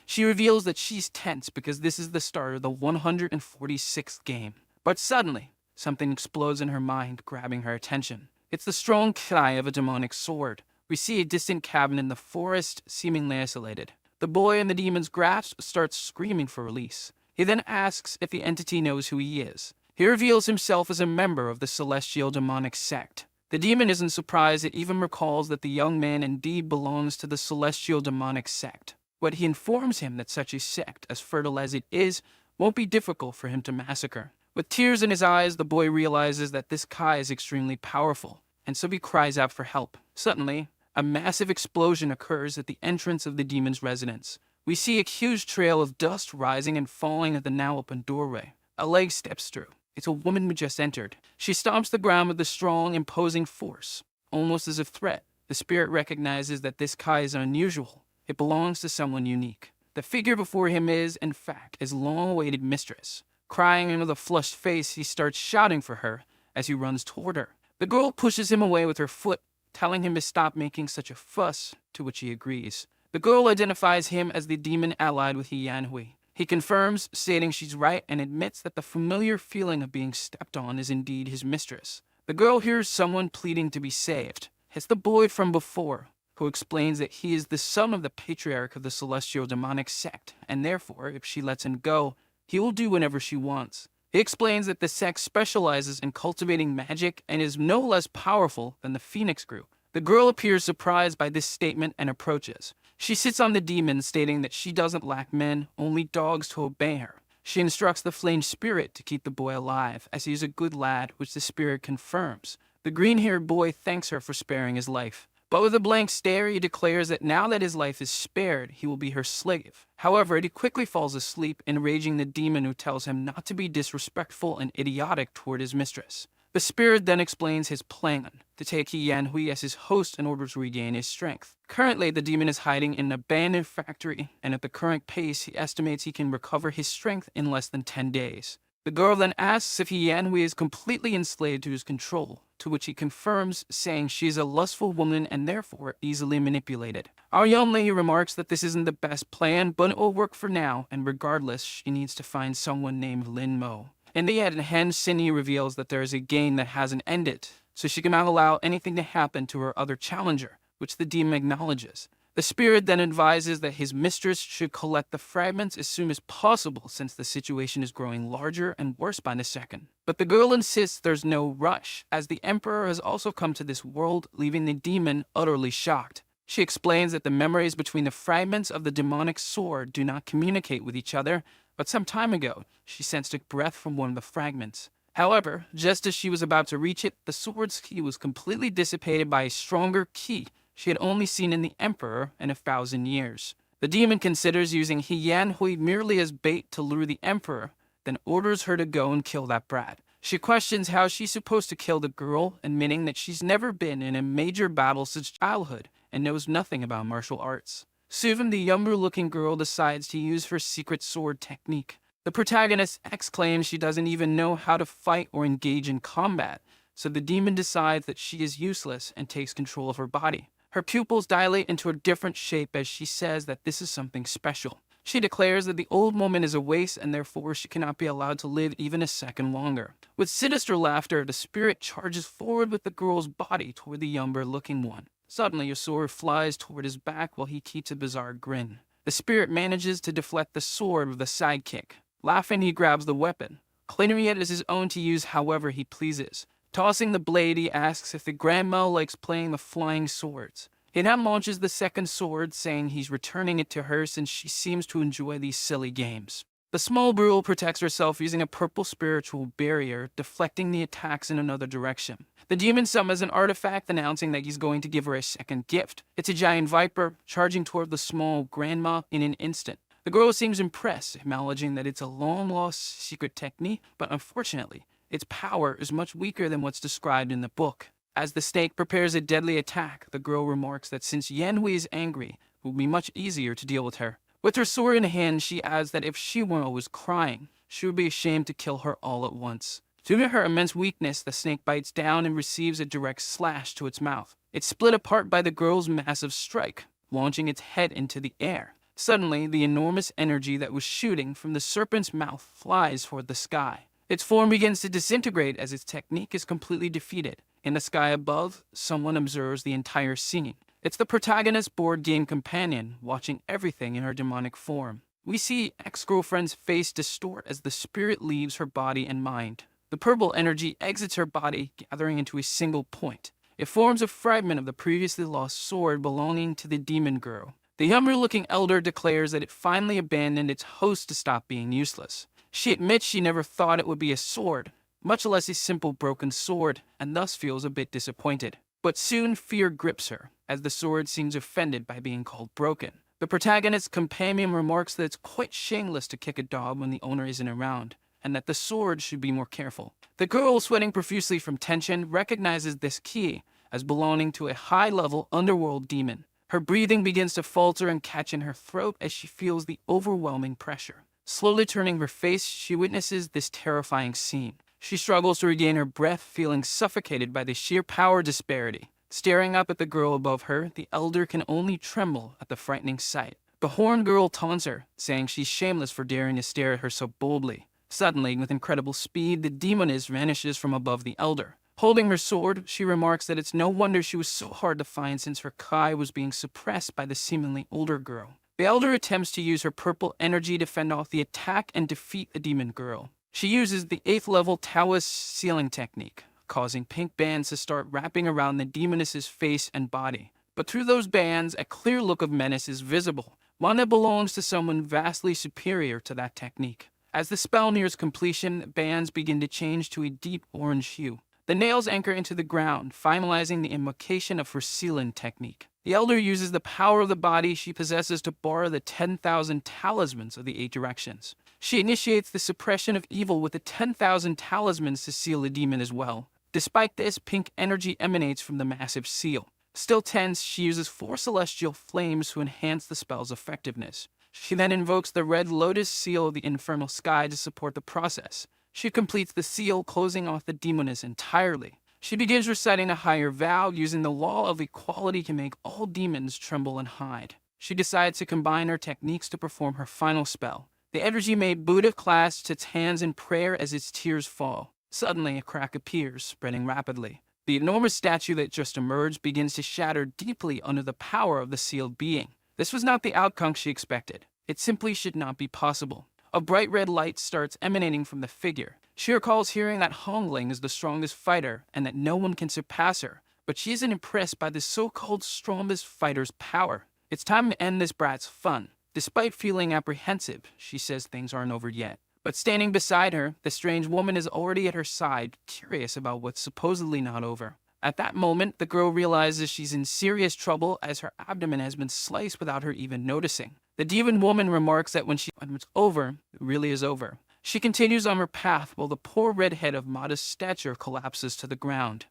She reveals that she's tense because this is the start of the 146th game. But suddenly, something explodes in her mind, grabbing her attention. It's the strong cry of a demonic sword. We see a distant cabin in the forest, seemingly isolated. The boy in the demon's grasp starts screaming for release. He then asks if the entity knows who he is. He reveals himself as a member of the celestial demonic sect. The demon isn't surprised, it even recalls that the young man indeed belongs to the celestial demonic sect. But he informs him that such a sect, as fertile as it is, won't be difficult for him to massacre. With tears in his eyes, the boy realizes that this Kai is extremely powerful, and so he cries out for help. Suddenly, a massive explosion occurs at the entrance of the demon's residence. We see a huge trail of dust rising and falling at the now open doorway. A leg steps through. It's a woman who just entered. She stomps the ground with a strong, imposing force, almost as a threat. The spirit recognizes that this Kai is unusual. It belongs to someone unique. The figure before him is, in fact, his long-awaited mistress. Crying and with a flushed face, he starts shouting for her as he runs toward her. The girl pushes him away with her foot, telling him to stop making such a fuss, to which he agrees. The girl identifies him as the demon allied with Yanhui. He confirms, stating she's right, and admits that the familiar feeling of being stepped on is indeed his mistress. The girl hears someone pleading to be saved. It's the boy from before, who explains that he is the son of the patriarch of the celestial demonic sect, and therefore, if she lets him go, he will do whatever she wants. He explains that the sect specializes in cultivating magic and is no less powerful than the Phoenix group. The girl appears surprised by this statement and approaches. She sits on the demon, stating that she doesn't lack men, only dogs to obey her. She instructs the flame spirit to keep the boy alive, as he is a good lad, which the spirit confirms. The green-haired boy thanks her for sparing his life. But with a blank stare, he declares that now that his life is spared, he will be her slave. However, he quickly falls asleep, enraging the demon, who tells him not to be disrespectful and idiotic toward his mistress. The spirit then explains his plan, to take Yanhui as his host in order to regain his strength. Currently, the demon is hiding in an abandoned factory, and at the current pace, he estimates he can recover his strength in less than 10 days. The girl then asks if Yanhui is completely enslaved to his control, to which he confirms, saying she is a lustful woman and therefore easily manipulated. Our young lady remarks that this isn't the best plan, but it will work for now, and regardless, she needs to find someone named Lin Mo. In the end, Cindy reveals that there is a game that hasn't ended, so she cannot allow anything to happen to her other challenger, which the demon acknowledges. The spirit then advises that his mistress should collect the fragments as soon as possible, since the situation is growing larger and worse by the second. But the girl insists there's no rush, as the emperor has also come to this world, leaving the demon utterly shocked. She explains that the memories between the fragments of the demonic sword do not communicate with each other, but some time ago, she sensed a breath from one of the fragments. However, just as she was about to reach it, the sword's ki was completely dissipated by a stronger ki she had only seen in the emperor in 1,000 years. The demon considers using Yanhui merely as bait to lure the emperor, then orders her to go and kill that brat. She questions how she's supposed to kill the girl, admitting that she's never been in a major battle since childhood and knows nothing about martial arts. Soon, the younger-looking girl decides to use her secret sword technique. The protagonist exclaims she doesn't even know how to fight or engage in combat, so the demon decides that she is useless and takes control of her body. Her pupils dilate into a different shape as she says that this is something special. She declares that the old woman is a waste and therefore she cannot be allowed to live even a second longer. With sinister laughter, the spirit charges forward with the girl's body toward the younger-looking one. Suddenly, a sword flies toward his back while he keeps a bizarre grin. The spirit manages to deflect the sword with a sidekick. Laughing, he grabs the weapon, claiming it as his own to use however he pleases. Tossing the blade, he asks if the grandma likes playing the flying swords. He then launches the second sword, saying he's returning it to her since she seems to enjoy these silly games. The small girl protects herself using a purple spiritual barrier, deflecting the attacks in another direction. The demon summons an artifact, announcing that he's going to give her a second gift. It's a giant viper, charging toward the small grandma in an instant. The girl seems impressed, acknowledging that it's a long-lost secret technique, but unfortunately, its power is much weaker than what's described in the book. As the snake prepares a deadly attack, the girl remarks that since Yanhui is angry, it will be much easier to deal with her. With her sword in hand, she adds that if she were always crying, she would be ashamed to kill her all at once. Due to her immense weakness, the snake bites down and receives a direct slash to its mouth. It's split apart by the girl's massive strike, launching its head into the air. Suddenly, the enormous energy that was shooting from the serpent's mouth flies toward the sky. Its form begins to disintegrate as its technique is completely defeated. In the sky above, someone observes the entire scene. It's the protagonist's board game companion, watching everything in her demonic form. We see ex-girlfriend's face distort as the spirit leaves her body and mind. The purple energy exits her body, gathering into a single point. It forms a fragment of the previously lost sword belonging to the demon girl. The younger-looking elder declares that it finally abandoned its host to stop being useless. She admits she never thought it would be a sword, much less a simple broken sword, and thus feels a bit disappointed. But soon fear grips her, as the sword seems offended by being called broken. The protagonist's companion remarks that it's quite shameless to kick a dog when the owner isn't around, and that the sword should be more careful. The girl, sweating profusely from tension, recognizes this key as belonging to a high-level underworld demon. Her breathing begins to falter and catch in her throat as she feels the overwhelming pressure. Slowly turning her face, she witnesses this terrifying scene. She struggles to regain her breath, feeling suffocated by the sheer power disparity. Staring up at the girl above her, the elder can only tremble at the frightening sight. The horned girl taunts her, saying she's shameless for daring to stare at her so boldly. Suddenly, with incredible speed, the demoness vanishes from above the elder. Holding her sword, she remarks that it's no wonder she was so hard to find since her kai was being suppressed by the seemingly older girl. The elder attempts to use her purple energy to fend off the attack and defeat the demon girl. She uses the 8th level Taoist sealing technique, causing pink bands to start wrapping around the demoness's face and body. But through those bands, a clear look of menace is visible, one that belongs to someone vastly superior to that technique. As the spell nears completion, the bands begin to change to a deep orange hue. The nails anchor into the ground, finalizing the invocation of her sealing technique. The elder uses the power of the body she possesses to borrow the 10,000 talismans of the 8 directions. She initiates the suppression of evil with the 10,000 talismans to seal the demon as well. Despite this, pink energy emanates from the massive seal. Still tense, she uses 4 celestial flames to enhance the spell's effectiveness. She then invokes the red lotus seal of the infernal sky to support the process. She completes the seal, closing off the demoness entirely. She begins reciting a higher vow, using the law of equality to make all demons tremble and hide. She decides to combine her techniques to perform her final spell. The energy made Buddha clasps its hands in prayer as its tears fall. Suddenly, a crack appears, spreading rapidly. The enormous statue that just emerged begins to shatter deeply under the power of the sealed being. This was not the outcome she expected. It simply should not be possible. A bright red light starts emanating from the figure. She recalls hearing that Hongling is the strongest fighter and that no one can surpass her, but she isn't impressed by the so-called strongest fighter's power. It's time to end this brat's fun. Despite feeling apprehensive, she says things aren't over yet. But standing beside her, the strange woman is already at her side, curious about what's supposedly not over. At that moment, the girl realizes she's in serious trouble as her abdomen has been sliced without her even noticing. The demon woman remarks that when it's over, it really is over. She continues on her path while the poor redhead of modest stature collapses to the ground.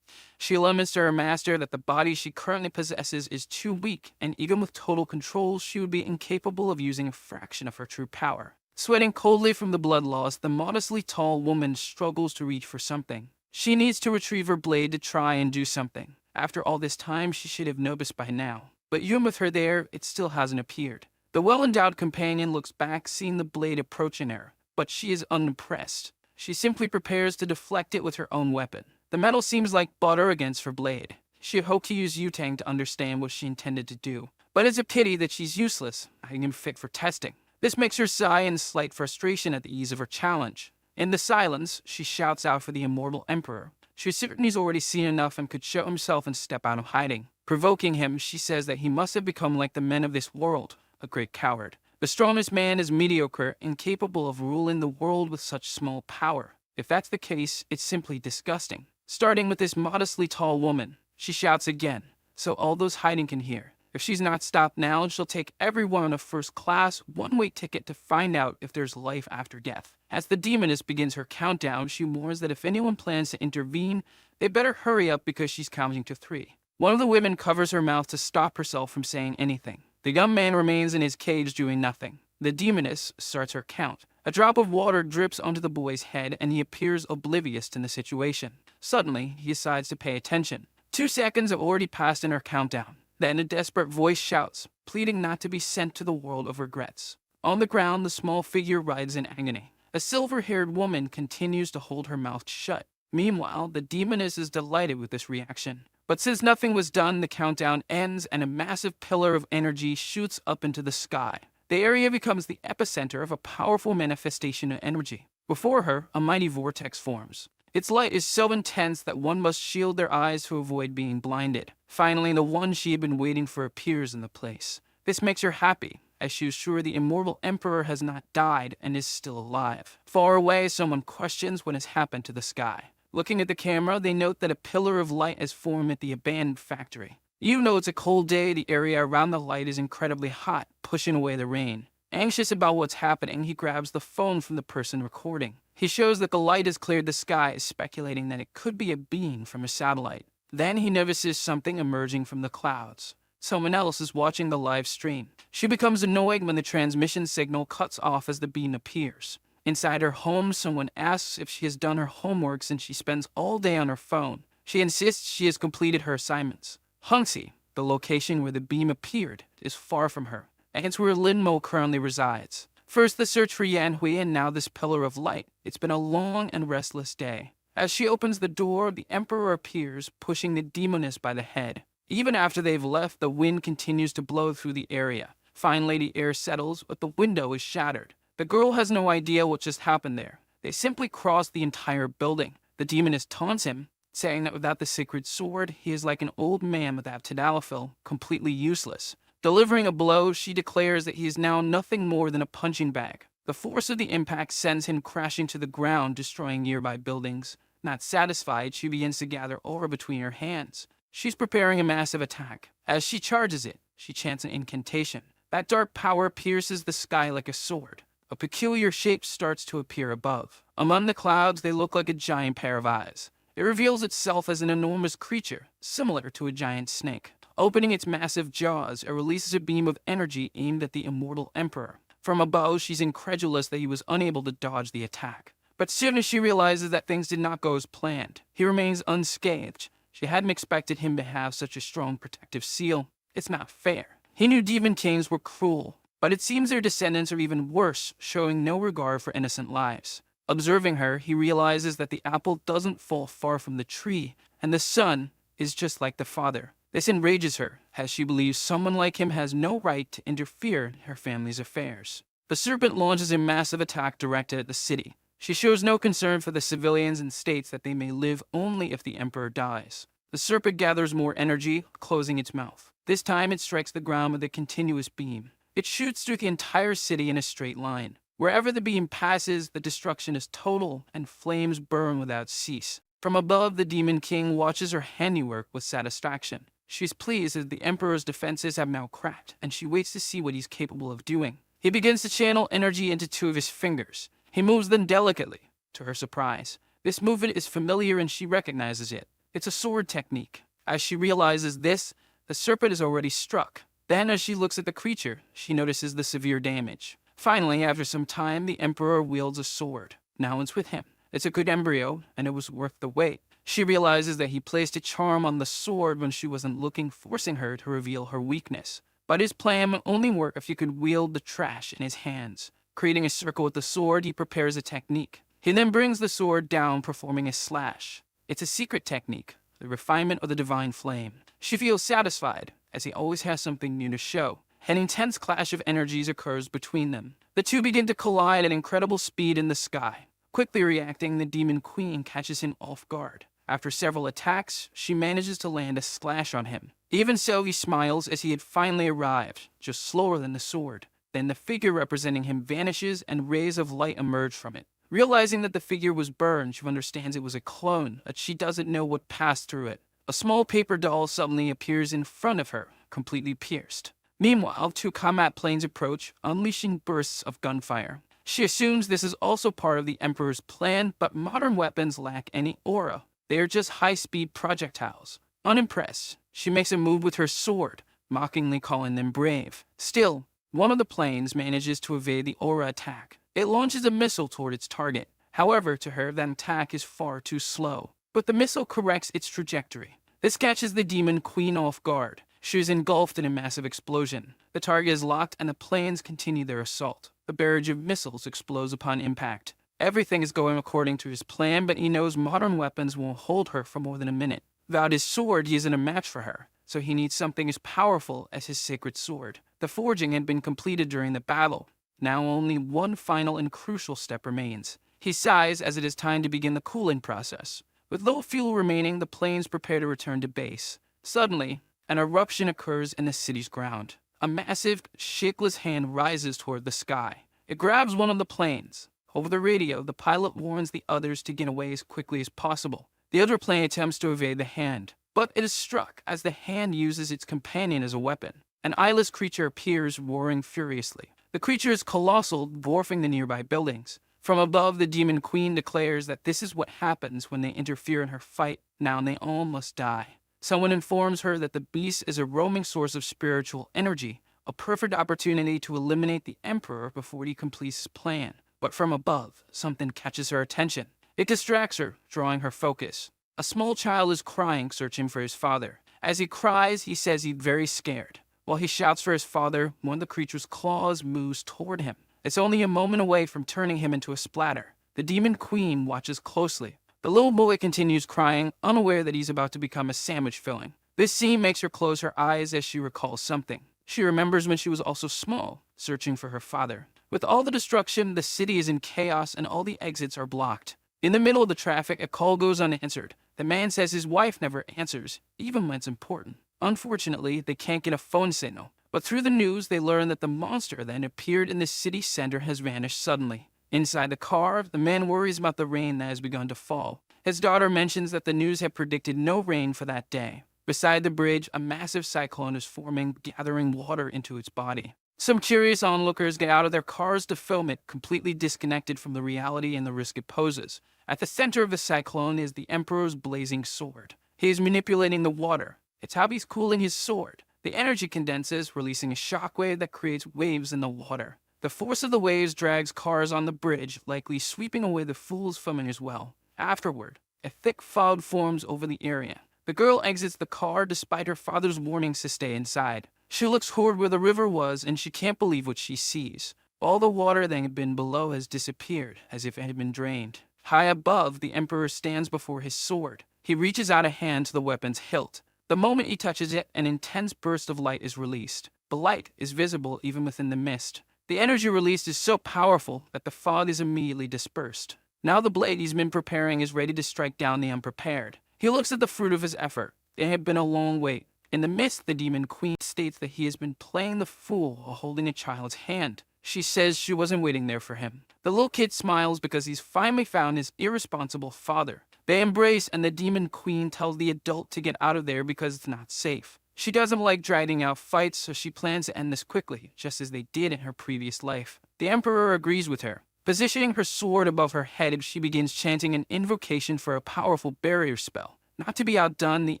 She laments to her master that the body she currently possesses is too weak, and even with total control, she would be incapable of using a fraction of her true power. Sweating coldly from the blood loss, the modestly tall woman struggles to reach for something. She needs to retrieve her blade to try and do something. After all this time, she should have noticed by now. But even with her there, it still hasn't appeared. The well-endowed companion looks back, seeing the blade approaching her, but she is unimpressed. She simply prepares to deflect it with her own weapon. The metal seems like butter against her blade. She hoped to use Yutang to understand what she intended to do, but it's a pity that she's useless, not even fit for testing. This makes her sigh in slight frustration at the ease of her challenge. In the silence, she shouts out for the immortal emperor. She certainly has already seen enough and could show himself and step out of hiding. Provoking him, she says that he must have become like the men of this world, a great coward. The strongest man is mediocre, incapable of ruling the world with such small power. If that's the case, it's simply disgusting. Starting with this modestly tall woman, she shouts again, so all those hiding can hear. If she's not stopped now, she'll take everyone on a first-class, one-way ticket to find out if there's life after death. As the demoness begins her countdown, she warns that if anyone plans to intervene, they better hurry up because she's counting to 3. One of the women covers her mouth to stop herself from saying anything. The young man remains in his cage doing nothing. The demoness starts her count. A drop of water drips onto the boy's head, and he appears oblivious to the situation. Suddenly, he decides to pay attention. 2 seconds have already passed in her countdown. Then a desperate voice shouts, pleading not to be sent to the world of regrets. On the ground, the small figure writhes in agony. A silver-haired woman continues to hold her mouth shut. Meanwhile, the demoness is delighted with this reaction. But since nothing was done, the countdown ends and a massive pillar of energy shoots up into the sky. The area becomes the epicenter of a powerful manifestation of energy. Before her, a mighty vortex forms. Its light is so intense that one must shield their eyes to avoid being blinded. Finally, the one she had been waiting for appears in the place. This makes her happy, as she is sure the immortal emperor has not died and is still alive. Far away, someone questions what has happened to the sky. Looking at the camera, they note that a pillar of light has formed at the abandoned factory. Even though it's a cold day, the area around the light is incredibly hot, pushing away the rain. Anxious about what's happening, he grabs the phone from the person recording. He shows that the light has cleared the sky, speculating that it could be a beam from a satellite. Then he notices something emerging from the clouds. Someone else is watching the live stream. She becomes annoyed when the transmission signal cuts off as the beam appears. Inside her home, someone asks if she has done her homework since she spends all day on her phone. She insists she has completed her assignments. Hungsi, the location where the beam appeared, is far from her, and it's where Linmo currently resides. First the search for Yanhui and now this pillar of light. It's been a long and restless day. As she opens the door, the emperor appears, pushing the demoness by the head. Even after they've left, the wind continues to blow through the area. Finally, the air settles, but the window is shattered. The girl has no idea what just happened there. They simply cross the entire building. The demoness taunts him, saying that without the sacred sword, he is like an old man without tadalafil, completely useless. Delivering a blow, she declares that he is now nothing more than a punching bag. The force of the impact sends him crashing to the ground, destroying nearby buildings. Not satisfied, she begins to gather aura between her hands. She's preparing a massive attack. As she charges it, she chants an incantation. That dark power pierces the sky like a sword. A peculiar shape starts to appear above. Among the clouds, they look like a giant pair of eyes. It reveals itself as an enormous creature, similar to a giant snake. Opening its massive jaws, it releases a beam of energy aimed at the immortal emperor. From above, she's incredulous that he was unable to dodge the attack. But soon as she realizes that things did not go as planned, he remains unscathed. She hadn't expected him to have such a strong protective seal. It's not fair. He knew demon kings were cruel, but it seems their descendants are even worse, showing no regard for innocent lives. Observing her, he realizes that the apple doesn't fall far from the tree, and the son is just like the father. This enrages her, as she believes someone like him has no right to interfere in her family's affairs. The serpent launches a massive attack directed at the city. She shows no concern for the civilians and states that they may live only if the emperor dies. The serpent gathers more energy, closing its mouth. This time it strikes the ground with a continuous beam. It shoots through the entire city in a straight line. Wherever the beam passes, the destruction is total, and flames burn without cease. From above, the demon king watches her handiwork with satisfaction. She's pleased as the emperor's defenses have now cracked, and she waits to see what he's capable of doing. He begins to channel energy into two of his fingers. He moves them delicately. To her surprise, this movement is familiar and she recognizes it. It's a sword technique. As she realizes this, the serpent is already struck. Then, as she looks at the creature, she notices the severe damage. Finally, after some time, the emperor wields a sword. Now it's with him. It's a good embryo, and it was worth the wait. She realizes that he placed a charm on the sword when she wasn't looking, forcing her to reveal her weakness. But his plan would only work if he could wield the trash in his hands. Creating a circle with the sword, he prepares a technique. He then brings the sword down, performing a slash. It's a secret technique, the refinement of the divine flame. She feels satisfied, as he always has something new to show. An intense clash of energies occurs between them. The two begin to collide at incredible speed in the sky. Quickly reacting, the demon queen catches him off guard. After several attacks, she manages to land a slash on him. Even so, he smiles as he had finally arrived, just slower than the sword. Then the figure representing him vanishes and rays of light emerge from it. Realizing that the figure was burned, she understands it was a clone, but she doesn't know what passed through it. A small paper doll suddenly appears in front of her, completely pierced. Meanwhile, two combat planes approach, unleashing bursts of gunfire. She assumes this is also part of the Emperor's plan, but modern weapons lack any aura. They are just high-speed projectiles. Unimpressed, she makes a move with her sword, mockingly calling them brave. Still, one of the planes manages to evade the aura attack. It launches a missile toward its target. However, to her, that attack is far too slow. But the missile corrects its trajectory. This catches the demon queen off guard. She is engulfed in a massive explosion. The target is locked and the planes continue their assault. A barrage of missiles explodes upon impact. Everything is going according to his plan, but he knows modern weapons won't hold her for more than a minute. Without his sword, he isn't a match for her, so he needs something as powerful as his sacred sword. The forging had been completed during the battle. Now only one final and crucial step remains. He sighs as it is time to begin the cooling process. With low fuel remaining, the planes prepare to return to base. Suddenly, an eruption occurs in the city's ground. A massive, shapeless hand rises toward the sky. It grabs one of the planes. Over the radio, the pilot warns the others to get away as quickly as possible. The other plane attempts to evade the hand, but it is struck as the hand uses its companion as a weapon. An eyeless creature appears, roaring furiously. The creature is colossal, dwarfing the nearby buildings. From above, the demon queen declares that this is what happens when they interfere in her fight. Now they all must die. Someone informs her that the beast is a roaming source of spiritual energy, a perfect opportunity to eliminate the emperor before he completes his plan. But from above, something catches her attention. It distracts her, drawing her focus. A small child is crying, searching for his father. As he cries, he says he's very scared. While he shouts for his father, one of the creature's claws moves toward him. It's only a moment away from turning him into a splatter. The demon queen watches closely. The little boy continues crying, unaware that he's about to become a sandwich filling. This scene makes her close her eyes as she recalls something. She remembers when she was also small, searching for her father. With all the destruction, the city is in chaos and all the exits are blocked. In the middle of the traffic, a call goes unanswered. The man says his wife never answers, even when it's important. Unfortunately, they can't get a phone signal. But through the news, they learn that the monster that appeared in the city center has vanished suddenly. Inside the car, the man worries about the rain that has begun to fall. His daughter mentions that the news had predicted no rain for that day. Beside the bridge, a massive cyclone is forming, gathering water into its body. Some curious onlookers get out of their cars to film it, completely disconnected from the reality and the risk it poses. At the center of the cyclone is the Emperor's blazing sword. He is manipulating the water. It's how he's cooling his sword. The energy condenses, releasing a shockwave that creates waves in the water. The force of the waves drags cars on the bridge, likely sweeping away the fools filming as well. Afterward, a thick fog forms over the area. The girl exits the car despite her father's warnings to stay inside. She looks toward where the river was and she can't believe what she sees. All the water that had been below has disappeared, as if it had been drained. High above, the Emperor stands before his sword. He reaches out a hand to the weapon's hilt. The moment he touches it, an intense burst of light is released. The light is visible even within the mist. The energy released is so powerful that the fog is immediately dispersed. Now the blade he's been preparing is ready to strike down the unprepared. He looks at the fruit of his effort. It had been a long wait. In the mist, the demon queen states that he has been playing the fool while holding a child's hand. She says she wasn't waiting there for him. The little kid smiles because he's finally found his irresponsible father. They embrace and the demon queen tells the adult to get out of there because it's not safe. She doesn't like dragging out fights, so she plans to end this quickly, just as they did in her previous life. The Emperor agrees with her. Positioning her sword above her head, she begins chanting an invocation for a powerful barrier spell. Not to be outdone, the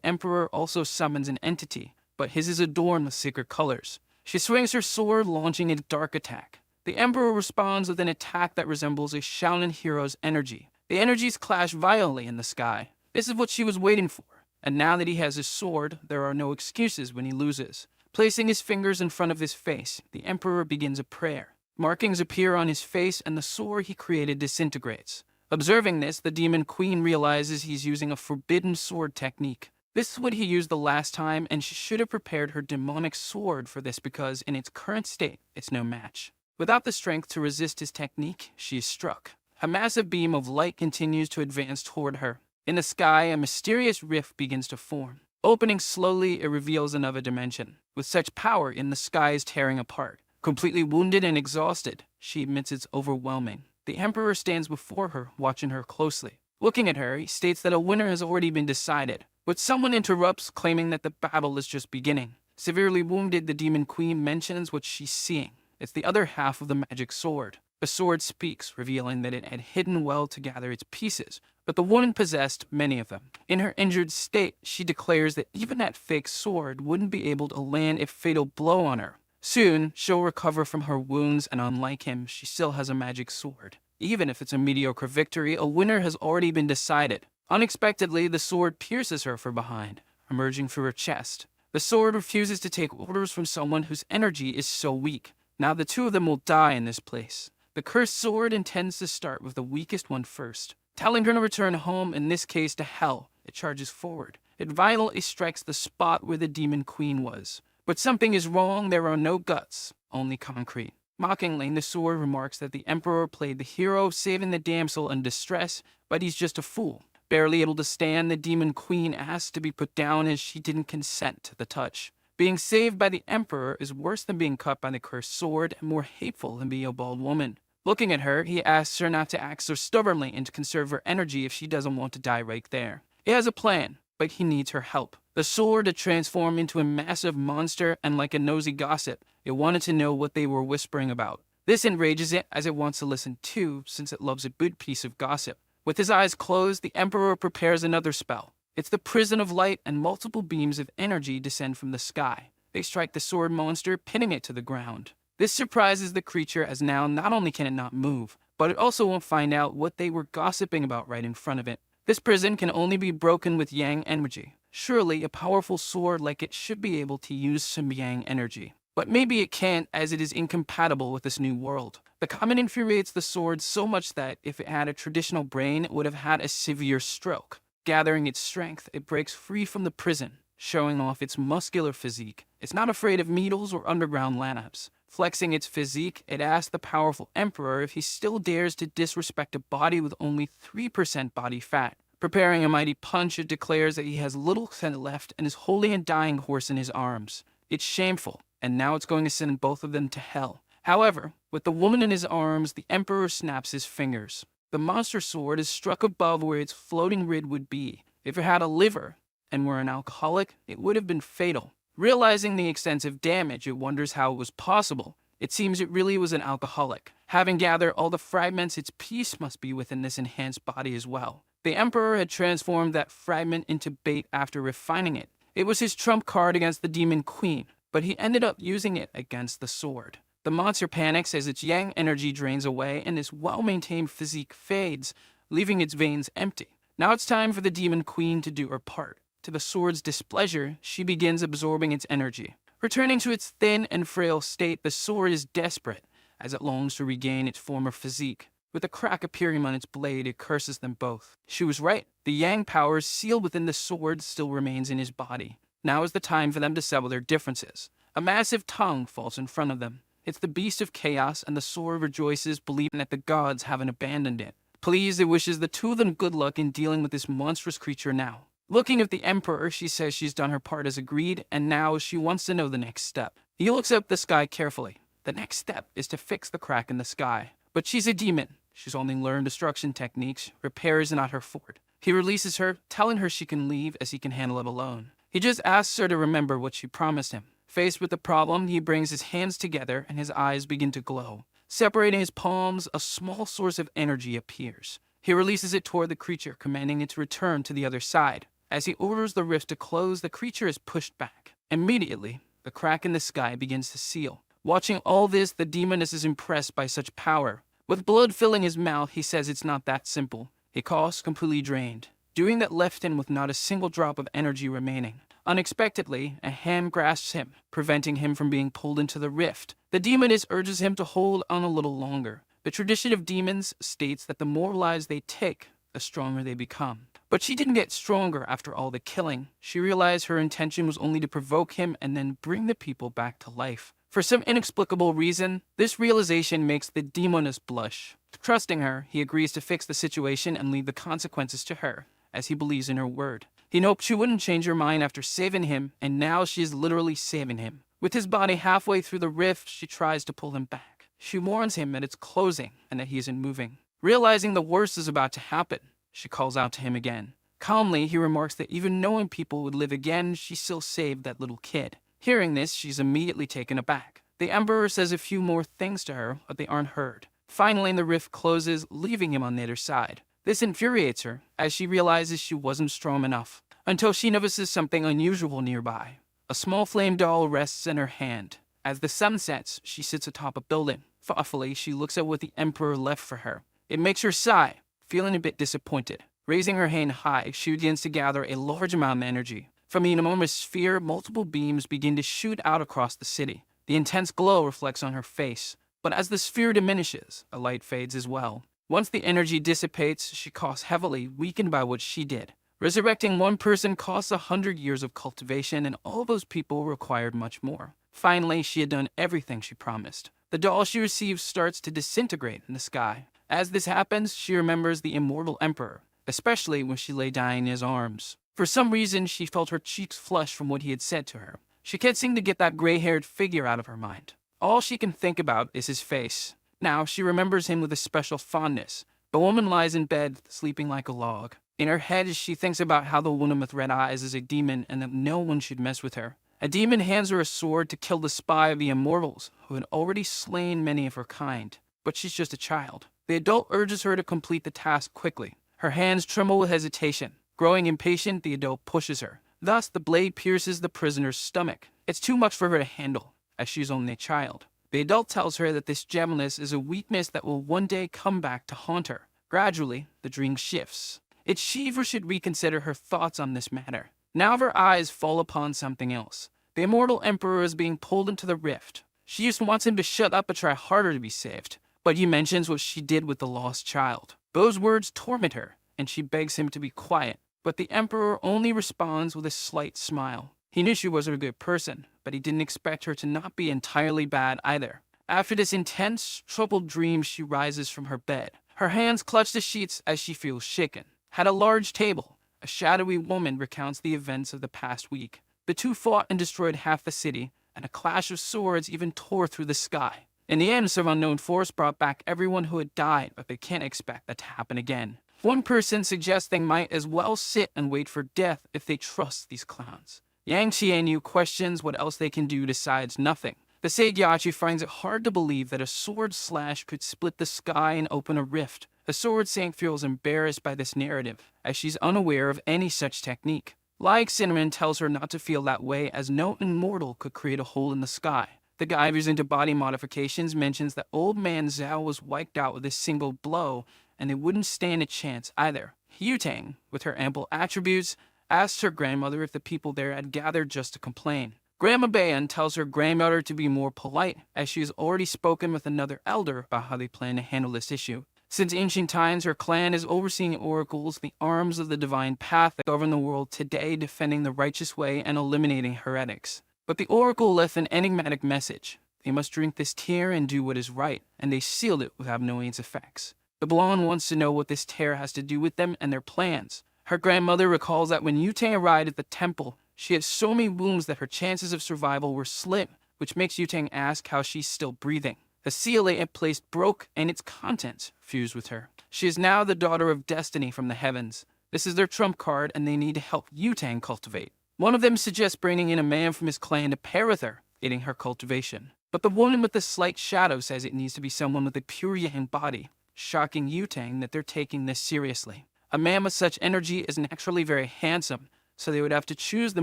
Emperor also summons an entity, but his is adorned with sacred colors. She swings her sword, launching a dark attack. The Emperor responds with an attack that resembles a Shaolin hero's energy. The energies clash violently in the sky. This is what she was waiting for. And now that he has his sword, there are no excuses when he loses. Placing his fingers in front of his face, the Emperor begins a prayer. Markings appear on his face and the sword he created disintegrates. Observing this, the demon queen realizes he's using a forbidden sword technique. This is what he used the last time, and she should have prepared her demonic sword for this because, in its current state, it's no match. Without the strength to resist his technique, she is struck. A massive beam of light continues to advance toward her. In the sky, a mysterious rift begins to form. Opening slowly, it reveals another dimension. With such power, the sky is tearing apart. Completely wounded and exhausted, she admits it's overwhelming. The Emperor stands before her, watching her closely. Looking at her, he states that a winner has already been decided, but someone interrupts, claiming that the battle is just beginning. Severely wounded, the demon queen mentions what she's seeing. It's the other half of the magic sword. The sword speaks, revealing that it had hidden well to gather its pieces, but the woman possessed many of them. In her injured state, she declares that even that fake sword wouldn't be able to land a fatal blow on her. Soon, she'll recover from her wounds, and unlike him, she still has a magic sword. Even if it's a mediocre victory, a winner has already been decided. Unexpectedly, the sword pierces her from behind, emerging through her chest. The sword refuses to take orders from someone whose energy is so weak. Now the two of them will die in this place. The cursed sword intends to start with the weakest one first. Telling her to return home, in this case to hell, it charges forward. It violently strikes the spot where the demon queen was. But something is wrong, there are no guts, only concrete. Mockingly, the sword remarks that the Emperor played the hero, saving the damsel in distress, but he's just a fool. Barely able to stand, the demon queen asks to be put down as she didn't consent to the touch. Being saved by the Emperor is worse than being cut by the cursed sword and more hateful than being a bald woman. Looking at her, he asks her not to act so stubbornly and to conserve her energy if she doesn't want to die right there. He has a plan, but he needs her help. The sword had transformed into a massive monster, and like a nosy gossip, it wanted to know what they were whispering about. This enrages it, as it wants to listen too, since it loves a good piece of gossip. With his eyes closed, the Emperor prepares another spell. It's the prison of light, and multiple beams of energy descend from the sky. They strike the sword monster, pinning it to the ground. This surprises the creature, as now not only can it not move, but it also won't find out what they were gossiping about right in front of it. This prison can only be broken with yang energy. Surely, a powerful sword like it should be able to use some yang energy. But maybe it can't, as it is incompatible with this new world. The comment infuriates the sword so much that, if it had a traditional brain, it would have had a severe stroke. Gathering its strength, it breaks free from the prison, showing off its muscular physique. It's not afraid of needles or underground labs. Flexing its physique, it asks the powerful emperor if he still dares to disrespect a body with only 3% body fat. Preparing a mighty punch, it declares that he has little scent left and is holding a dying horse in his arms. It's shameful, and now it's going to send both of them to hell. However, with the woman in his arms, the emperor snaps his fingers. The monster sword is struck above where its floating lid would be. If it had a liver and were an alcoholic, it would have been fatal. Realizing the extensive damage, it wonders how it was possible. It seems it really was an alcoholic. Having gathered all the fragments, its peace must be within this enhanced body as well. The emperor had transformed that fragment into bait after refining it. It was his trump card against the demon queen, but he ended up using it against the sword. The monster panics as its yang energy drains away and its well-maintained physique fades, leaving its veins empty. Now it's time for the demon queen to do her part. To the sword's displeasure, she begins absorbing its energy. Returning to its thin and frail state, the sword is desperate, as it longs to regain its former physique. With a crack appearing on its blade, it curses them both. She was right. The yang power sealed within the sword still remains in his body. Now is the time for them to settle their differences. A massive tongue falls in front of them. It's the beast of chaos, and the sword rejoices, believing that the gods haven't abandoned it. Pleased, it wishes the two of them good luck in dealing with this monstrous creature now. Looking at the emperor, she says she's done her part as agreed, and now she wants to know the next step. He looks up the sky carefully. The next step is to fix the crack in the sky. But she's a demon. She's only learned destruction techniques. Repair is not her forte. He releases her, telling her she can leave as he can handle it alone. He just asks her to remember what she promised him. Faced with the problem, he brings his hands together and his eyes begin to glow. Separating his palms, a small source of energy appears. He releases it toward the creature, commanding it to return to the other side. As he orders the rift to close, the creature is pushed back. Immediately, the crack in the sky begins to seal. Watching all this, the demoness is impressed by such power. With blood filling his mouth, he says it's not that simple. He coughs, completely drained. Doing that left him with not a single drop of energy remaining. Unexpectedly, a hand grasps him, preventing him from being pulled into the rift. The demoness urges him to hold on a little longer. The tradition of demons states that the more lives they take, the stronger they become. But she didn't get stronger after all the killing. She realized her intention was only to provoke him and then bring the people back to life. For some inexplicable reason, this realization makes the demoness blush. Trusting her, he agrees to fix the situation and leave the consequences to her, as he believes in her word. He hoped she wouldn't change her mind after saving him, and now she is literally saving him. With his body halfway through the rift, she tries to pull him back. She warns him that it's closing and that he isn't moving. Realizing the worst is about to happen, she calls out to him again. Calmly, he remarks that even knowing people would live again, she still saved that little kid. Hearing this, she's immediately taken aback. The emperor says a few more things to her, but they aren't heard. Finally, the rift closes, leaving him on the other side. This infuriates her, as she realizes she wasn't strong enough, until she notices something unusual nearby. A small flame doll rests in her hand. As the sun sets, she sits atop a building. Thoughtfully, she looks at what the emperor left for her. It makes her sigh, feeling a bit disappointed. Raising her hand high, she begins to gather a large amount of energy. From the enormous sphere, multiple beams begin to shoot out across the city. The intense glow reflects on her face. But as the sphere diminishes, a light fades as well. Once the energy dissipates, she coughs heavily, weakened by what she did. Resurrecting one person costs 100 years of cultivation, and all those people required much more. Finally, she had done everything she promised. The doll she receives starts to disintegrate in the sky. As this happens, she remembers the immortal emperor, especially when she lay dying in his arms. For some reason, she felt her cheeks flush from what he had said to her. She can't seem to get that gray-haired figure out of her mind. All she can think about is his face. Now, she remembers him with a special fondness. The woman lies in bed, sleeping like a log. In her head, she thinks about how the woman with red eyes is a demon and that no one should mess with her. A demon hands her a sword to kill the spy of the immortals, who had already slain many of her kind. But she's just a child. The adult urges her to complete the task quickly. Her hands tremble with hesitation. Growing impatient, the adult pushes her. Thus, the blade pierces the prisoner's stomach. It's too much for her to handle, as she's only a child. The adult tells her that this gentleness is a weakness that will one day come back to haunt her. Gradually, the dream shifts. It's she who should reconsider her thoughts on this matter. Now her eyes fall upon something else. The immortal emperor is being pulled into the rift. She just wants him to shut up and try harder to be saved. But he mentions what she did with the lost child. Those words torment her, and she begs him to be quiet. But the emperor only responds with a slight smile. He knew she wasn't a good person, but he didn't expect her to not be entirely bad either. After this intense, troubled dream, she rises from her bed. Her hands clutch the sheets as she feels shaken. At a large table, a shadowy woman recounts the events of the past week. The two fought and destroyed half the city, and a clash of swords even tore through the sky. In the end, some unknown force brought back everyone who had died, but they can't expect that to happen again. One person suggests they might as well sit and wait for death if they trust these clowns. Yang Qianyu questions what else they can do besides nothing. The Seiyachi finds it hard to believe that a sword slash could split the sky and open a rift. The sword saint feels embarrassed by this narrative, as she's unaware of any such technique. Like Cinnamon tells her not to feel that way, as no immortal could create a hole in the sky. The guy who's into body modifications mentions that old man Zhao was wiped out with a single blow, and they wouldn't stand a chance either. Yutang, with her ample attributes, asks her grandmother if the people there had gathered just to complain. Grandma Bayan tells her grandmother to be more polite, as she has already spoken with another elder about how they plan to handle this issue. Since ancient times, her clan is overseeing oracles, the arms of the divine path that govern the world today, defending the righteous way and eliminating heretics. But the oracle left an enigmatic message. They must drink this tear and do what is right, and they sealed it without knowing its effects. The blonde wants to know what this tear has to do with them and their plans. Her grandmother recalls that when Yutang arrived at the temple, she had so many wounds that her chances of survival were slim, which makes Yutang ask how she's still breathing. The seal it had placed broke, and its contents fused with her. She is now the daughter of destiny from the heavens. This is their trump card, and they need to help Yutang cultivate. One of them suggests bringing in a man from his clan to pair with her, aiding her cultivation. But the woman with the slight shadow says it needs to be someone with a pure yang body, shocking Yutang that they're taking this seriously. A man with such energy is naturally very handsome, so they would have to choose the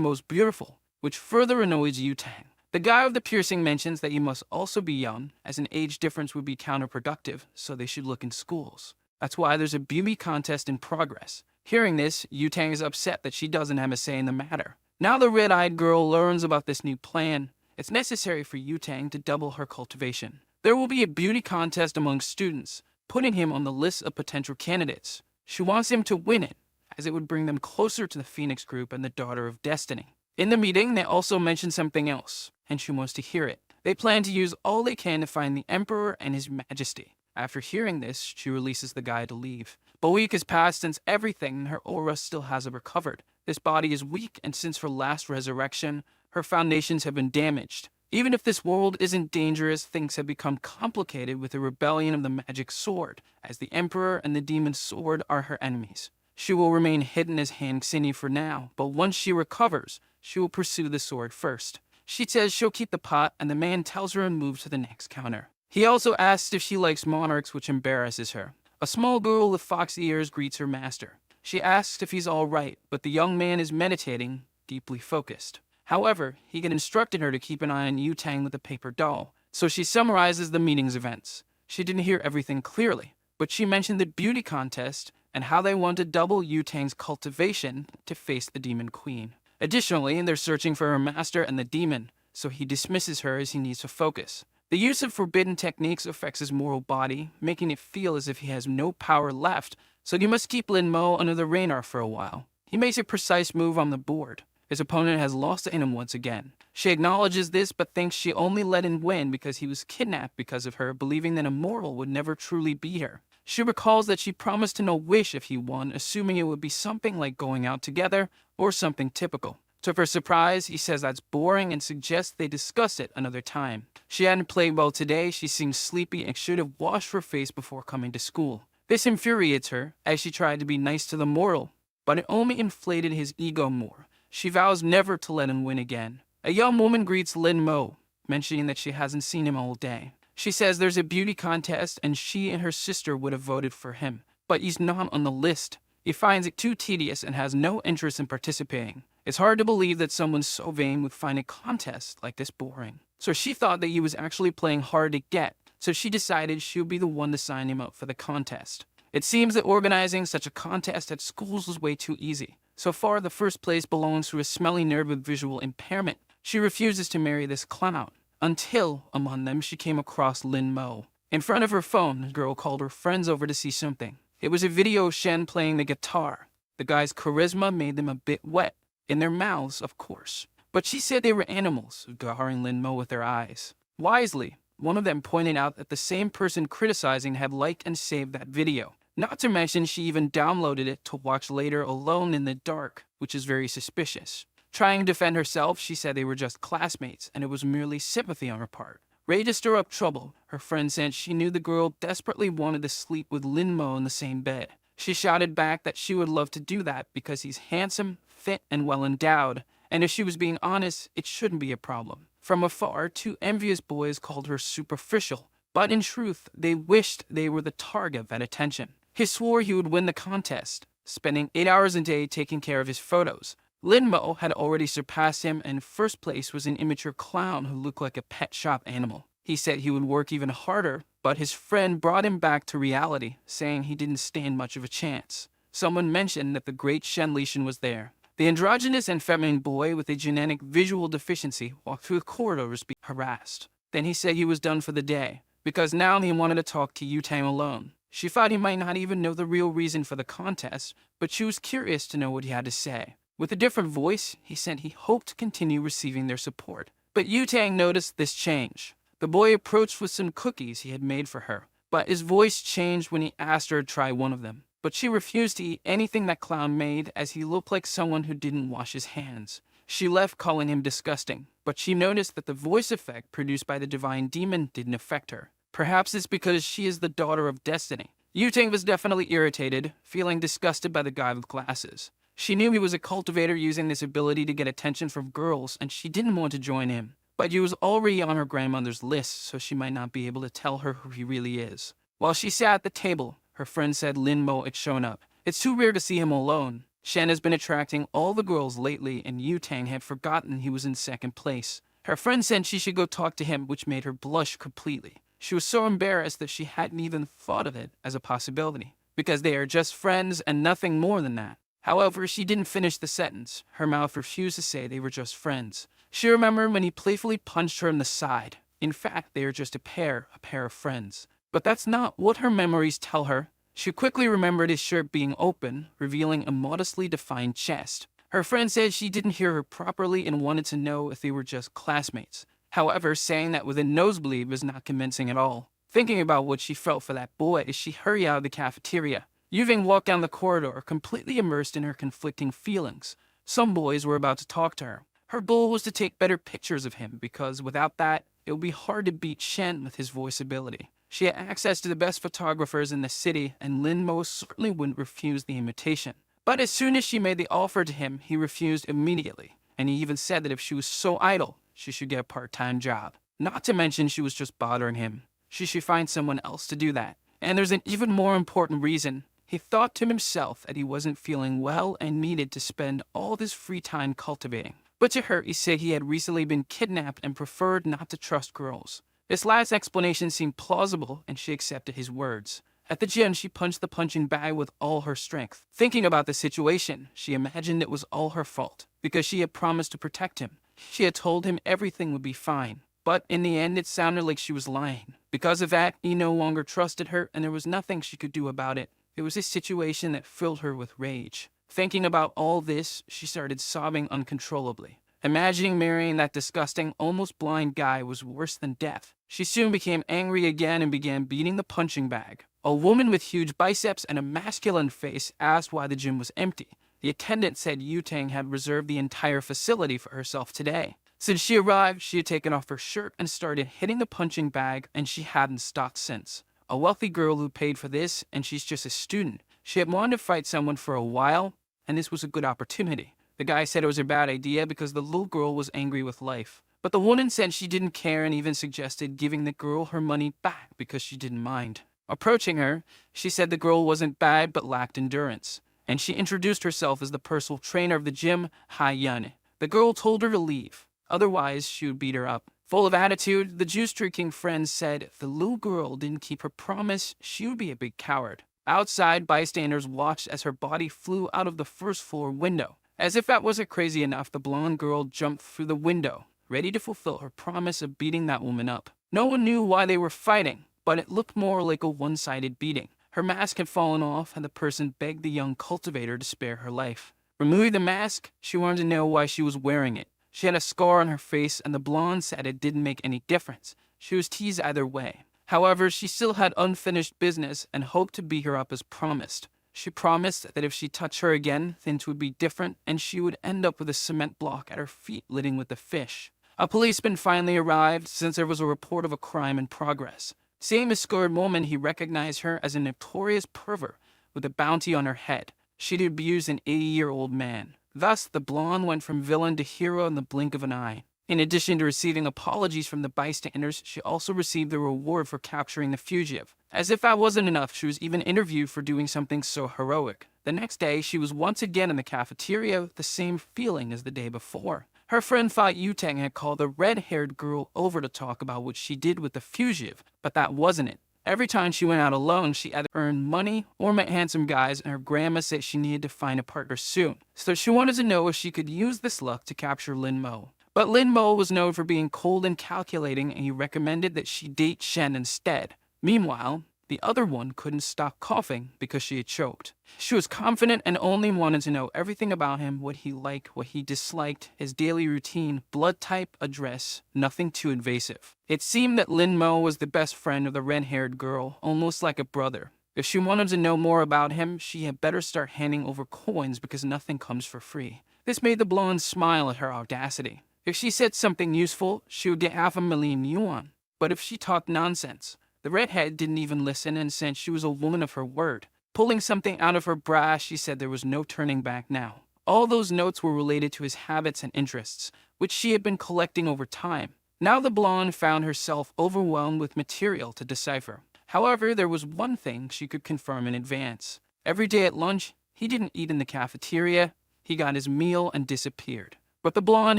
most beautiful, which further annoys Yutang. The guy with the piercing mentions that you must also be young, as an age difference would be counterproductive, so they should look in schools. That's why there's a beauty contest in progress. Hearing this, Yutang is upset that she doesn't have a say in the matter. Now the red-eyed girl learns about this new plan. It's necessary for Yutang to double her cultivation. There will be a beauty contest among students, putting him on the list of potential candidates. She wants him to win it, as it would bring them closer to the Phoenix Group and the Daughter of Destiny. In the meeting, they also mention something else, and she wants to hear it. They plan to use all they can to find the Emperor and His Majesty. After hearing this, she releases the guy to leave. But a week has passed since everything in her aura still hasn't recovered. This body is weak, and since her last resurrection, her foundations have been damaged. Even if this world isn't dangerous, things have become complicated with the rebellion of the magic sword, as the Emperor and the demon sword are her enemies. She will remain hidden as Han Xini for now, but once she recovers, she will pursue the sword first. She says she'll keep the pot, and the man tells her to move to the next counter. He also asks if she likes monarchs, which embarrasses her. A small girl with foxy ears greets her master. She asks if he's all right, but the young man is meditating, deeply focused. However, he had instructed her to keep an eye on Yutang with the paper doll, so she summarizes the meeting's events. She didn't hear everything clearly, but she mentioned the beauty contest and how they want to double Yutang's cultivation to face the demon queen. Additionally, they're searching for her master and the demon, so he dismisses her as he needs to focus. The use of forbidden techniques affects his mortal body, making it feel as if he has no power left, so he must keep Lin Mo under the radar for a while. He makes a precise move on the board. His opponent has lost in him once again. She acknowledges this, but thinks she only let him win because he was kidnapped because of her, believing that a mortal would never truly beat her. She recalls that she promised to no wish if he won, assuming it would be something like going out together or something typical. To her surprise, he says that's boring and suggests they discuss it another time. She hadn't played well today, she seems sleepy and should have washed her face before coming to school. This infuriates her, as she tried to be nice to the mortal, but it only inflated his ego more. She vows never to let him win again. A young woman greets Lin Mo, mentioning that she hasn't seen him all day. She says there's a beauty contest and she and her sister would have voted for him, but he's not on the list. He finds it too tedious and has no interest in participating. It's hard to believe that someone so vain would find a contest like this boring. So she thought that he was actually playing hard to get, so she decided she would be the one to sign him up for the contest. It seems that organizing such a contest at schools was way too easy. So far, the first place belongs to a smelly nerd with visual impairment. She refuses to marry this clown, until, among them, she came across Lin Mo. In front of her phone, the girl called her friends over to see something. It was a video of Shen playing the guitar. The guy's charisma made them a bit wet. In their mouths, of course. But she said they were animals, devouring Lin Mo with their eyes. Wisely, one of them pointed out that the same person criticizing had liked and saved that video. Not to mention, she even downloaded it to watch later alone in the dark, which is very suspicious. Trying to defend herself, she said they were just classmates and it was merely sympathy on her part. Ready to stir up trouble, her friend said she knew the girl desperately wanted to sleep with Lin-mo in the same bed. She shouted back that she would love to do that because he's handsome, fit, and well endowed, and if she was being honest, it shouldn't be a problem. From afar, two envious boys called her superficial, but in truth, they wished they were the target of that attention. He swore he would win the contest, spending 8 hours a day taking care of his photos. Lin-mo had already surpassed him, and first place was an immature clown who looked like a pet shop animal. He said he would work even harder, but his friend brought him back to reality, saying he didn't stand much of a chance. Someone mentioned that the great Shen Lishan was there. The androgynous and feminine boy with a genetic visual deficiency walked through the corridors being harassed. Then he said he was done for the day, because now he wanted to talk to Yu-tang alone. She thought he might not even know the real reason for the contest, but she was curious to know what he had to say. With a different voice, he said he hoped to continue receiving their support. But Yu-tang noticed this change. The boy approached with some cookies he had made for her, but his voice changed when he asked her to try one of them. But she refused to eat anything that clown made, as he looked like someone who didn't wash his hands. She left, calling him disgusting, but she noticed that the voice effect produced by the divine demon didn't affect her. Perhaps it's because she is the daughter of destiny. Yu-tang was definitely irritated, feeling disgusted by the guy with glasses. She knew he was a cultivator using this ability to get attention from girls, and she didn't want to join him. But he was already on her grandmother's list, so she might not be able to tell her who he really is. While she sat at the table, her friend said Lin-mo had shown up. It's too rare to see him alone. Shen has been attracting all the girls lately, and Yu-tang had forgotten he was in second place. Her friend said she should go talk to him, which made her blush completely. She was so embarrassed that she hadn't even thought of it as a possibility, because they are just friends and nothing more than that. However, she didn't finish the sentence. Her mouth refused to say they were just friends. She remembered when he playfully punched her in the side. In fact, they are just a pair of friends. But that's not what her memories tell her. She quickly remembered his shirt being open, revealing a modestly defined chest. Her friend said she didn't hear her properly and wanted to know if they were just classmates. However, saying that with a nosebleed was not convincing at all. Thinking about what she felt for that boy, she hurried out of the cafeteria. Yuving walked down the corridor, completely immersed in her conflicting feelings. Some boys were about to talk to her. Her goal was to take better pictures of him, because without that, it would be hard to beat Shen with his voice ability. She had access to the best photographers in the city, and Lin-mo certainly wouldn't refuse the invitation. But as soon as she made the offer to him, he refused immediately, and he even said that if she was so idle, she should get a part-time job. Not to mention she was just bothering him. She should find someone else to do that. And there's an even more important reason. He thought to himself that he wasn't feeling well and needed to spend all this free time cultivating. But to her, he said he had recently been kidnapped and preferred not to trust girls. This last explanation seemed plausible, and she accepted his words. At the gym, she punched the punching bag with all her strength. Thinking about the situation, she imagined it was all her fault, because she had promised to protect him. She had told him everything would be fine. But in the end, it sounded like she was lying. Because of that, he no longer trusted her, and there was nothing she could do about it. It was a situation that filled her with rage. Thinking about all this, she started sobbing uncontrollably. Imagining marrying that disgusting, almost blind guy was worse than death. She soon became angry again and began beating the punching bag. A woman with huge biceps and a masculine face asked why the gym was empty. The attendant said Yu-tang had reserved the entire facility for herself today. Since she arrived, she had taken off her shirt and started hitting the punching bag, and she hadn't stopped since. A wealthy girl who paid for this, and she's just a student. She had wanted to fight someone for a while, and this was a good opportunity. The guy said it was a bad idea because the little girl was angry with life. But the woman said she didn't care and even suggested giving the girl her money back because she didn't mind. Approaching her, she said the girl wasn't bad but lacked endurance, and she introduced herself as the personal trainer of the gym, Hai-yun. The girl told her to leave, otherwise she would beat her up. Full of attitude, the juice-drinking friend said if the little girl didn't keep her promise, she would be a big coward. Outside, bystanders watched as her body flew out of the first-floor window. As if that wasn't crazy enough, the blonde girl jumped through the window, ready to fulfill her promise of beating that woman up. No one knew why they were fighting, but it looked more like a one-sided beating. Her mask had fallen off, and the person begged the young cultivator to spare her life. Removing the mask, she wanted to know why she was wearing it. She had a scar on her face, and the blonde said it didn't make any difference, She was teased either way. However, she still had unfinished business and hoped to beat her up as promised. She promised that if she touched her again, things would be different and she would end up with a cement block at her feet littered with the fish. A policeman finally arrived since there was a report of a crime in progress. Seeing the scared woman, he recognized her as a notorious pervert with a bounty on her head. She'd abused an 80-year-old man. Thus, the blonde went from villain to hero in the blink of an eye. In addition to receiving apologies from the bystanders, she also received the reward for capturing the fugitive. As if that wasn't enough, she was even interviewed for doing something so heroic. The next day, she was once again in the cafeteria with the same feeling as the day before. Her friend thought Yutang had called the red-haired girl over to talk about what she did with the fugitive, but that wasn't it. Every time she went out alone, she either earned money or met handsome guys, and her grandma said she needed to find a partner soon. So she wanted to know if she could use this luck to capture Lin Mo. But Lin Mo was known for being cold and calculating, and he recommended that she date Shen instead. Meanwhile, the other one couldn't stop coughing because she had choked. She was confident and only wanted to know everything about him, what he liked, what he disliked, his daily routine, blood type, address, nothing too invasive. It seemed that Lin Mo was the best friend of the red-haired girl, almost like a brother. If she wanted to know more about him, she had better start handing over coins because nothing comes for free. This made the blonde smile at her audacity. If she said something useful, she would get 500,000 yuan. But if she talked nonsense, the redhead didn't even listen and said she was a woman of her word. Pulling something out of her bra, she said there was no turning back now. All those notes were related to his habits and interests, which she had been collecting over time. Now the blonde found herself overwhelmed with material to decipher. However, there was one thing she could confirm in advance. Every day at lunch, he didn't eat in the cafeteria. He got his meal and disappeared. But the blonde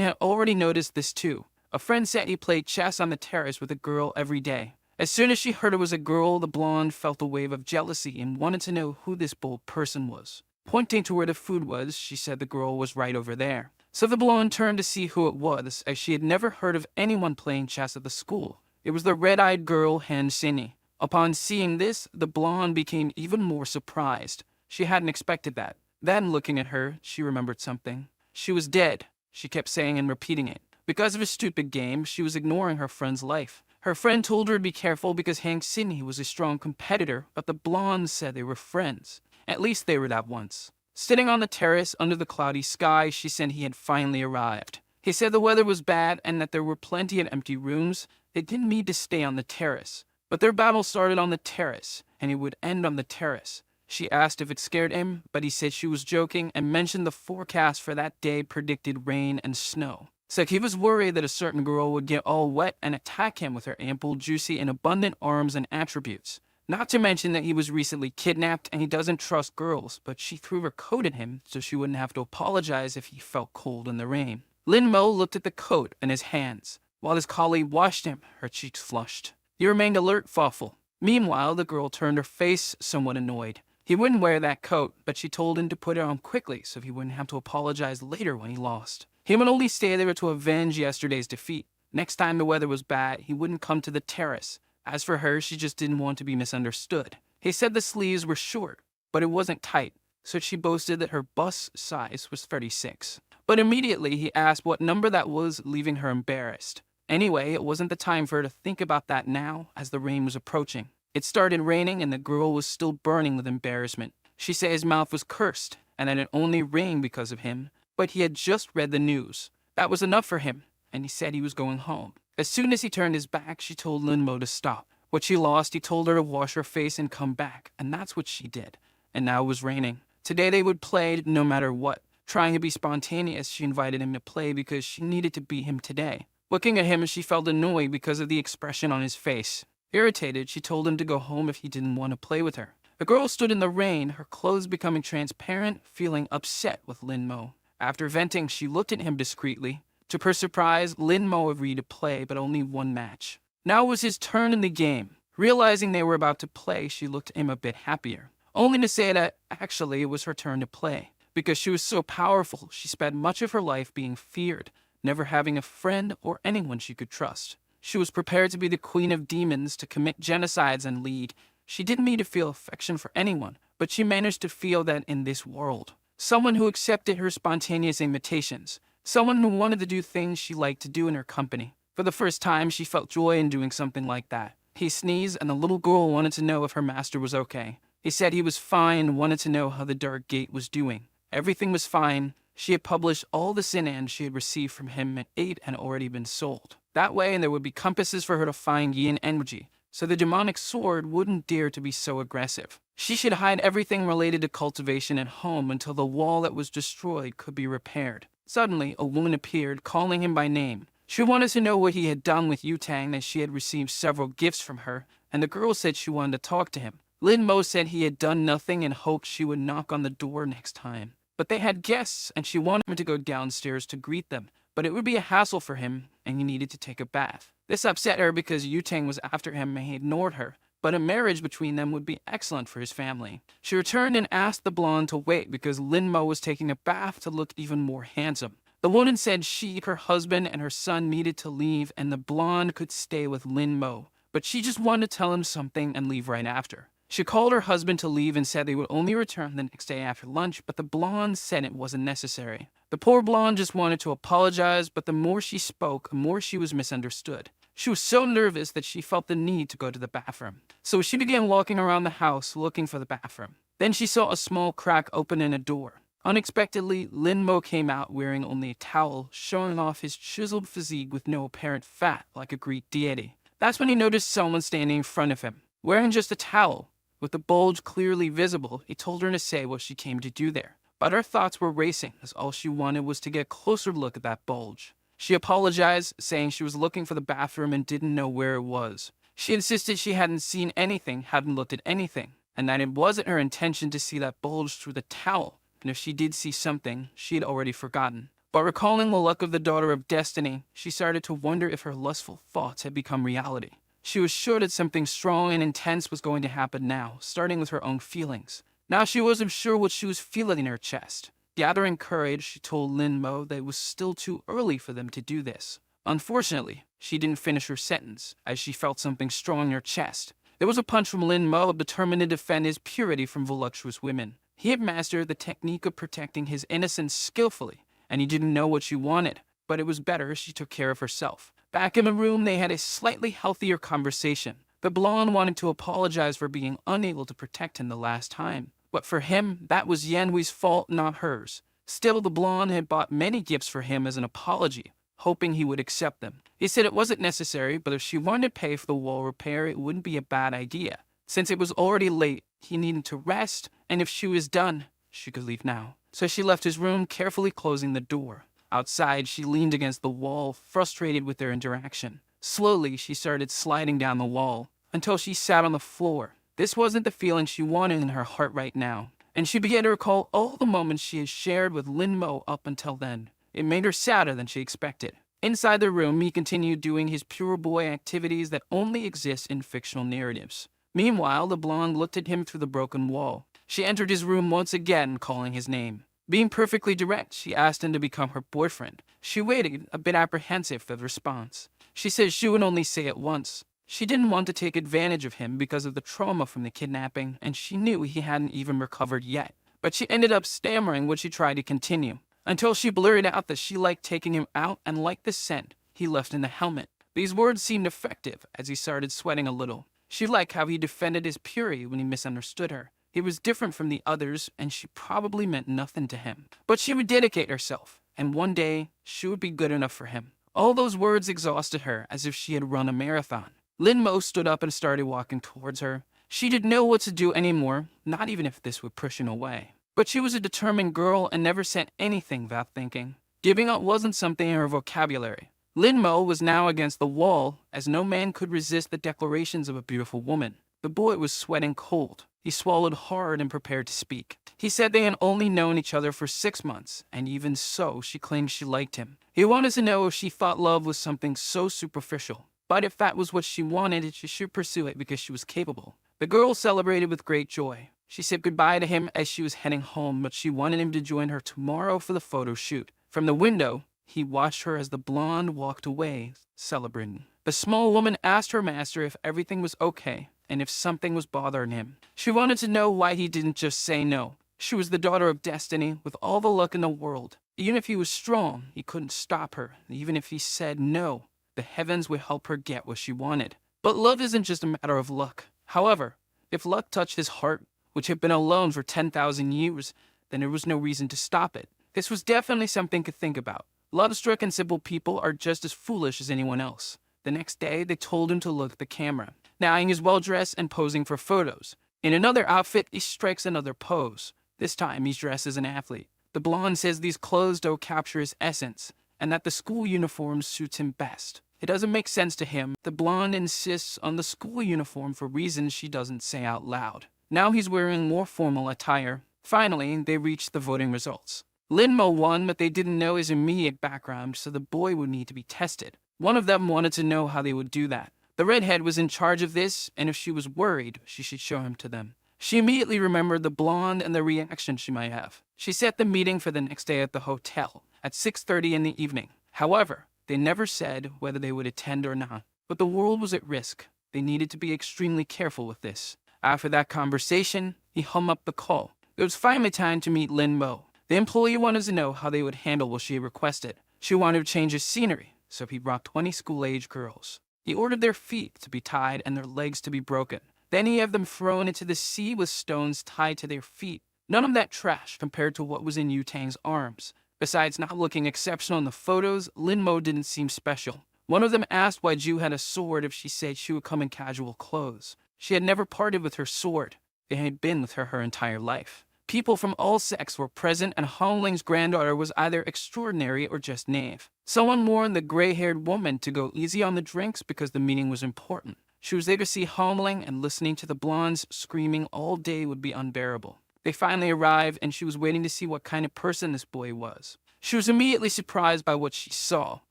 had already noticed this too. A friend said he played chess on the terrace with a girl every day. As soon as she heard it was a girl, the blonde felt a wave of jealousy and wanted to know who this bold person was. Pointing to where the food was, she said the girl was right over there. So the blonde turned to see who it was, as she had never heard of anyone playing chess at the school. It was the red-eyed girl, Han Sini. Upon seeing this, the blonde became even more surprised. She hadn't expected that. Then, looking at her, she remembered something. She was dead, she kept saying and repeating it. Because of his stupid game, she was ignoring her friend's life. Her friend told her to be careful because Hank Sidney was a strong competitor, but the blonde said they were friends. At least they were that once. Sitting on the terrace under the cloudy sky, she said he had finally arrived. He said the weather was bad and that there were plenty of empty rooms. They didn't need to stay on the terrace. But their battle started on the terrace, and it would end on the terrace. She asked if it scared him, but he said she was joking and mentioned the forecast for that day predicted rain and snow. So he was worried that a certain girl would get all wet and attack him with her ample, juicy, and abundant arms and attributes. Not to mention that he was recently kidnapped and he doesn't trust girls, but she threw her coat at him so she wouldn't have to apologize if he felt cold in the rain. Lin Mo looked at the coat and his hands. While his colleague watched him, her cheeks flushed. He remained alert, thoughtful. Meanwhile, the girl turned her face, somewhat annoyed. He wouldn't wear that coat, but she told him to put it on quickly so he wouldn't have to apologize later when he lost. He would only stay there to avenge yesterday's defeat. Next time the weather was bad, he wouldn't come to the terrace. As for her, she just didn't want to be misunderstood. He said the sleeves were short, but it wasn't tight, so she boasted that her bust size was 36. But immediately he asked what number that was, leaving her embarrassed. Anyway, it wasn't the time for her to think about that now, as the rain was approaching. It started raining and the girl was still burning with embarrassment. She said his mouth was cursed, and that it only rained because of him. But he had just read the news. That was enough for him, and he said he was going home. As soon as he turned his back, she told Lin Mo to stop. What she lost, he told her to wash her face and come back, and that's what she did. And now it was raining. Today they would play no matter what. Trying to be spontaneous, she invited him to play because she needed to beat him today. Looking at him, she felt annoyed because of the expression on his face. Irritated, she told him to go home if he didn't want to play with her. The girl stood in the rain, her clothes becoming transparent, feeling upset with Lin Mo. After venting, she looked at him discreetly. To her surprise, Lin Mo agreed to play, but only one match. Now it was his turn in the game. Realizing they were about to play, she looked at him a bit happier. Only to say that, actually, it was her turn to play. Because she was so powerful, she spent much of her life being feared, never having a friend or anyone she could trust. She was prepared to be the queen of demons, to commit genocides and lead. She didn't mean to feel affection for anyone, but she managed to feel that in this world. Someone who accepted her spontaneous invitations. Someone who wanted to do things she liked to do in her company. For the first time, she felt joy in doing something like that. He sneezed, and the little girl wanted to know if her master was okay. He said he was fine and wanted to know how the Dark Gate was doing. Everything was fine. She had published all the sinans she had received from him, and 8 had already been sold. That way, there would be compasses for her to find yin energy, so the demonic sword wouldn't dare to be so aggressive. She should hide everything related to cultivation at home until the wall that was destroyed could be repaired. Suddenly, a woman appeared, calling him by name. She wanted to know what he had done with Yutang, as she had received several gifts from her, and the girl said she wanted to talk to him. Lin Mo said he had done nothing and hoped she would knock on the door next time. But they had guests, and she wanted him to go downstairs to greet them. But it would be a hassle for him, and he needed to take a bath. This upset her because Yutang was after him and he ignored her, but a marriage between them would be excellent for his family. She returned and asked the blonde to wait because Lin Mo was taking a bath to look even more handsome. The woman said she, her husband, and her son needed to leave and the blonde could stay with Lin Mo, but she just wanted to tell him something and leave right after. She called her husband to leave and said they would only return the next day after lunch, but the blonde said it wasn't necessary. The poor blonde just wanted to apologize, but the more she spoke, the more she was misunderstood. She was so nervous that she felt the need to go to the bathroom. So she began walking around the house looking for the bathroom. Then she saw a small crack open in a door. Unexpectedly, Lin Mo came out wearing only a towel, showing off his chiseled physique with no apparent fat like a Greek deity. That's when he noticed someone standing in front of him, wearing just a towel. With the bulge clearly visible, he told her to say what she came to do there. But her thoughts were racing, as all she wanted was to get a closer look at that bulge. She apologized, saying she was looking for the bathroom and didn't know where it was. She insisted she hadn't seen anything, hadn't looked at anything, and that it wasn't her intention to see that bulge through the towel, and if she did see something, she had already forgotten. But recalling the luck of the daughter of destiny, she started to wonder if her lustful thoughts had become reality. She was sure that something strong and intense was going to happen now, starting with her own feelings. Now she wasn't sure what she was feeling in her chest. Gathering courage, she told Lin Mo that it was still too early for them to do this. Unfortunately, she didn't finish her sentence, as she felt something strong in her chest. There was a punch from Lin Mo, determined to defend his purity from voluptuous women. He had mastered the technique of protecting his innocence skillfully, and he didn't know what she wanted, but it was better she took care of herself. Back in the room, they had a slightly healthier conversation. The blonde wanted to apologize for being unable to protect him the last time. But for him, that was Yanhui's fault, not hers. Still, the blonde had bought many gifts for him as an apology, hoping he would accept them. He said it wasn't necessary, but if she wanted to pay for the wall repair, it wouldn't be a bad idea. Since it was already late, he needed to rest, and if she was done, she could leave now. So she left his room, carefully closing the door. Outside, she leaned against the wall, frustrated with their interaction. Slowly, she started sliding down the wall, until she sat on the floor. This wasn't the feeling she wanted in her heart right now, and she began to recall all the moments she had shared with Lin Mo up until then. It made her sadder than she expected. Inside the room, he continued doing his pure boy activities that only exist in fictional narratives. Meanwhile, the blonde looked at him through the broken wall. She entered his room once again, calling his name. Being perfectly direct, she asked him to become her boyfriend. She waited, a bit apprehensive for the response. She said she would only say it once. She didn't want to take advantage of him because of the trauma from the kidnapping, and she knew he hadn't even recovered yet. But she ended up stammering when she tried to continue, until she blurted out that she liked taking him out and liked the scent he left in the helmet. These words seemed effective as he started sweating a little. She liked how he defended his purity when he misunderstood her. He was different from the others, and she probably meant nothing to him. But she would dedicate herself, and one day, she would be good enough for him. All those words exhausted her as if she had run a marathon. Lin Mo stood up and started walking towards her. She didn't know what to do anymore, not even if this would push him away. But she was a determined girl and never said anything without thinking. Giving up wasn't something in her vocabulary. Lin Mo was now against the wall, as no man could resist the declarations of a beautiful woman. The boy was sweating cold. He swallowed hard and prepared to speak. He said they had only known each other for 6 months, and even so, she claimed she liked him. He wanted to know if she thought love was something so superficial. But if that was what she wanted, she should pursue it because she was capable. The girl celebrated with great joy. She said goodbye to him as she was heading home, but she wanted him to join her tomorrow for the photo shoot. From the window, he watched her as the blonde walked away, celebrating. The small woman asked her master if everything was okay, and if something was bothering him. She wanted to know why he didn't just say no. She was the daughter of destiny, with all the luck in the world. Even if he was strong, he couldn't stop her. Even if he said no, the heavens would help her get what she wanted. But love isn't just a matter of luck. However, if luck touched his heart, which had been alone for 10,000 years, then there was no reason to stop it. This was definitely something to think about. Love-struck and simple people are just as foolish as anyone else. The next day, they told him to look at the camera. Now he is well-dressed and posing for photos. In another outfit, he strikes another pose. This time, he's dressed as an athlete. The blonde says these clothes don't capture his essence, and that the school uniform suits him best. It doesn't make sense to him. The blonde insists on the school uniform for reasons she doesn't say out loud. Now he's wearing more formal attire. Finally, they reach the voting results. Linmo won, but they didn't know his immediate background, so the boy would need to be tested. One of them wanted to know how they would do that. The redhead was in charge of this, and if she was worried, she should show him to them. She immediately remembered the blonde and the reaction she might have. She set the meeting for the next day at the hotel, at 6:30 in the evening. However, they never said whether they would attend or not. But the world was at risk. They needed to be extremely careful with this. After that conversation, he hung up the call. It was finally time to meet Lin Mo. The employee wanted to know how they would handle what she requested. She wanted to change the scenery, so he brought 20 school-age girls. He ordered their feet to be tied and their legs to be broken. Then he had them thrown into the sea with stones tied to their feet. None of that trash compared to what was in Yu-Tang's arms. Besides not looking exceptional in the photos, Lin Mo didn't seem special. One of them asked why Ju had a sword if she said she would come in casual clothes. She had never parted with her sword. It had been with her entire life. People from all sects were present, and Hong Ling's granddaughter was either extraordinary or just naive. Someone warned the gray-haired woman to go easy on the drinks because the meeting was important. She was there to see Hong Ling, and listening to the blondes screaming all day would be unbearable. They finally arrived, and she was waiting to see what kind of person this boy was. She was immediately surprised by what she saw.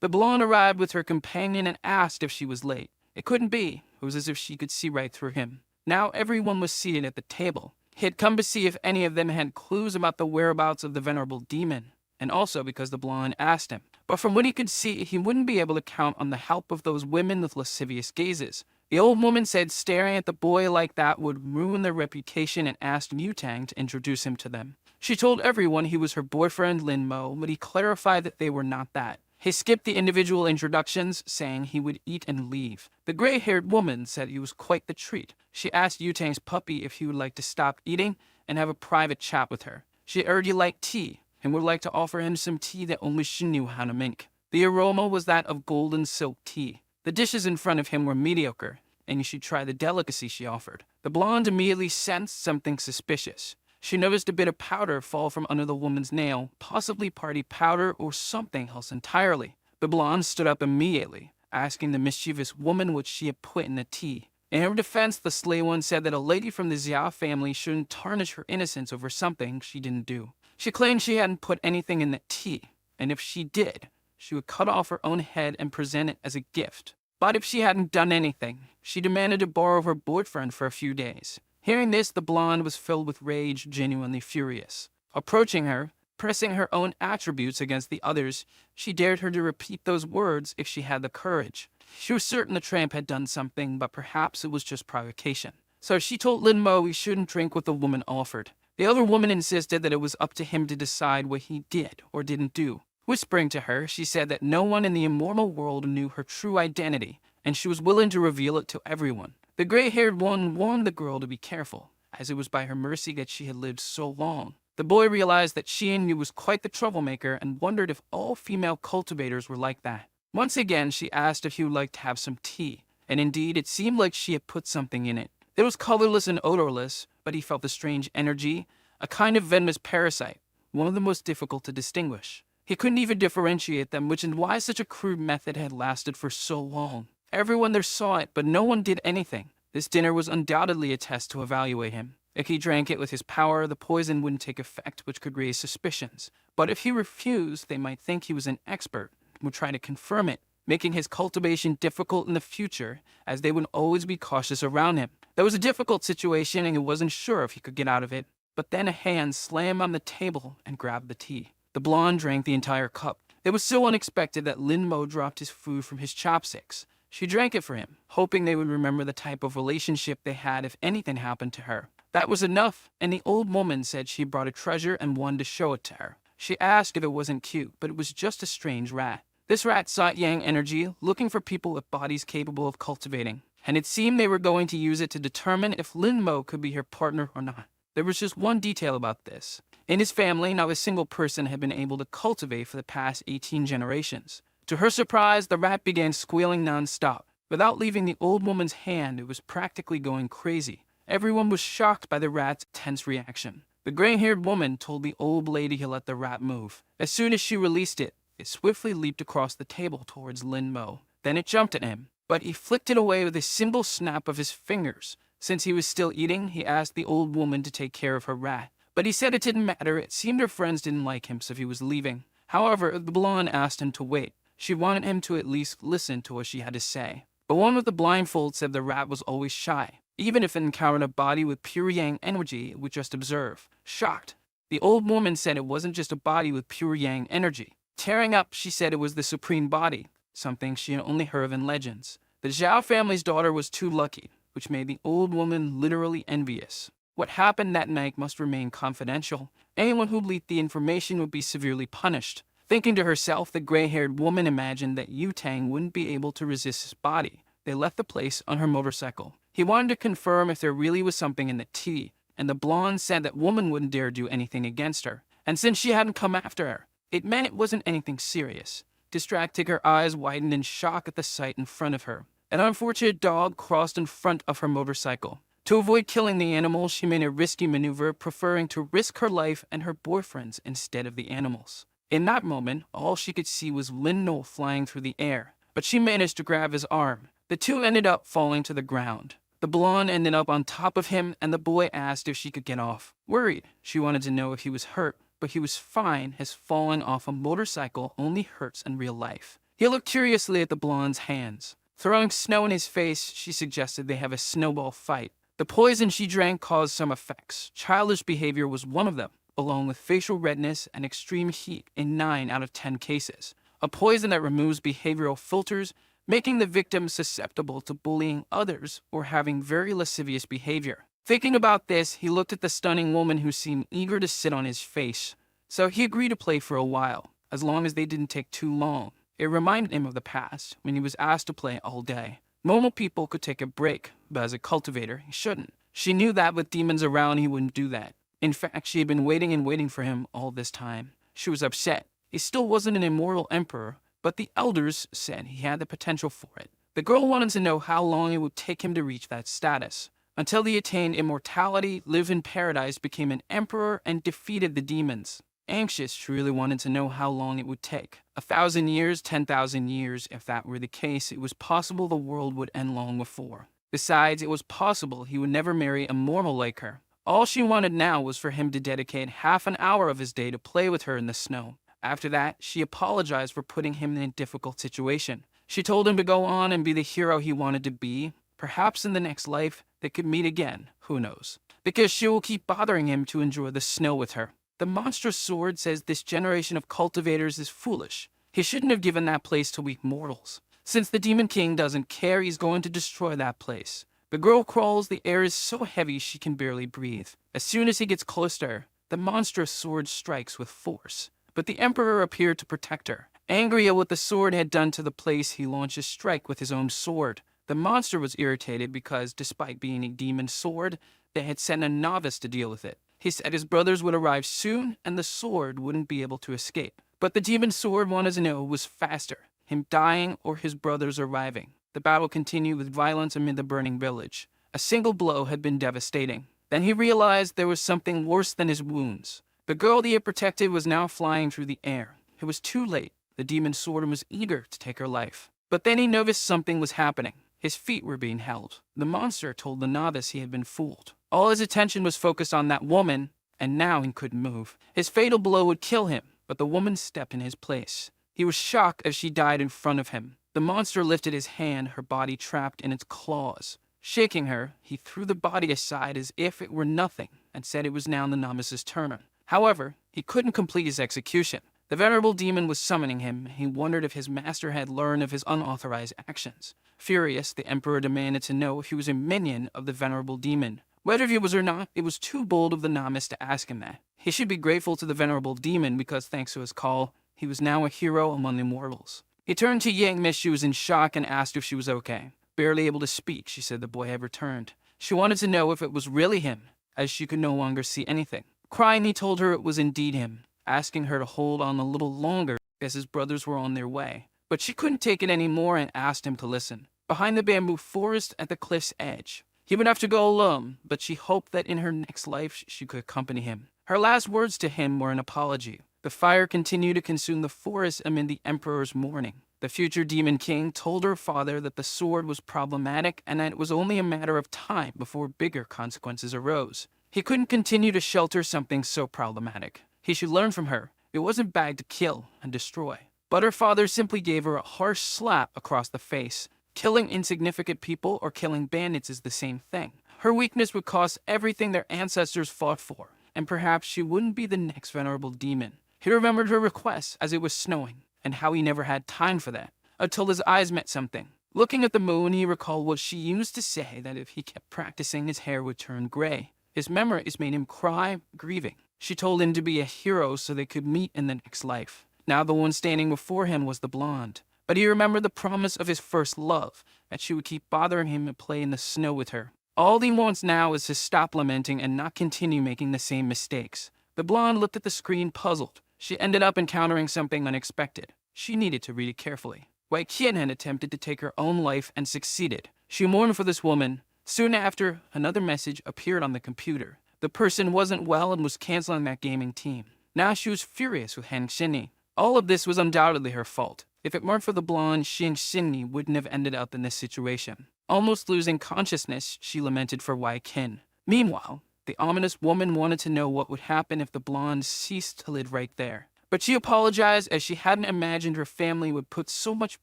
The blonde arrived with her companion and asked if she was late. It couldn't be. It was as if she could see right through him. Now everyone was seated at the table. He had come to see if any of them had clues about the whereabouts of the venerable demon, and also because the blonde asked him. But from what he could see, he wouldn't be able to count on the help of those women with lascivious gazes. The old woman said staring at the boy like that would ruin their reputation and asked Yu-Tang to introduce him to them. She told everyone he was her boyfriend Lin Mo, but he clarified that they were not that. He skipped the individual introductions, saying he would eat and leave. The gray-haired woman said he was quite the treat. She asked Yu-Tang's puppy if he would like to stop eating and have a private chat with her. She heard he liked tea and would like to offer him some tea that only she knew how to make. The aroma was that of golden silk tea. The dishes in front of him were mediocre, and you should try the delicacy she offered. The blonde immediately sensed something suspicious. She noticed a bit of powder fall from under the woman's nail, possibly party powder or something else entirely. The blonde stood up immediately, asking the mischievous woman what she had put in the tea. In her defense, the slay one said that a lady from the Xiao family shouldn't tarnish her innocence over something she didn't do. She claimed she hadn't put anything in the tea, and if she did, she would cut off her own head and present it as a gift. But if she hadn't done anything, she demanded to borrow her boyfriend for a few days. Hearing this, the blonde was filled with rage, genuinely furious. Approaching her, pressing her own attributes against the others, she dared her to repeat those words if she had the courage. She was certain the tramp had done something, but perhaps it was just provocation. So she told Lin Mo he shouldn't drink what the woman offered. The other woman insisted that it was up to him to decide what he did or didn't do. Whispering to her, she said that no one in the immortal world knew her true identity, and she was willing to reveal it to everyone. The gray-haired one warned the girl to be careful, as it was by her mercy that she had lived so long. The boy realized that Xian was quite the troublemaker and wondered if all female cultivators were like that. Once again, she asked if he would like to have some tea, and indeed it seemed like she had put something in it. It was colorless and odorless, but he felt a strange energy, a kind of venomous parasite, one of the most difficult to distinguish. He couldn't even differentiate them, which is why such a crude method had lasted for so long. Everyone there saw it, but no one did anything. This dinner was undoubtedly a test to evaluate him. If he drank it with his power, the poison wouldn't take effect, which could raise suspicions. But if he refused, they might think he was an expert and would try to confirm it, making his cultivation difficult in the future, as they would always be cautious around him. That was a difficult situation, and he wasn't sure if he could get out of it. But then a hand slammed on the table and grabbed the tea. The blonde drank the entire cup. It was so unexpected that Lin Mo dropped his food from his chopsticks. She drank it for him, hoping they would remember the type of relationship they had if anything happened to her. That was enough, and the old woman said she brought a treasure and wanted to show it to her. She asked if it wasn't cute, but it was just a strange rat. This rat sought yang energy, looking for people with bodies capable of cultivating, and it seemed they were going to use it to determine if Lin Mo could be her partner or not. There was just one detail about this. In his family, not a single person had been able to cultivate for the past 18 generations. To her surprise, the rat began squealing non-stop. Without leaving the old woman's hand, it was practically going crazy. Everyone was shocked by the rat's tense reaction. The gray-haired woman told the old lady to let the rat move. As soon as she released it, it swiftly leaped across the table towards Lin Mo. Then it jumped at him, but he flicked it away with a simple snap of his fingers. Since he was still eating, he asked the old woman to take care of her rat. But he said it didn't matter. It seemed her friends didn't like him, so he was leaving. However, the blonde asked him to wait. She wanted him to at least listen to what she had to say. The one with the blindfold said the rat was always shy. Even if it encountered a body with pure yang energy, it would just observe. Shocked, the old woman said it wasn't just a body with pure yang energy. Tearing up, she said it was the supreme body, something she had only heard of in legends. The Zhao family's daughter was too lucky, which made the old woman literally envious. What happened that night must remain confidential. Anyone who leaked the information would be severely punished. Thinking to herself, the gray-haired woman imagined that Yu Tang wouldn't be able to resist his body. They left the place on her motorcycle. He wanted to confirm if there really was something in the tea, and the blonde said that woman wouldn't dare do anything against her. And since she hadn't come after her, it meant it wasn't anything serious. Distracted, her eyes widened in shock at the sight in front of her. An unfortunate dog crossed in front of her motorcycle. To avoid killing the animal, she made a risky maneuver, preferring to risk her life and her boyfriend's instead of the animals. In that moment, all she could see was Lin No flying through the air, but she managed to grab his arm. The two ended up falling to the ground. The blonde ended up on top of him, and the boy asked if she could get off. Worried, she wanted to know if he was hurt, but he was fine, as falling off a motorcycle only hurts in real life. He looked curiously at the blonde's hands. Throwing snow in his face, she suggested they have a snowball fight. The poison she drank caused some effects. Childish behavior was one of them, along with facial redness and extreme heat in 9 out of 10 cases. A poison that removes behavioral filters, making the victim susceptible to bullying others or having very lascivious behavior. Thinking about this, he looked at the stunning woman who seemed eager to sit on his face. So he agreed to play for a while, as long as they didn't take too long. It reminded him of the past, when he was asked to play all day. Normal people could take a break, but as a cultivator, he shouldn't. She knew that with demons around, he wouldn't do that. In fact, she had been waiting and waiting for him all this time. She was upset. He still wasn't an immortal emperor, but the elders said he had the potential for it. The girl wanted to know how long it would take him to reach that status. Until he attained immortality, lived in paradise, became an emperor, and defeated the demons. Anxious, she really wanted to know how long it would take. 1,000 years, 10,000 years. If that were the case, it was possible the world would end long before. Besides, it was possible he would never marry a mortal like her. All she wanted now was for him to dedicate half an hour of his day to play with her in the snow. After that, she apologized for putting him in a difficult situation. She told him to go on and be the hero he wanted to be. Perhaps in the next life, they could meet again, who knows. Because she will keep bothering him to enjoy the snow with her. The monstrous sword says this generation of cultivators is foolish. He shouldn't have given that place to weak mortals. Since the Demon King doesn't care, he's going to destroy that place. The girl crawls, the air is so heavy she can barely breathe. As soon as he gets close to her, the monstrous sword strikes with force. But the Emperor appeared to protect her. Angry at what the sword had done to the place, he launched a strike with his own sword. The monster was irritated because, despite being a demon sword, they had sent a novice to deal with it. He said his brothers would arrive soon, and the sword wouldn't be able to escape. But the demon sword wanted to know who was faster, him dying or his brothers arriving. The battle continued with violence amid the burning village. A single blow had been devastating. Then he realized there was something worse than his wounds. The girl he had protected was now flying through the air. It was too late. The demon sword was eager to take her life. But then he noticed something was happening. His feet were being held. The monster told the novice he had been fooled. All his attention was focused on that woman, and now he couldn't move. His fatal blow would kill him, but the woman stepped in his place. He was shocked as she died in front of him. The monster lifted his hand, her body trapped in its claws. Shaking her, he threw the body aside as if it were nothing, and said it was now the novice's turn. However, he couldn't complete his execution. The venerable demon was summoning him. He wondered if his master had learned of his unauthorized actions. Furious, the emperor demanded to know if he was a minion of the venerable demon. Whether he was or not, it was too bold of the novice to ask him that. He should be grateful to the venerable demon because, thanks to his call, he was now a hero among the mortals. He turned to Yang Miss. She was in shock and asked if she was okay. Barely able to speak, she said the boy had returned. She wanted to know if it was really him, as she could no longer see anything. Crying, he told her it was indeed him, asking her to hold on a little longer as his brothers were on their way. But she couldn't take it anymore and asked him to listen. Behind the bamboo forest at the cliff's edge, he would have to go alone, but she hoped that in her next life she could accompany him. Her last words to him were an apology. The fire continued to consume the forest amid the emperor's mourning. The future demon king told her father that the sword was problematic and that it was only a matter of time before bigger consequences arose. He couldn't continue to shelter something so problematic. He should learn from her. It wasn't bad to kill and destroy. But her father simply gave her a harsh slap across the face. Killing insignificant people or killing bandits is the same thing. Her weakness would cost everything their ancestors fought for, and perhaps she wouldn't be the next venerable demon. He remembered her request as it was snowing, and how he never had time for that, until his eyes met something. Looking at the moon, he recalled what she used to say, that if he kept practicing, his hair would turn gray. His memories made him cry, grieving. She told him to be a hero so they could meet in the next life. Now the one standing before him was the blonde. But he remembered the promise of his first love, that she would keep bothering him and play in the snow with her. All he wants now is to stop lamenting and not continue making the same mistakes. The blonde looked at the screen puzzled. She ended up encountering something unexpected. She needed to read it carefully. Wei Qian had attempted to take her own life and succeeded. She mourned for this woman. Soon after, another message appeared on the computer. The person wasn't well and was canceling that gaming team. Now she was furious with Han Xinyi. All of this was undoubtedly her fault. If it weren't for the blonde, Han Xinyi wouldn't have ended up in this situation. Almost losing consciousness, she lamented for Wei Qian. Meanwhile, the ominous woman wanted to know what would happen if the blonde ceased to live right there. But she apologized as she hadn't imagined her family would put so much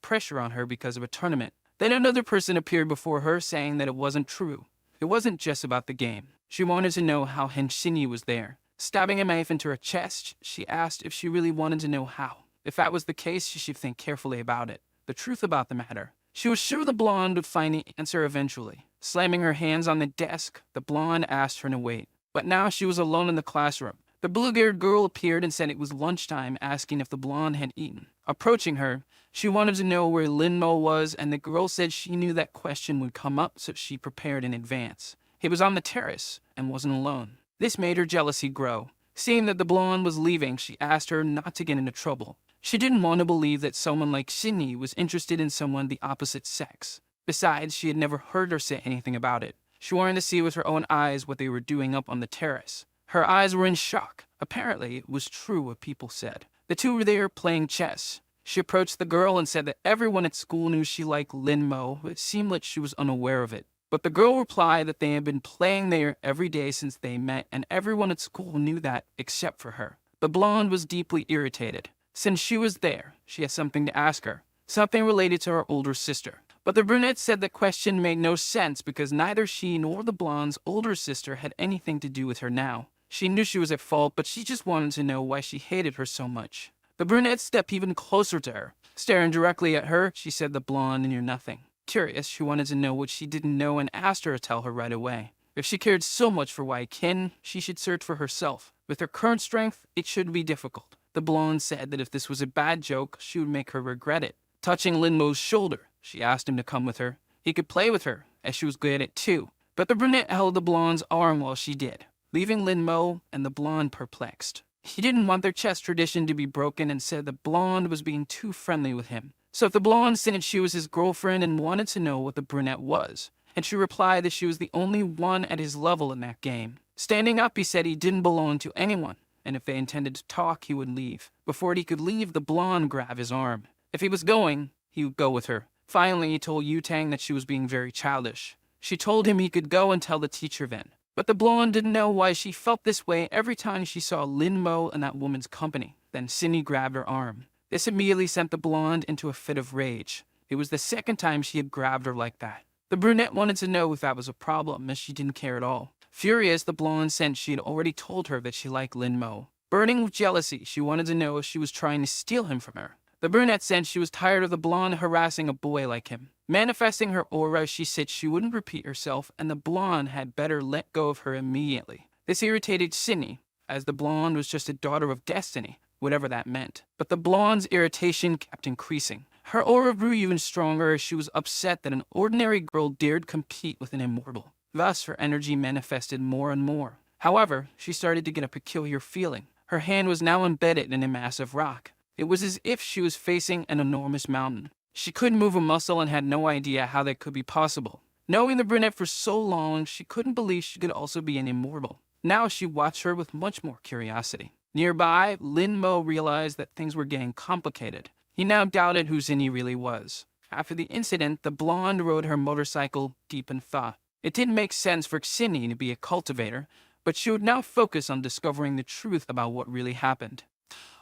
pressure on her because of a tournament. Then another person appeared before her saying that it wasn't true. It wasn't just about the game. She wanted to know how Han Xinyi was there. Stabbing a knife into her chest, she asked if she really wanted to know how. If that was the case, she should think carefully about it. The truth about the matter. She was sure the blonde would find the answer eventually. Slamming her hands on the desk, the blonde asked her to wait. But now she was alone in the classroom. The blue-haired girl appeared and said it was lunchtime, asking if the blonde had eaten. Approaching her, she wanted to know where Lin Mo was, and the girl said she knew that question would come up, so she prepared in advance. He was on the terrace and wasn't alone. This made her jealousy grow. Seeing that the blonde was leaving, she asked her not to get into trouble. She didn't want to believe that someone like Xinyi was interested in someone the opposite sex. Besides, she had never heard her say anything about it. She wanted to see with her own eyes what they were doing up on the terrace. Her eyes were in shock. Apparently, it was true what people said. The two were there playing chess. She approached the girl and said that everyone at school knew she liked Lin Mo, but it seemed like she was unaware of it. But the girl replied that they had been playing there every day since they met, and everyone at school knew that except for her. The blonde was deeply irritated. Since she was there, she had something to ask her, something related to her older sister. But the brunette said the question made no sense because neither she nor the blonde's older sister had anything to do with her now. She knew she was at fault, but she just wanted to know why she hated her so much. The brunette stepped even closer to her. Staring directly at her, she said the blonde knew nothing. Curious, she wanted to know what she didn't know and asked her to tell her right away. If she cared so much for Wei Qian, she should search for herself. With her current strength, it should be difficult. The blonde said that if this was a bad joke, she would make her regret it. Touching Lin Mo's shoulder, she asked him to come with her. He could play with her, as she was good at it too. But the brunette held the blonde's arm while she did, leaving Lin Mo and the blonde perplexed. He didn't want their chess tradition to be broken and said the blonde was being too friendly with him. So if the blonde said she was his girlfriend and wanted to know what the brunette was, and she replied that she was the only one at his level in that game. Standing up, he said he didn't belong to anyone, and if they intended to talk, he would leave. Before he could leave, the blonde grabbed his arm. If he was going, he would go with her. Finally, he told Yu Tang that she was being very childish. She told him he could go and tell the teacher then. But the blonde didn't know why she felt this way every time she saw Lin Mo in that woman's company. Then Cindy grabbed her arm. This immediately sent the blonde into a fit of rage. It was the second time she had grabbed her like that. The brunette wanted to know if that was a problem, as she didn't care at all. Furious, the blonde said she had already told her that she liked Lin Mo. Burning with jealousy, she wanted to know if she was trying to steal him from her. The brunette said she was tired of the blonde harassing a boy like him. Manifesting her aura, she said she wouldn't repeat herself, and the blonde had better let go of her immediately. This irritated Cindy, as the blonde was just a daughter of destiny, whatever that meant. But the blonde's irritation kept increasing. Her aura grew even stronger as she was upset that an ordinary girl dared compete with an immortal. Thus, her energy manifested more and more. However, she started to get a peculiar feeling. Her hand was now embedded in a massive rock. It was as if she was facing an enormous mountain. She couldn't move a muscle and had no idea how that could be possible. Knowing the brunette for so long, she couldn't believe she could also be an immortal. Now she watched her with much more curiosity. Nearby, Lin Mo realized that things were getting complicated. He now doubted who Zinni really was. After the incident, the blonde rode her motorcycle deep in thought. It didn't make sense for Zinni to be a cultivator, but she would now focus on discovering the truth about what really happened.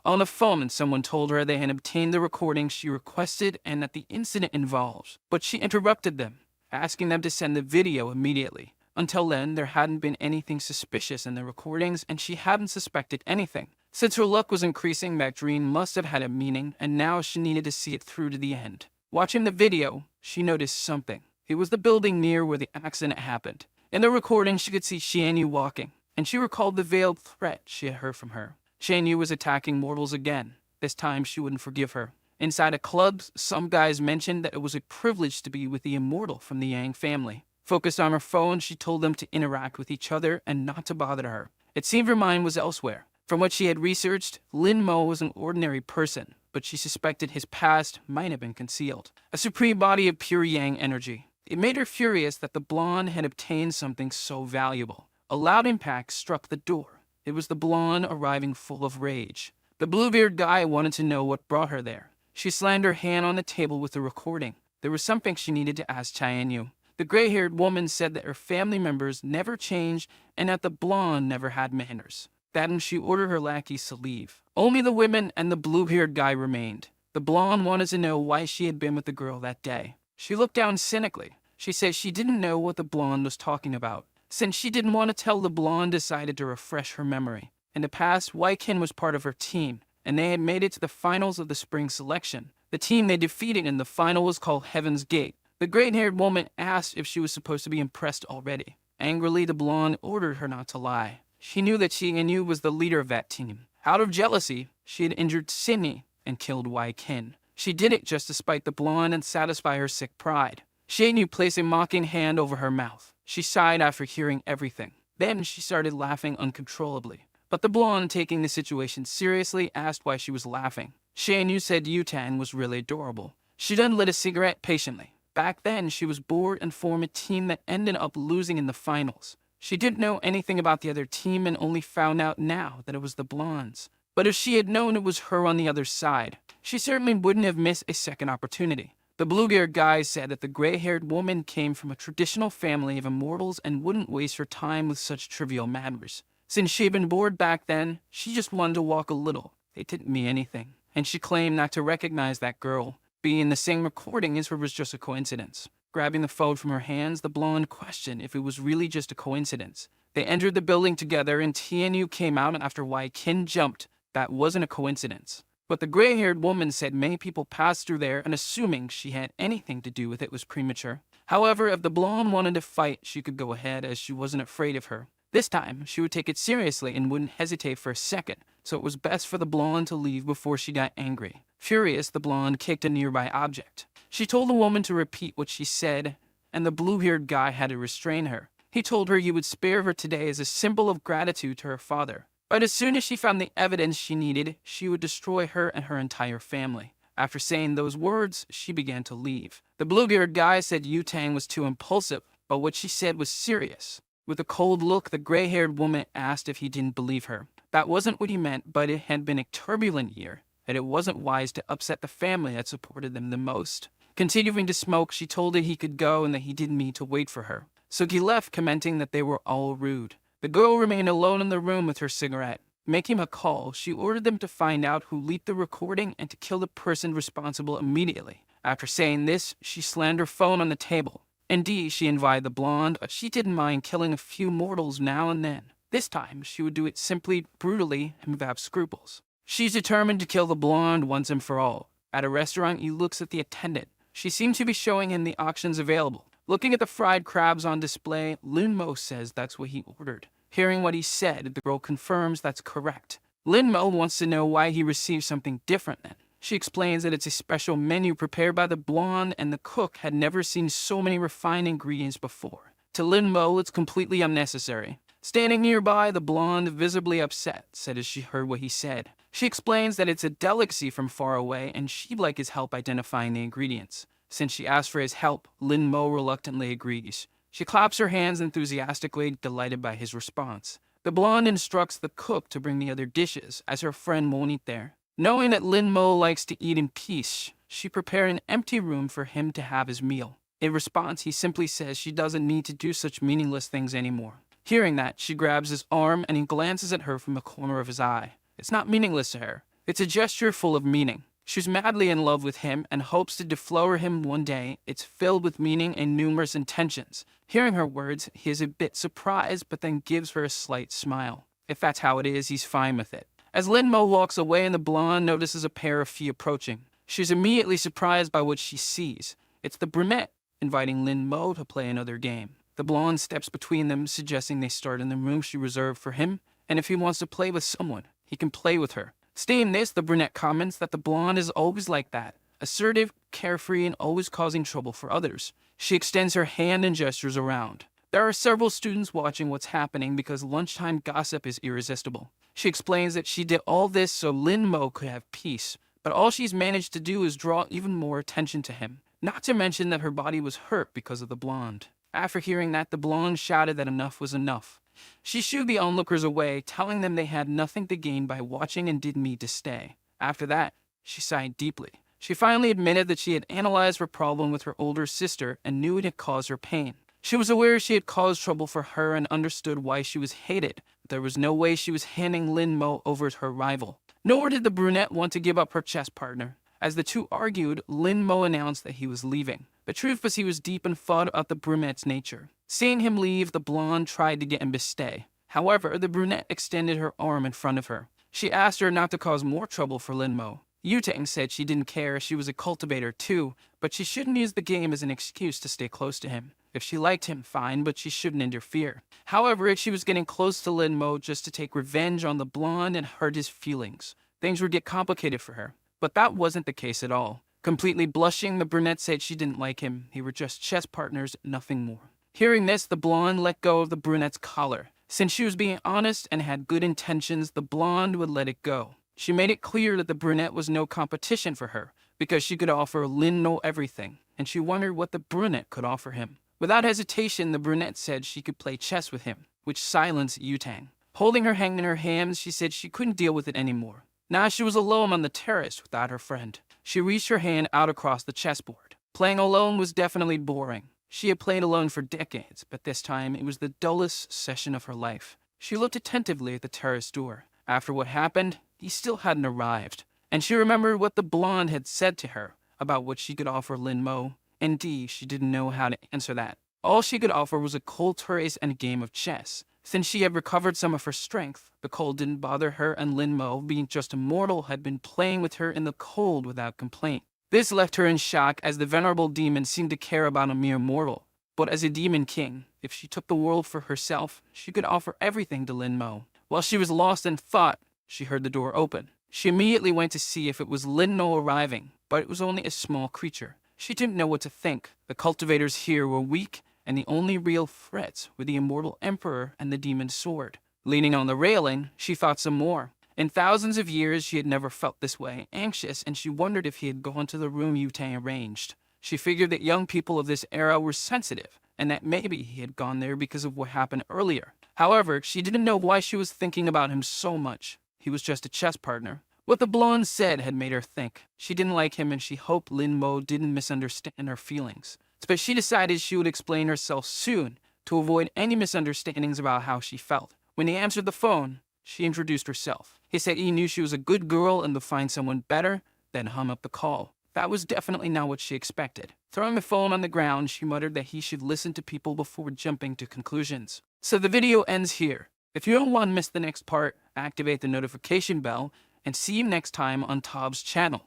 On the phone, someone told her they had obtained the recording she requested and that the incident involved, but she interrupted them, asking them to send the video immediately. Until then, there hadn't been anything suspicious in the recordings, and she hadn't suspected anything. Since her luck was increasing, that dream must have had a meaning, and now she needed to see it through to the end. Watching the video, she noticed something. It was the building near where the accident happened. In the recording, she could see Xianyu walking, and she recalled the veiled threat she had heard from her. Xianyu was attacking mortals again. This time, she wouldn't forgive her. Inside a club, some guys mentioned that it was a privilege to be with the immortal from the Yang family. Focused on her phone, she told them to interact with each other and not to bother her. It seemed her mind was elsewhere. From what she had researched, Lin Mo was an ordinary person, but she suspected his past might have been concealed. A supreme body of pure Yang energy. It made her furious that the blonde had obtained something so valuable. A loud impact struck the door. It was the blonde arriving full of rage. The Bluebeard guy wanted to know what brought her there. She slammed her hand on the table with the recording. There was something she needed to ask Chaenyu. The gray-haired woman said that her family members never changed and that the blonde never had manners. Then she ordered her lackeys to leave. Only the women and the blue-haired guy remained. The blonde wanted to know why she had been with the girl that day. She looked down cynically. She said she didn't know what the blonde was talking about. Since she didn't want to tell, the blonde decided to refresh her memory. In the past, Waikin was part of her team, and they had made it to the finals of the spring selection. The team they defeated in the final was called Heaven's Gate. The gray-haired woman asked if she was supposed to be impressed already. Angrily, the blonde ordered her not to lie. She knew that Xianyu was the leader of that team. Out of jealousy, she had injured Zinni and killed Wai Qin. She did it just to spite the blonde and satisfy her sick pride. Xianyu placed a mocking hand over her mouth. She sighed after hearing everything. Then she started laughing uncontrollably. But the blonde, taking the situation seriously, asked why she was laughing. Xianyu said Yutan was really adorable. She then lit a cigarette patiently. Back then, she was bored and formed a team that ended up losing in the finals. She didn't know anything about the other team and only found out now that it was the blondes. But if she had known it was her on the other side, she certainly wouldn't have missed a second opportunity. The blue-haired guy said that the gray-haired woman came from a traditional family of immortals and wouldn't waste her time with such trivial matters. Since she'd been bored back then, she just wanted to walk a little. It didn't mean anything. And she claimed not to recognize that girl. Being in the same recording as her was just a coincidence. Grabbing the phone from her hands, the blonde questioned if it was really just a coincidence. They entered the building together and Tianyu came out after Wai Qin jumped. That wasn't a coincidence. But the gray-haired woman said many people passed through there and assuming she had anything to do with it was premature. However, if the blonde wanted to fight, she could go ahead as she wasn't afraid of her. This time, she would take it seriously and wouldn't hesitate for a second, so it was best for the blonde to leave before she got angry. Furious, the blonde kicked a nearby object. She told the woman to repeat what she said, and the blue-haired guy had to restrain her. He told her he would spare her today as a symbol of gratitude to her father. But as soon as she found the evidence she needed, she would destroy her and her entire family. After saying those words, she began to leave. The blue-haired guy said Yutang was too impulsive, but what she said was serious. With a cold look, the gray-haired woman asked if he didn't believe her. That wasn't what he meant, but it had been a turbulent year, and it wasn't wise to upset the family that supported them the most. Continuing to smoke, she told him he could go and that he didn't need to wait for her. So he left, commenting that they were all rude. The girl remained alone in the room with her cigarette. Making a call, she ordered them to find out who leaked the recording and to kill the person responsible immediately. After saying this, she slammed her phone on the table. Indeed, she invited the blonde, but she didn't mind killing a few mortals now and then. This time, she would do it simply, brutally, and without scruples. She's determined to kill the blonde once and for all. At a restaurant, he looks at the attendant. She seems to be showing him the options available. Looking at the fried crabs on display, Lin Mo says that's what he ordered. Hearing what he said, the girl confirms that's correct. Lin Mo wants to know why he received something different then. She explains that it's a special menu prepared by the blonde and the cook had never seen so many refined ingredients before. To Lin Mo, it's completely unnecessary. Standing nearby, the blonde, visibly upset, said as she heard what he said. She explains that it's a delicacy from far away and she'd like his help identifying the ingredients. Since she asked for his help, Lin Mo reluctantly agrees. She claps her hands enthusiastically, delighted by his response. The blonde instructs the cook to bring the other dishes, as her friend won't eat there. Knowing that Lin Mo likes to eat in peace, she prepared an empty room for him to have his meal. In response, he simply says she doesn't need to do such meaningless things anymore. Hearing that, she grabs his arm and he glances at her from the corner of his eye. It's not meaningless to her. It's a gesture full of meaning. She's madly in love with him and hopes to deflower him one day. It's filled with meaning and numerous intentions. Hearing her words, he is a bit surprised, but then gives her a slight smile. If that's how it is, he's fine with it. As Lin Mo walks away and the blonde notices a pair of feet approaching, she's immediately surprised by what she sees. It's the brunette, inviting Lin Mo to play another game. The blonde steps between them, suggesting they start in the room she reserved for him, and if he wants to play with someone, he can play with her. Stating this, the brunette comments that the blonde is always like that, assertive, carefree, and always causing trouble for others. She extends her hand and gestures around. There are several students watching what's happening because lunchtime gossip is irresistible. She explains that she did all this so Lin Mo could have peace, but all she's managed to do is draw even more attention to him, not to mention that her body was hurt because of the blonde. After hearing that, the blonde shouted that enough was enough. She shooed the onlookers away, telling them they had nothing to gain by watching and didn't need to stay. After that, she sighed deeply. She finally admitted that she had analyzed her problem with her older sister and knew it had caused her pain. She was aware she had caused trouble for her and understood why she was hated, but there was no way she was handing Lin Mo over to her rival. Nor did the brunette want to give up her chess partner. As the two argued, Lin Mo announced that he was leaving. The truth was he was deep in thought about the brunette's nature. Seeing him leave, the blonde tried to get him to stay. However, the brunette extended her arm in front of her. She asked her not to cause more trouble for Lin Mo. Yutang said she didn't care, she was a cultivator too, but she shouldn't use the game as an excuse to stay close to him. If she liked him, fine, but she shouldn't interfere. However, if she was getting close to Lin Mo just to take revenge on the blonde and hurt his feelings, things would get complicated for her. But that wasn't the case at all. Completely blushing, the brunette said she didn't like him. They were just chess partners, nothing more. Hearing this, the blonde let go of the brunette's collar. Since she was being honest and had good intentions, the blonde would let it go. She made it clear that the brunette was no competition for her, because she could offer Lin Mo everything, and she wondered what the brunette could offer him. Without hesitation, the brunette said she could play chess with him, which silenced Yutang. Holding her hand in her hands, she said she couldn't deal with it anymore. Now she was alone on the terrace without her friend. She reached her hand out across the chessboard. Playing alone was definitely boring. She had played alone for decades, but this time it was the dullest session of her life. She looked attentively at the terrace door. After what happened, he still hadn't arrived, and she remembered what the blonde had said to her about what she could offer Lin Mo. Indeed, she didn't know how to answer that. All she could offer was a cold terrace and a game of chess. Since she had recovered some of her strength, the cold didn't bother her, and Lin Mo, being just a mortal, had been playing with her in the cold without complaint. This left her in shock, as the venerable demon seemed to care about a mere mortal. But as a demon king, if she took the world for herself, she could offer everything to Lin Mo. While she was lost in thought, she heard the door open. She immediately went to see if it was Lin Mo arriving, but it was only a small creature. She didn't know what to think. The cultivators here were weak, and the only real threats were the immortal emperor and the demon's sword. Leaning on the railing, she thought some more. In thousands of years, she had never felt this way, anxious, and she wondered if he had gone to the room Yutang arranged. She figured that young people of this era were sensitive, and that maybe he had gone there because of what happened earlier. However, she didn't know why she was thinking about him so much. He was just a chess partner. What the blonde said had made her think. She didn't like him, and she hoped Lin Mo didn't misunderstand her feelings. But she decided she would explain herself soon to avoid any misunderstandings about how she felt. When he answered the phone, she introduced herself. He said he knew she was a good girl and would find someone better, then hung up the call. That was definitely not what she expected. Throwing the phone on the ground, she muttered that he should listen to people before jumping to conclusions. So the video ends here. If you don't want to miss the next part, activate the notification bell and see you next time on Tob's channel.